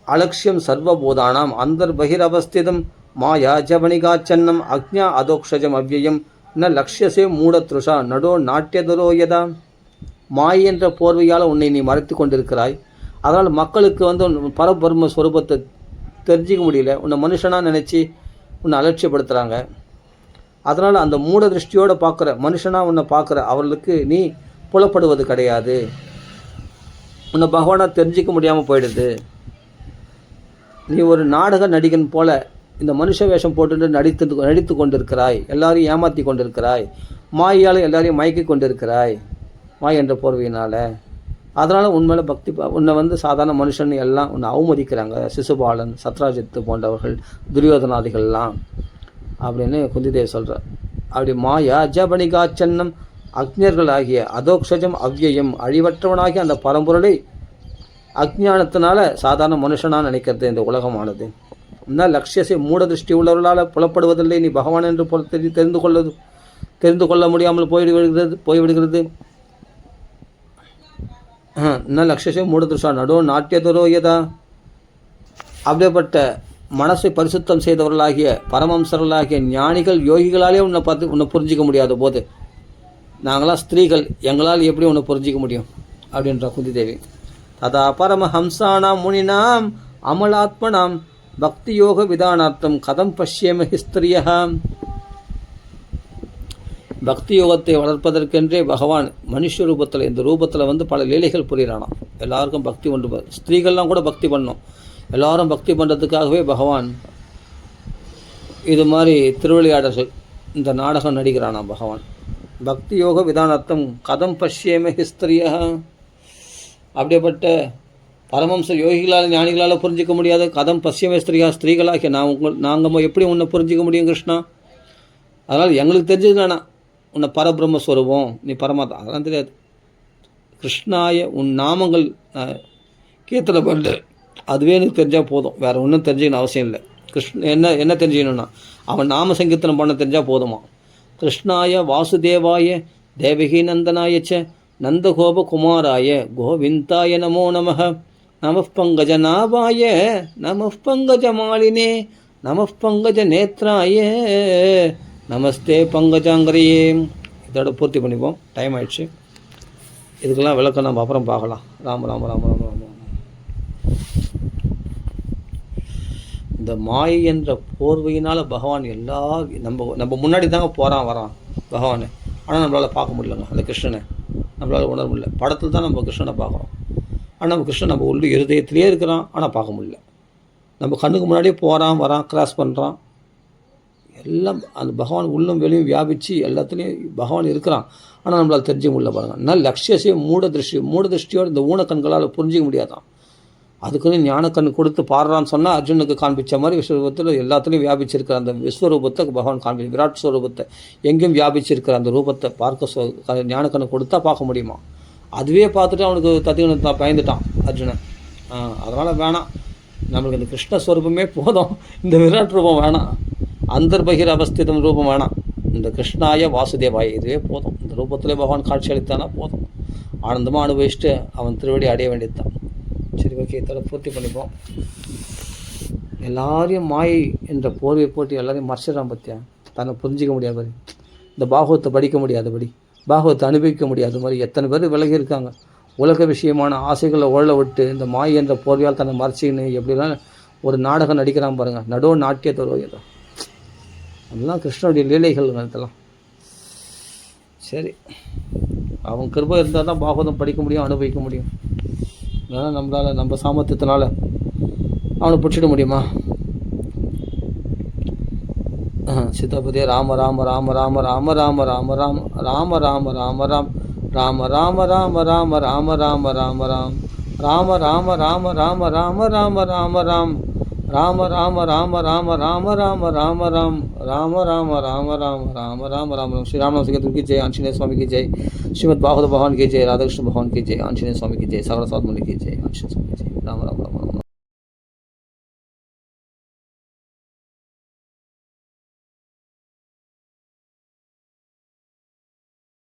அலட்சியம் சர்வபூதானாம் அந்தர் பகிரவஸ்திதம் மாயா ஜவனிகாச்சன்னம் அக்ஞா அதோக்ஷஜம் அவ்யயம் ந லக்ஷ்யசே மூடத்ருஷா நடோ நாட்டியதரோயதா. மாய் என்ற போர்வையால் உன்னை நீ மறைத்து கொண்டிருக்கிறாய். அதனால் மக்களுக்கு பரபிரம்ம ஸ்வரூபத்தை தெரிஞ்சிக்க முடியல. உன்னை மனுஷனாக நினச்சி உன்னை அலட்சியப்படுத்துகிறாங்க. அதனால் அந்த மூட திருஷ்டியோடு பார்க்குற மனுஷனாக உன்னை பார்க்குற அவர்களுக்கு நீ புலப்படுவது கிடையாது. உன்னை பகவானாக தெரிஞ்சிக்க முடியாமல் போயிடுது. நீ ஒரு நாடக நடிகன் போல இந்த மனுஷ வேஷம் போட்டு நடித்து கொண்டிருக்கிறாய். எல்லாரையும் ஏமாற்றி கொண்டிருக்கிறாய். மாயால் எல்லாரையும் மயக்கி கொண்டிருக்கிறாய், மாய் என்ற போர்வையினால். அதனால் உண்மையில பக்தி உன்னை சாதாரண மனுஷன் எல்லாம் உன்னை அவமதிக்கிறாங்க. சிசுபாலன், சத்ராஜித்து போன்றவர்கள், துரியோதனாதிகள்லாம் அப்படின்னு குந்திதேவி சொல்கிறார். அப்படி மாயா ஜபணிகாச்சன்னம் அக்ஞர்களாகிய அதோக்ஷஜம் அவ்யயம் அழிவற்றவனாகிய அந்த பரம்பொருளை அஜ்ஞானத்தினால சாதாரண மனுஷனாக நினைக்கிறது இந்த உலகமானது. இன்னும் லட்சியசை மூட திருஷ்டி உள்ளவர்களால் புலப்படுவதில்லை. நீ பகவான் என்று தெரிந்து கொள்ள முடியாமல் போய்விடுகிறது. ந லக்ஷசே மூடதிருஷா நடோ நாட்டியதரோ யதா. அப்படிப்பட்ட மனசை பரிசுத்தம் செய்தவர்களாகிய பரமம்சர்களாகிய ஞானிகள் யோகிகளாலே உன்னை புரிஞ்சிக்க முடியாத போது நாங்களாம் ஸ்திரீகள், எங்களால் எப்படி உன்னை புரிஞ்சிக்க முடியும் அப்படின்ற குந்தி தேவி. ததா பரமஹம்சானாம் முனினாம் அமலாத்மனாம் பக்தி யோக விதானார்த்தம் கதம் பஷ்யேம ஹிஸ்திரியா. பக்தி யோகத்தை வளர்ப்பதற்கென்றே பகவான் மனுஷ ரூபத்தில் இந்த ரூபத்தில் பல லீலைகள் புரிகிறானாம். எல்லாருக்கும் பக்தி ஒன்று, ஸ்திரீகள்லாம் கூட பக்தி பண்ணோம், எல்லாரும் பக்தி பண்ணுறதுக்காகவே பகவான் இது மாதிரி திருவிளையாடல்கள் இந்த நாடகம் நடிக்கிறானாம் பகவான். பக்தி யோக விதானார்த்தம் கதம் பஷ்யேம ஹிஸ்திரியா. அப்படிப்பட்ட பரமம்ச யோகிகளால் ஞானிகளால் புரிஞ்சிக்க முடியாது. கதம் பஷ்யமே ஸ்திரியா, ஸ்திரீகளாகிய நாங்கள் எப்படி உன்னை புரிஞ்சிக்க முடியும் கிருஷ்ணா? அதனால் எங்களுக்கு தெரிஞ்சது வேணாம், உன்னை பரபிரம்மஸ்வரூபம், நீ பரமாத்மா, அதெல்லாம் தெரியாது. கிருஷ்ணாய உன் நாமங்கள் கீர்த்தனை பண்ணு, அதுவே எனக்கு தெரிஞ்சால் போதும், வேறு ஒன்றும் தெரிஞ்சுக்கணும் அவசியம் இல்லை. என்ன தெரிஞ்சுக்கணுன்னா அவன் நாம சங்கீர்த்தனம் பண்ண தெரிஞ்சால் போதுமா. கிருஷ்ணாய வாசுதேவாய தேவகி நந்தனாயச்ச நந்தகோப குமாராய கோவிந்தாய நமோ நமः. நம பங்கஜநாபாய நம பங்கஜமாலினே நம பங்கஜ நேத்ராய நமஸ்தே பங்கஜாங்கரியே. இதோட பூர்த்தி பண்ணிப்போம், டைம் ஆயிடுச்சு. இதுக்கெல்லாம் விளக்கம் நம்ம அப்புறம் பார்க்கலாம். ராம ராம ராம ராம ராம. இந்த மாயை என்ற போர்வையினால் பகவான் நம்ம முன்னாடி தாங்க வரான் பகவான். ஆனால் நம்மளால் பார்க்க முடியலங்க அந்த கிருஷ்ணனை, நம்மளால் உணர முடியல. படத்தில் தான் நம்ம கிருஷ்ணனை பார்க்குறோம், ஆனால் நம்ம கிருஷ்ணன் நம்ம உள்ள இருதயத்திலே இருக்கிறான், ஆனால் பார்க்க முடியல. நம்ம கண்ணுக்கு முன்னாடியே வரான், கிராஸ் பண்ணுறான். எல்லாம் அந்த பகவான் உள்ளம் வெளியும் வியாபித்து எல்லாத்துலேயும் பகவான் இருக்கிறான், ஆனால் நம்மளால் தெரிஞ்சிக்க முடியல பாருங்கள். நல்ல லட்சியசே மூடதிருஷ்டியோடு இந்த ஊனக்கண்களால் புரிஞ்சிக்க முடியாதான். அதுக்குன்னு ஞானக்கண் கொடுத்து பாடுறான்னு சொன்னால் அர்ஜுனுக்கு காண்பித்த மாதிரி விஸ்வரூபத்தில் எல்லாத்துலேயும் வியாபிச்சிருக்கிற அந்த விஸ்வரூபத்தை பகவான் விராட் ஸ்வரூபத்தை எங்கேயும் வியாபிச்சிருக்கிற அந்த ரூபத்தை பார்க்க ஞானக்கண்ணு கொடுத்தா பார்க்க முடியுமா? அதுவே பார்த்துட்டு அவனுக்கு தத்துவனை பயந்துட்டான் அர்ஜுனன். அதனால் வேணாம், நம்மளுக்கு இந்த கிருஷ்ணஸ்வரூபமே போதும், இந்த விராட் ரூபம் வேணாம், அந்தர்பகிர் அவஸ்திதம் ரூபம் வேணாம், இந்த கிருஷ்ணாய வாசுதேவாய இதுவே போதும். இந்த ரூபத்திலே பகவான் காட்சி அளித்தானா போதும், ஆனந்தமாக அனுபவிச்சுட்டு அவன் திருவடி அடைய வேண்டியது தான். சரி, ஓகே, இதோட பூர்த்தி பண்ணிப்போம். எல்லாரையும் மாயை என்ற போர்வை போட்டு எல்லாரையும் மறைச்சிடறான் பற்றியா, தன்னை புரிஞ்சிக்க முடியாது, இந்த பாகவத்தை படிக்க முடியாதபடி, பாகவத்தை அனுபவிக்க முடியாத மாதிரி எத்தனை பேர் விலகி இருக்காங்க. உலக விஷயமான ஆசைகளை ஓழ விட்டு இந்த மாயை என்ற போர்வையால் தன்னை மறைச்சின்னு எப்படிலாம் ஒரு நாடகம் நடிக்கிறான் பாருங்கள். நடோ நாட்டியத்தோட ஏதோ அதெல்லாம் கிருஷ்ணனுடைய லீலைகள் இதெல்லாம். சரி, அவன் கிருபை இருந்தால் தான் பாகவதம் படிக்க முடியும், அனுபவிக்க முடியும். அதனால் நம்மளால் நம்ம சாமர்த்தியத்தினால அவனை பிடிச்சிட முடியுமா? சீதாபதியே ராம ராம ராம ராம ராம ராம ராம ராம ராம ராம ராம ராம் ராம ராம ராம ராம ராம ராம ராம ராம் ராம ராம ராம ராம ராம ராம ராம ராம் ராம ராம ராம ராம ராம ராம ராம ராம் ராம ராம ராம ராம ராம ராம ராம. श्री राम संकीर्तन की जय, आंजनेय स्वामी की जय, श्रीमद् भागवत भगवान की जय, राधाकृष्ण भगवान की जय, आंजनेय स्वामी की जय, सागर सात मुनि की जय, आंजनेय स्वामी की जय. राम राम राम राम.